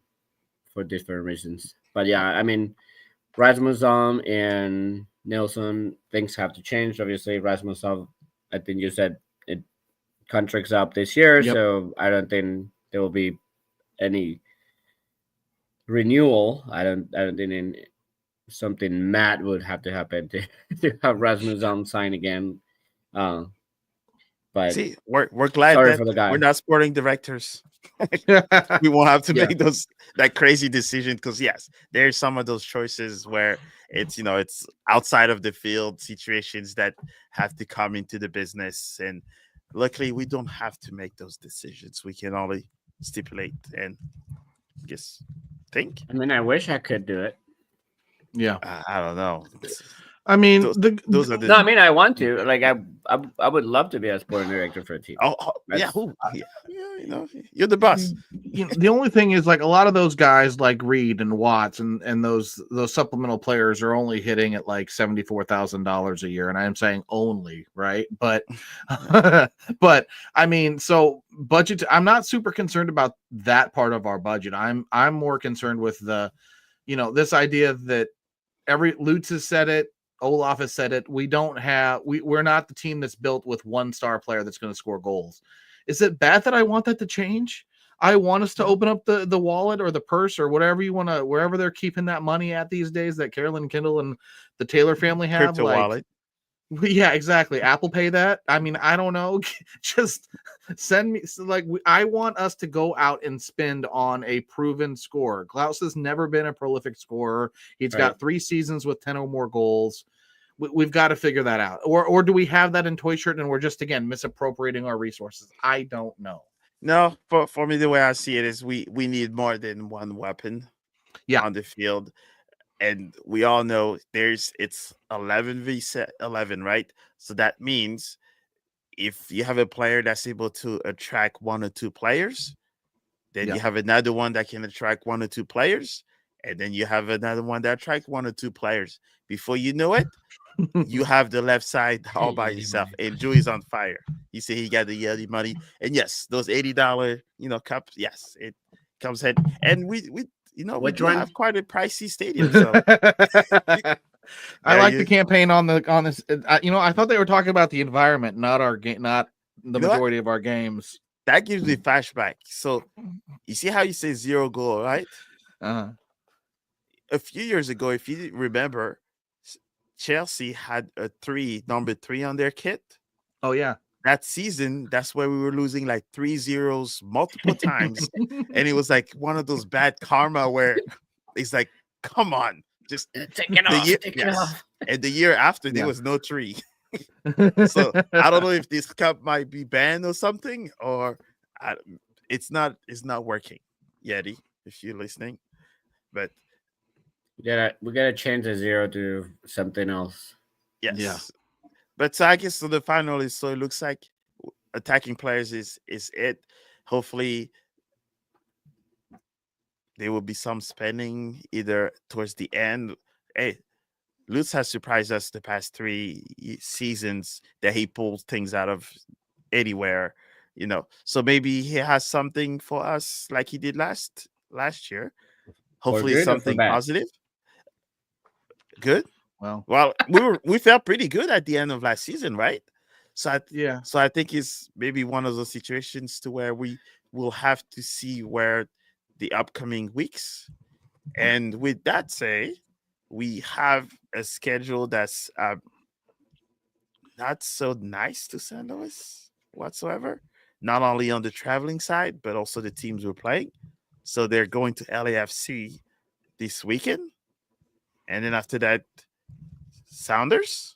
for different reasons. But yeah, I mean, Rasmussen and Nilsson, things have to change. Obviously, Rasmussen, I think you said it contracts up this year, so I don't think there will be any renewal. I don't think something mad would have to happen to have Rasmussen sign again. But see, we're glad that we're not sporting directors. We won't have to make that crazy decision, because yes, there's some of those choices where it's it's outside of the field situations that have to come into the business, and luckily we don't have to make those decisions. We can only stipulate and just think. I mean, I wish I could do it. Yeah, I don't know. I mean, those are the. No, I mean, I want to. Like, I would love to be a sporting director for a team. Yeah, you're the boss. The only thing is, like, a lot of those guys, like Reed and Watts, and those supplemental players are only hitting at like $74,000 a year, and I am saying only, right? But, but I mean, so budget. I'm not super concerned about that part of our budget. I'm more concerned with the, this idea that Lutz has said it. Olaf has said it. We're not the team that's built with one star player that's going to score goals. Is it bad that I want that to change? I want us to open up the wallet or the purse or whatever you want to, wherever they're keeping that money at these days that Carolyn Kindle and the Taylor family have. Crypto wallet. Yeah, exactly. Apple Pay that. I mean, I don't know. Just send me. I want us to go out and spend on a proven scorer. Klaus has never been a prolific scorer. He's got 3 seasons with 10 or more goals. We've got to figure that out. Or do we have that in Toy Shirt and we're just, again, misappropriating our resources? I don't know. No, for me, the way I see it is we need more than one weapon on the field. And we all know it's 11v11, right? So that means if you have a player that's able to attract 1 or 2 players, then you have another one that can attract 1 or 2 players, and then you have another one that attracts 1 or 2 players. Before you know it, you have the left side all by yourself, and Joey's on fire. You see, he got the yearly money, and yes, those $80, cups. Yes, it comes in, and we we do have quite a pricey stadium. So I like the campaign on this. I thought they were talking about the environment, not our game, not the majority of our games. That gives me flashback. So you see how you say 0 goal, right? A few years ago, if you remember, Chelsea had a number 3 on their kit. Oh yeah. That season, that's where we were losing like 3 zeros multiple times. And it was like one of those bad karma where it's like, come on, just take it off. And the year after, there was no 3. So I don't know if this cup might be banned or something, or it's not working, Yeti, if you're listening. But we gotta change the 0 to something else. Yes. Yeah. But so I guess the final is, so it looks like attacking players is it. Hopefully there will be some spending either towards the end. Hey, Lutz has surprised us the past 3 seasons that he pulls things out of anywhere, So maybe he has something for us like he did last year. Hopefully something positive. Good. Well, we felt pretty good at the end of last season, right? So I think it's maybe one of those situations to where we will have to see where the upcoming weeks. And with that say, we have a schedule that's not so nice to St. Louis whatsoever. Not only on the traveling side, but also the teams we're playing. So they're going to LAFC this weekend, and then after that, Sounders.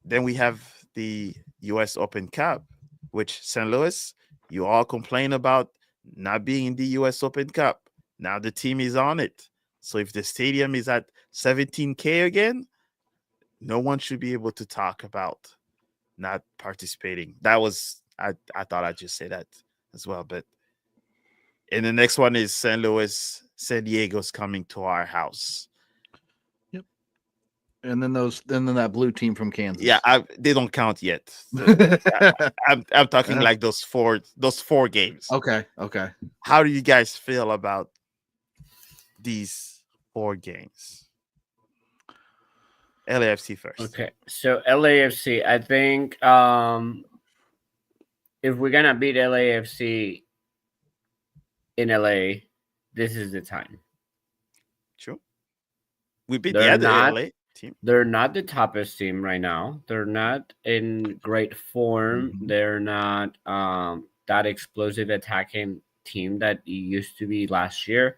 Then we have the U.S. Open Cup, which St. Louis, you all complain about not being in the U.S. Open Cup. Now the team is on it. So if the stadium is at 17K again, no one should be able to talk about not participating. That was, I thought I'd just say that as well. But and the next one is St. Louis, San Diego's coming to our house. And then that blue team from Kansas. Yeah, they don't count yet. I'm talking like those four games. Okay. How do you guys feel about these 4 games? LAFC first. Okay, so LAFC, I think if we're gonna beat LAFC in LA, this is the time. True. We beat the other LA team. They're not the toughest team right now. They're not in great form. Mm-hmm. They're not that explosive attacking team that it used to be last year.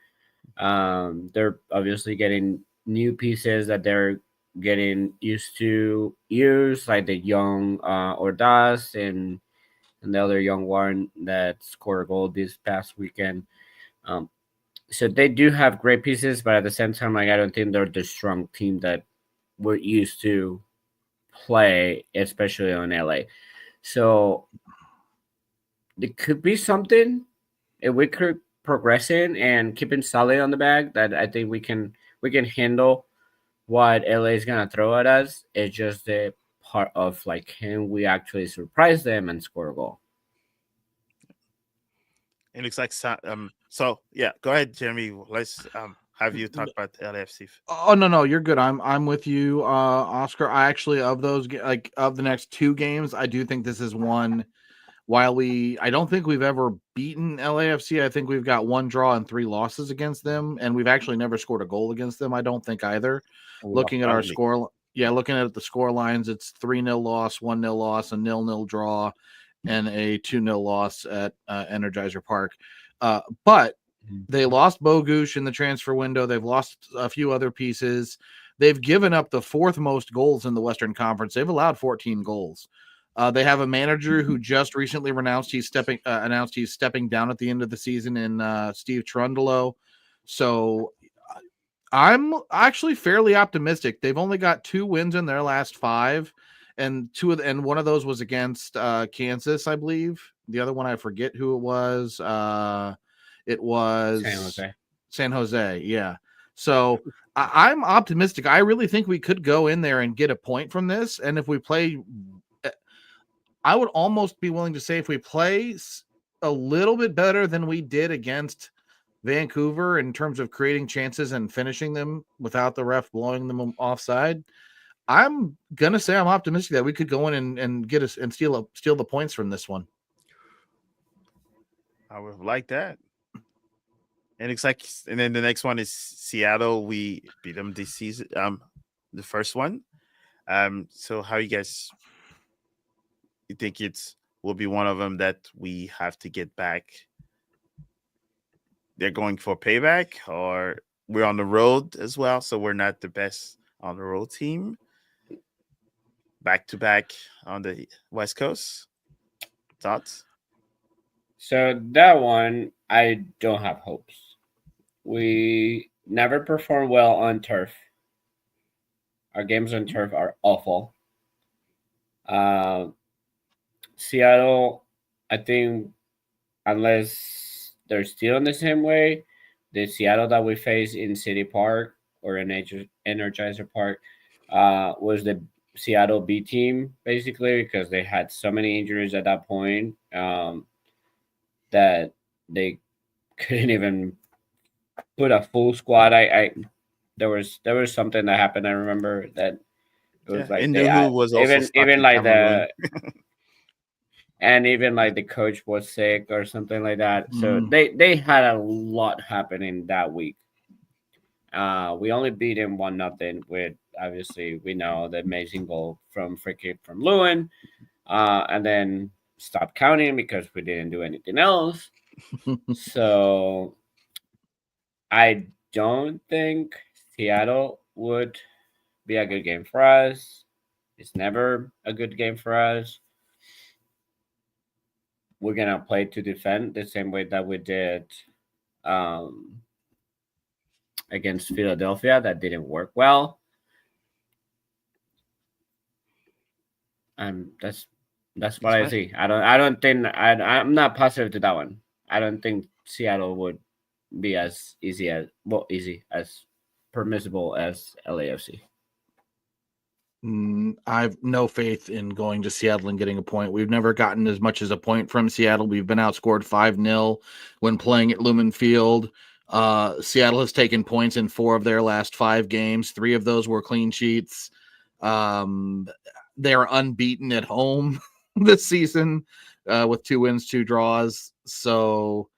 They're obviously getting new pieces that they're getting used to use, like the young Ordaz and the other young one that scored a goal this past weekend. So they do have great pieces, but at the same time, I don't think they're the strong team that we're used to play, especially on LA. So it could be something if we could progressing and keeping solid on the back that I think we can handle what LA is gonna throw at us. It's just the part of like, can we actually surprise them and score a goal? It looks like so yeah. Go ahead, Jeremy. Let's how have you talk about LAFC? Oh no, you're good. I'm with you, Oscar. I actually of the next two games, I do think this is one. While I don't think we've ever beaten LAFC. I think we've got one draw and 3 losses against them, and we've actually never scored a goal against them. I don't think either. Looking at our score, looking at the score lines, it's 3-0 loss, 1-0 loss, a 0-0 draw, and a 2-0 loss at Energizer Park. But they lost Bogusz in the transfer window. They've lost a few other pieces. They've given up the 4th most goals in the Western Conference. They've allowed 14 goals. They have a manager who just recently announced he's stepping down at the end of the season in Steve Trundolo. So I'm actually fairly optimistic. They've only got 2 wins in their last 5, and one of those was against Kansas, I believe. The other one I forget who it was. It was San Jose. Yeah. So I'm optimistic. I really think we could go in there and get a point from this, and if we play. I would almost be willing to say if we play a little bit better than we did against Vancouver in terms of creating chances and finishing them without the ref blowing them offside, I'm gonna say I'm optimistic that we could go in and get us and steal the points from this one. I would like that. And it's like, and then the next one is Seattle. We beat them this season. The first one. So how you guys? You think will be one of them that we have to get back? They're going for payback, or we're on the road as well, so we're not the best on the road team. Back to back on the West Coast. Thoughts? So that one, I don't have hopes. We never perform well on turf. Our games on turf are awful. Seattle, I think, unless they're still in the same way, the Seattle that we faced in City Park or in Energizer Park was the Seattle B team, basically, because they had so many injuries at that point that they couldn't even put a full squad. There was something that happened. I remember that it was like and they who was also even like Cameroon. and even like the coach was sick or something like that. So they had a lot happening that week. We only beat him 1-0 with, obviously we know, the amazing goal from free kick from Lewin, and then stopped counting because we didn't do anything else. So I don't think Seattle would be a good game for us. It's never a good game for us. We're gonna play to defend the same way that we did against Philadelphia. That didn't work well. That's what I see. I don't think I'm not positive to that one. I don't think Seattle would be as easy as permissible as LAFC. I've no faith in going to Seattle and getting a point. We've never gotten as much as a point from Seattle. We've been outscored 5-0 when playing at Lumen Field. Seattle has taken points in 4 of their last 5 games. 3 of those were clean sheets. They are unbeaten at home this season with 2 wins, 2 draws. So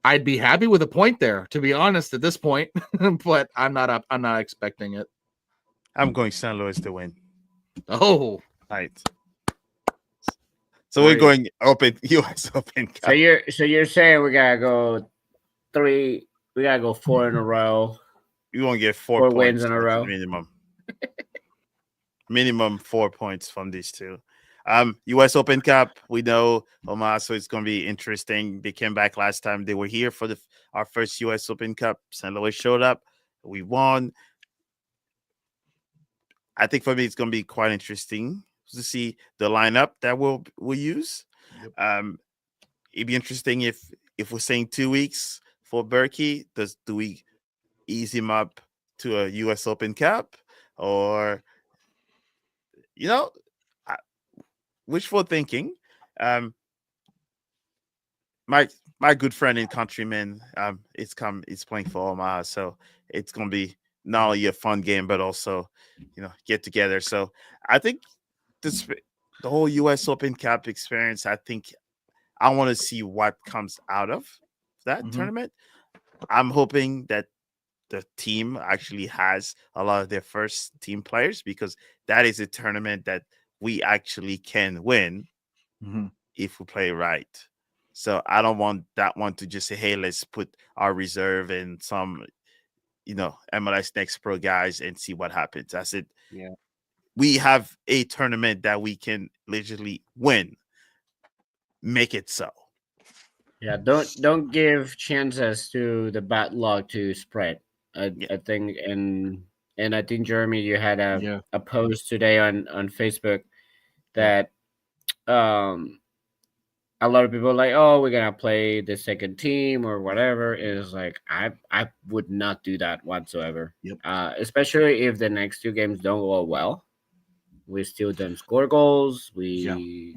I'd be happy with a point there, to be honest, at this point. But I'm not expecting it. I'm going St. Louis to win. Oh, right. So we're going open US Open Cup. So you're saying we gotta go 3? We gotta go 4 in a row. You won't get 4 wins in a row minimum. Minimum 4 points from these two. US Open Cup, we know, Omar, so it's going to be interesting. They came back last time. They were here for our first US Open Cup. St. Louis showed up. We won. I think for me, it's going to be quite interesting to see the lineup that we'll use. Yep. It'd be interesting if we're saying 2 weeks for Berkey, do we ease him up to a US Open Cup, or wishful thinking. my good friend and countryman, it's playing for Omaha, so it's gonna be not only a fun game but also, get together. So I think this the whole U.S. Open Cup experience. I think I want to see what comes out of that tournament. I'm hoping that the team actually has a lot of their first team players, because that is a tournament that we actually can win if we play right. So I don't want that one to just say, hey, let's put our reserve and some, MLS Next Pro guys and see what happens. I said, Yeah. we have a tournament that we can literally win. Make it so. Yeah, don't give chances to the bad luck to spread. I think and I think Jeremy, you had a post today on Facebook that a lot of people are like, oh, we're gonna play the second team or whatever. Is like I would not do that whatsoever. Yep. Especially if the next two games don't go well. We still don't score goals. We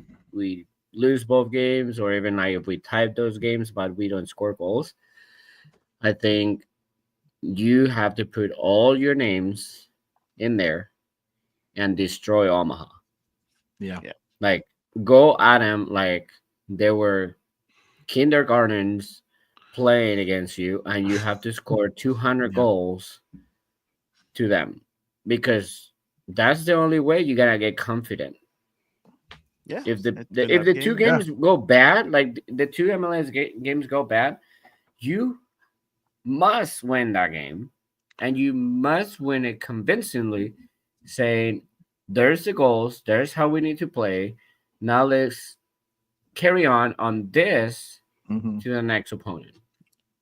lose both games, or even like if we tie those games, but we don't score goals. I think you have to put all your names in there and destroy Omaha. Yeah. Like go at them like they were kindergartens playing against you, and you have to score 200 goals to them, because that's the only way you're gonna get confident. Yeah. If the two games go bad, like the two MLS games go bad, you must win that game, and you must win it convincingly, saying there's the goals, there's how we need to play. Now let's carry on this to the next opponent.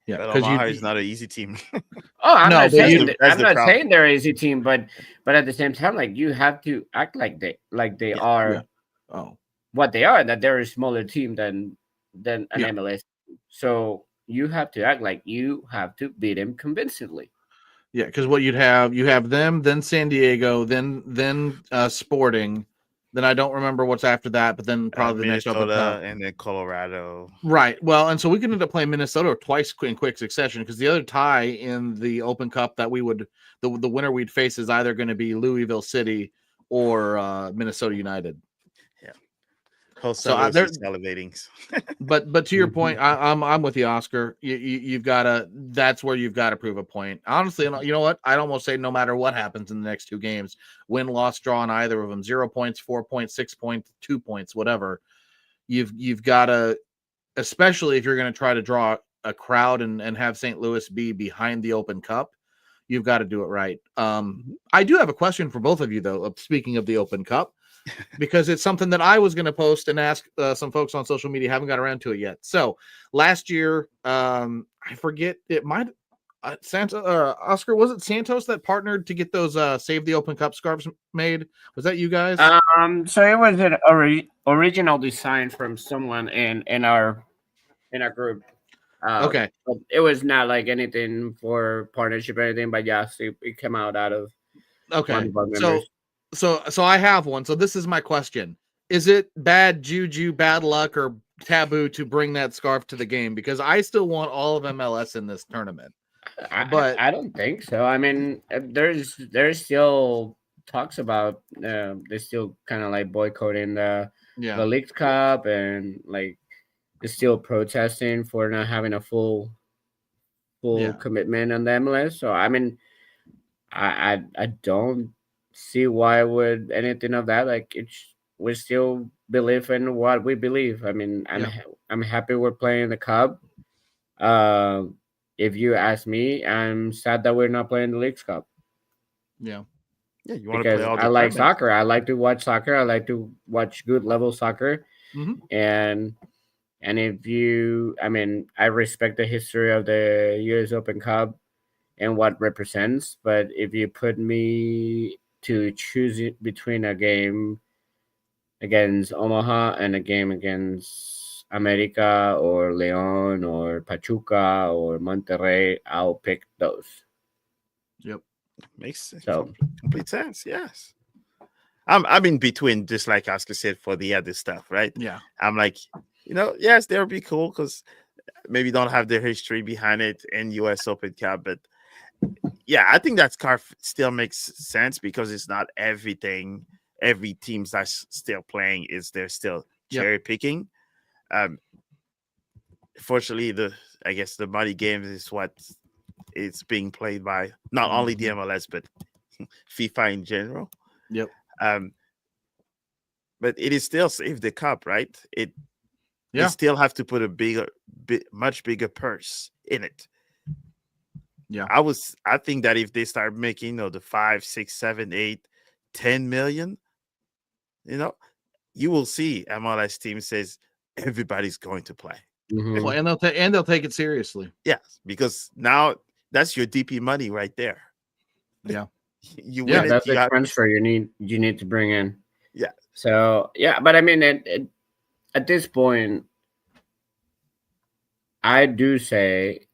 Yeah, but Omaha is not an easy team. Oh, I'm No, not but saying you- I'm not saying they're an easy team, but at the same time, like you have to act like they are what they are, that they're a smaller team than an MLS. So you have to act like you have to beat them convincingly. Yeah, because what you have them, then San Diego, then Sporting, then I don't remember what's after that, but then probably the next Open Cup, and then Colorado. Right. Well, and so we could end up playing Minnesota twice in quick succession, because the other tie in the Open Cup that we would the winner we'd face is either going to be Louisville City or Minnesota United. So they're salivating. but to your point, I'm with you, Oscar. You've got to. That's where you've got to prove a point. Honestly, you know what? I'd almost say no matter what happens in the next two games, win, loss, draw on either of them, 0 points, 4 points, 6 points, 2 points, whatever. You've got to, especially if you're going to try to draw a crowd and have St. Louis be behind the Open Cup, you've got to do it right. I do have a question for both of you, though. Speaking of the Open Cup, because it's something that I was going to post and ask some folks on social media. Haven't got around to it yet. So last year, I forget, it might Oscar, was it Santos that partnered to get those Save the Open Cup scarves made? Was that you guys? So it was an original design from someone in our group. Okay. But it was not like anything for partnership or anything, but yes, it came out of one of our members. So I have one. So this is my question. Is it bad juju, bad luck, or taboo to bring that scarf to the game? Because I still want all of MLS in this tournament. But I don't think so. I mean, there's still talks about they're still kind of like boycotting the League Cup, and like they're still protesting for not having a full commitment on the MLS. So I mean, I don't see why would anything of that. Like we still believe in what we believe. I mean, I'm happy we're playing the Cup. If you ask me, I'm sad that we're not playing the Leagues Cup. Yeah, you want to play all the I like soccer. I like to watch soccer. I like to watch good level soccer. And if you, I mean, I respect the history of the U.S. Open Cup and what represents. But if you put me to choose it between a game against Omaha and a game against America or Leon or Pachuca or Monterrey, I'll pick those. Yep. Makes complete sense. Yes. I'm in between, just like Oscar said, for the other stuff, right? Yeah. I'm like, Yes, that would be cool because maybe don't have their history behind it in US Open Cup, but yeah, I think that scarf still makes sense because it's not everything. Every teams that's still playing is they're still Yep. cherry picking. Fortunately, I guess the money game is what it's being played by not only the MLS but FIFA in general. Yep. But it is still save the cup, right? They still have to put a much bigger purse in it. Yeah. I think that if they start making the 5, 6, 7, 8, 10 million, you will see MLS team says everybody's going to play. Mhm. Well, and they'll take it seriously. Yes, because now that's your DP money right there. Yeah. You Yeah, win it, That's you the got transfer you need to bring in. Yeah. So yeah, but I mean, at this point, I do say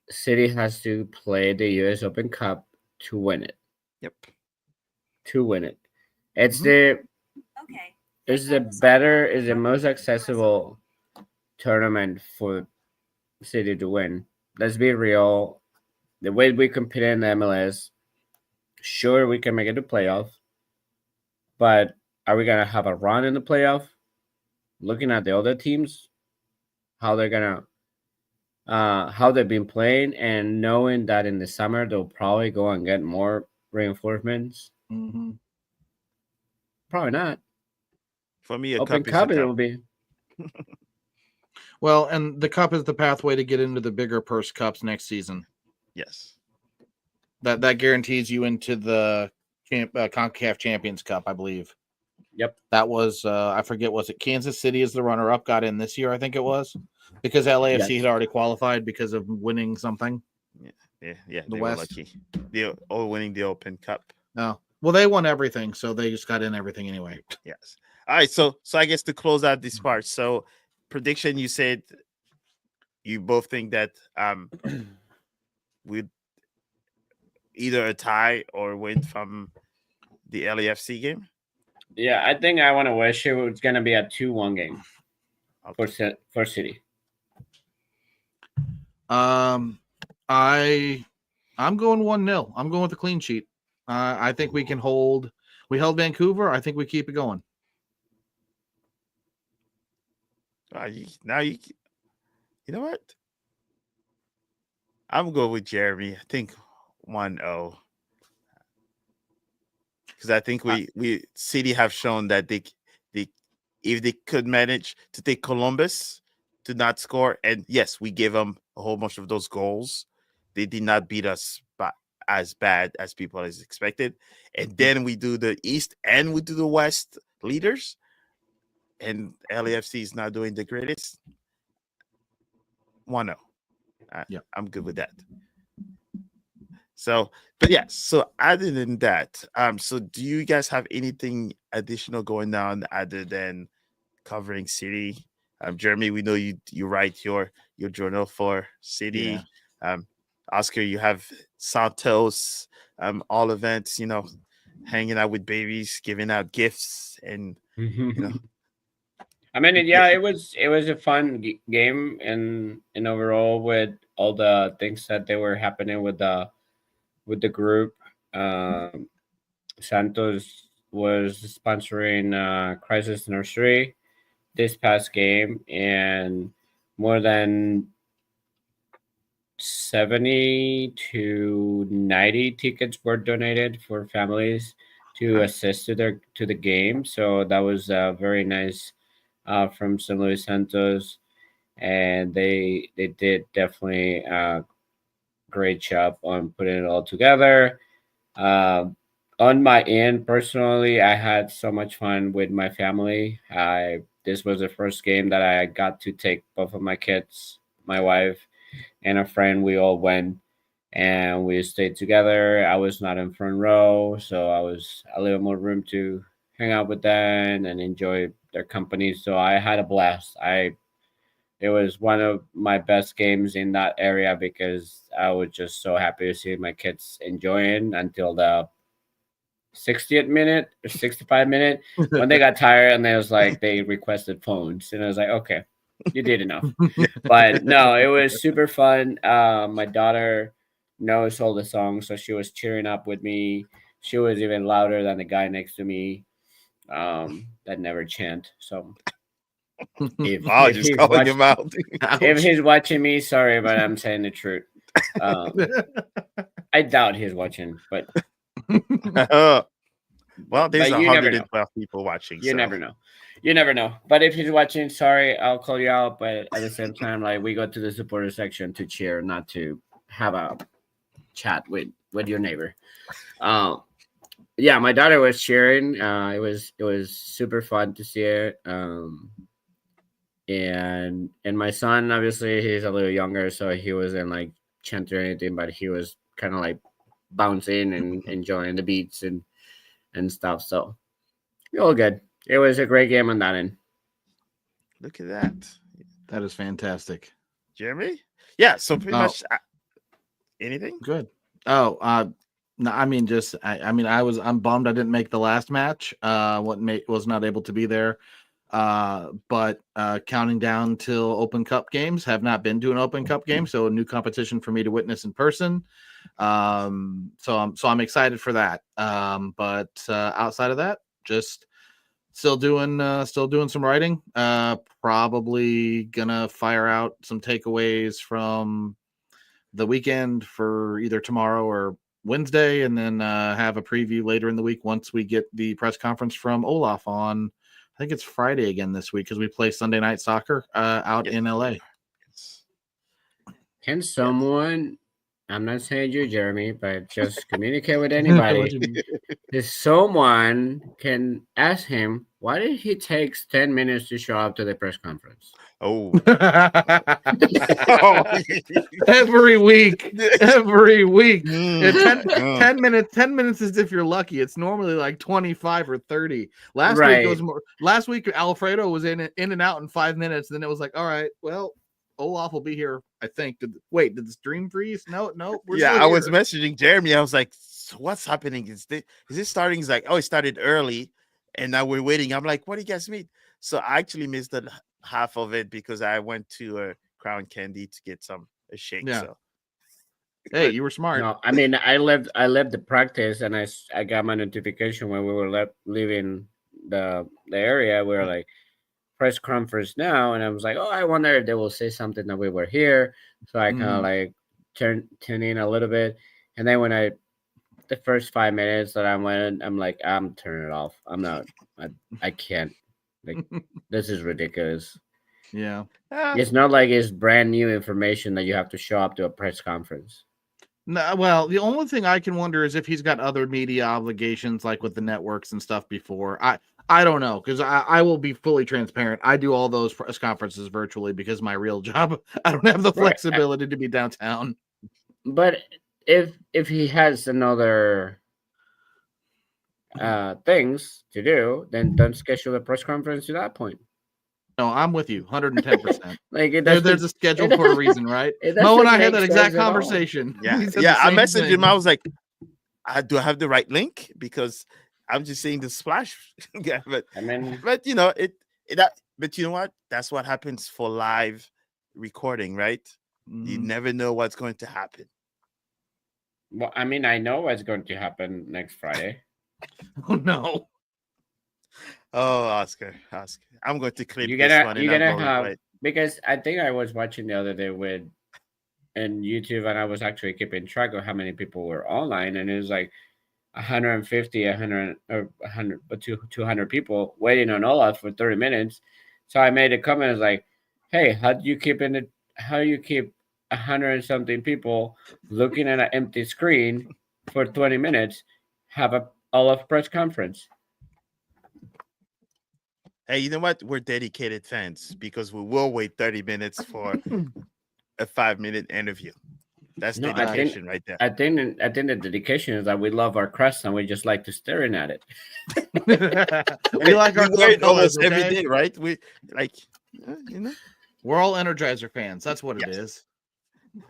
City has to play the U.S. Open Cup to win it. Yep. To win it, it's Mhm. the most accessible tournament for City to win. Let's be real. The way we compete in MLS, sure we can make it to playoff, but are we gonna have a run in the playoff? Looking at the other teams, how they're gonna how they've been playing, and knowing that in the summer they'll probably go and get more reinforcements. Mm-hmm. Probably not. For me, a Open cup is a Cup, it will cup. be. Well, and the cup is the pathway to get into the bigger purse cups next season. Yes. That guarantees you into the CONCACAF Champions Cup, I believe. Yep. That was I forget, was it Kansas City as the runner-up got in this year? I think it was because LAFC Yes. had already qualified because of winning something. Yeah. The They West. were lucky. They all winning the Open Cup. No, well, they won everything, so they just got in everything anyway. Yes. All right. So I guess to close out this part. So prediction, you said you both think that we'd either a tie or win from the LAFC game. Yeah, I think I want to wish it was gonna be a 2-1 game for City. I'm going 1-0. I'm going with a clean sheet. I think we can hold. We held Vancouver. I think we keep it going. Now you know what? I'm going with Jeremy. I think 1-0. Because I think we City have shown that they if they could manage to take Columbus to not score, and yes, we gave them a whole bunch of those goals. They did not beat us as bad as people has expected. And then we do the East and we do the West leaders, and LAFC is not doing the greatest. 1-0. Yeah, I'm good with that. So, but yeah, so other than that, so do you guys have anything additional going on other than covering City? Jeremy, we know you write your journal for City. Yeah. Oscar, you have Santos, all events, hanging out with babies, giving out gifts, and I mean, it was a fun game and overall with all the things that they were happening with the group. Santos was sponsoring Crisis Nursery this past game, and more than 70 to 90 tickets were donated for families to assist to the game. So that was very nice from St. Louis Santos, and they did definitely a great job on putting it all together. On my end, personally, I had so much fun with my family. This was the first game that I got to take both of my kids, my wife, and a friend. We all went and we stayed together. I was not in front row, so I was a little more room to hang out with them and enjoy their company. So I had a blast. It was one of my best games in that area because I was just so happy to see my kids enjoying until the 60th minute or 65 minute when they got tired and they was like they requested phones and I was like, okay, You did enough. But no, it was super fun. My daughter knows all the songs, so she was cheering up with me. She was even louder than the guy next to me. That never chant. So Wow, if just he's calling him out. if Ouch. he's watching me, sorry, but I'm saying the truth. I doubt he's watching, but Well, there's you never know. 112 people watching. You So never know. You never know. But if he's watching, sorry, I'll call you out. But at the same time, like we go to the supporter section to cheer, not to have a chat with your neighbor. Yeah, my daughter was cheering. It was super fun to see it. And my son, obviously, he's a little younger, so he wasn't like chanting or anything, but he was kind of like bouncing and enjoying the beats and stuff. So all good. It was a great game on that end. look at that, That is fantastic. Jeremy. Yeah. So pretty Oh. much anything. Good. Oh, no, I mean, I'm bummed I didn't make the last match. Was not able to be there. But counting down till Open Cup games. Have not been to an Open Cup game, so a new competition for me to witness in person. So I'm excited for that. But outside of that, just still doing some writing. Probably gonna fire out some takeaways from the weekend for either tomorrow or Wednesday, and then have a preview later in the week once we get the press conference from Olaf on. I think it's Friday again this week because we play Sunday night soccer out in LA. Yes. Can someone, I'm not saying you, Jeremy, but just communicate with What anybody. do you mean? If someone can ask him, why did he take 10 minutes to show up to the press conference? Oh. Every week. Mm. 10 minutes is if you're lucky. It's normally like 25 or 30. Last week Right. it was more. Last week Alfredo was in and out in 5 minutes. Then it was like, all right, well, Olaf will be here. I think. Did the stream freeze? No. Yeah, I was messaging Jeremy. I was like, so what's happening? Is this starting? He's like, oh, it started early, and now we're waiting. I'm like, what do you guys mean? So I actually missed the half of it because I went to Crown Candy to get a shake. Yeah. So Hey, you were smart. No, I mean, I left the practice and I got my notification when we were leaving the area. We were like, press conference now, and I was like, oh, I wonder if they will say something that we were here. So I kind of like tune in a little bit, and then when the first 5 minutes that I went, I'm like, I'm turning it off. I'm not. I can't. Like, this is ridiculous. Yeah. It's not like it's brand new information that you have to show up to a press conference. No, well, the only thing I can wonder is if he's got other media obligations, like with the networks and stuff before. I don't know, because I will be fully transparent. I do all those press conferences virtually because my real job, I don't have the flexibility to be downtown. But if he has another things to do, then don't schedule a press conference to that point. No, I'm with you, 110%. Like There's a schedule for a reason, right? Mo and I had that exact conversation. Yeah, We said yeah. the I same messaged thing. him. I was like, do I have the right link? Because I'm just saying the splash. Yeah, I mean, but you know but you know what? That's what happens for live recording, right? You never know what's going to happen. well, I mean, I know what's going to happen next Friday. Oh no. Oh, Oscar, I'm going to clip You're this gonna one. you're And I'm gonna going to have play it. because I think I was watching the other day in YouTube, and I was actually keeping track of how many people were online, and it was like 150, 100, or 100, or 200 people waiting on Olaf for 30 minutes. So I made a comment, I was like, "Hey, how do you keep 100 and something people looking at an empty screen for 20 minutes? Have a Olaf press conference." Hey, you know what? We're dedicated fans because we will wait 30 minutes for a 5-minute interview. That's No, dedication right there. I think the dedication is that we love our crust and we just like to staring at it. We like our wear it club colors, almost every okay? day, right? We like, you know. We're all Energizer fans. That's what it is.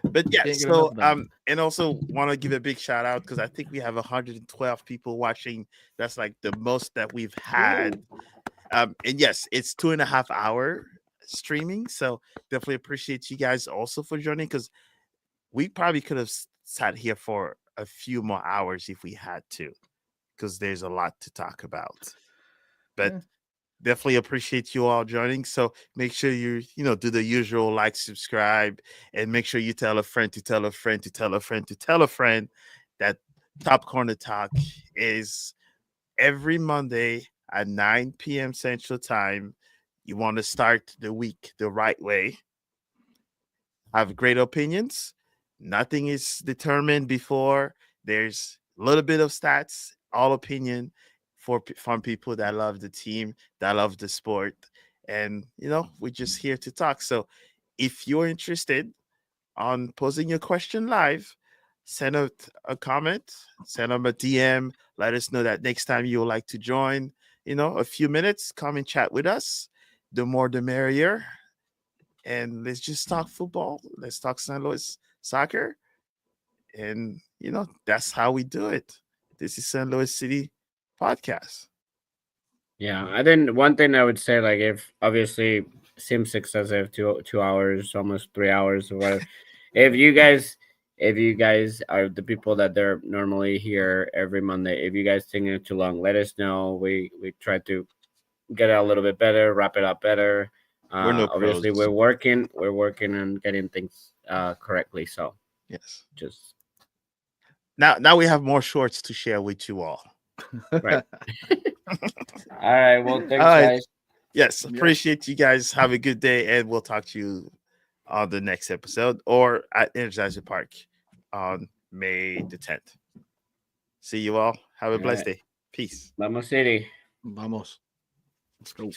But yeah, Can't get so enough of that. and also want to give a big shout out because I think we have 112 people watching. That's like the most that we've had. And yes, it's 2.5 hours. streaming. So definitely appreciate you guys also for joining, because we probably could have sat here for a few more hours if we had to, because there's a lot to talk about. But Yeah. definitely appreciate you all joining. So make sure you do the usual, like, subscribe, and make sure you tell a friend to tell a friend to tell a friend to tell a friend that Top Corner Talk is every Monday at 9 p.m. Central Time. You want to start the week the right way, have great opinions. Nothing is determined before. There's a little bit of stats, all opinion from people that love the team, that love the sport. And, we're just here to talk. So if you're interested on posing your question live, send out a comment, send them a DM. Let us know that next time you would like to join, a few minutes, come and chat with us. The more, the merrier. And let's just talk football. Let's talk St. Louis soccer. And, that's how we do it. This is St. Louis City Podcast. Yeah, I think one thing I would say, like, if obviously seems excessive, 2 hours, almost 3 hours, or whatever. If you guys are the people that they're normally here every Monday, if you guys think it's too long, let us know. We try to get it a little bit better, wrap it up better. We're no Obviously, pros. we're working on getting things correctly. So Yes. just Now we have more shorts to share with you all. right. All right. Well, thanks, All right. guys. Yes. Yeah. Appreciate you guys. Have a good day, and we'll talk to you on the next episode or at Energizer Park on May the 10th. See you all. Have a All blessed right. day. Peace. Vamos City. Vamos. Let's go.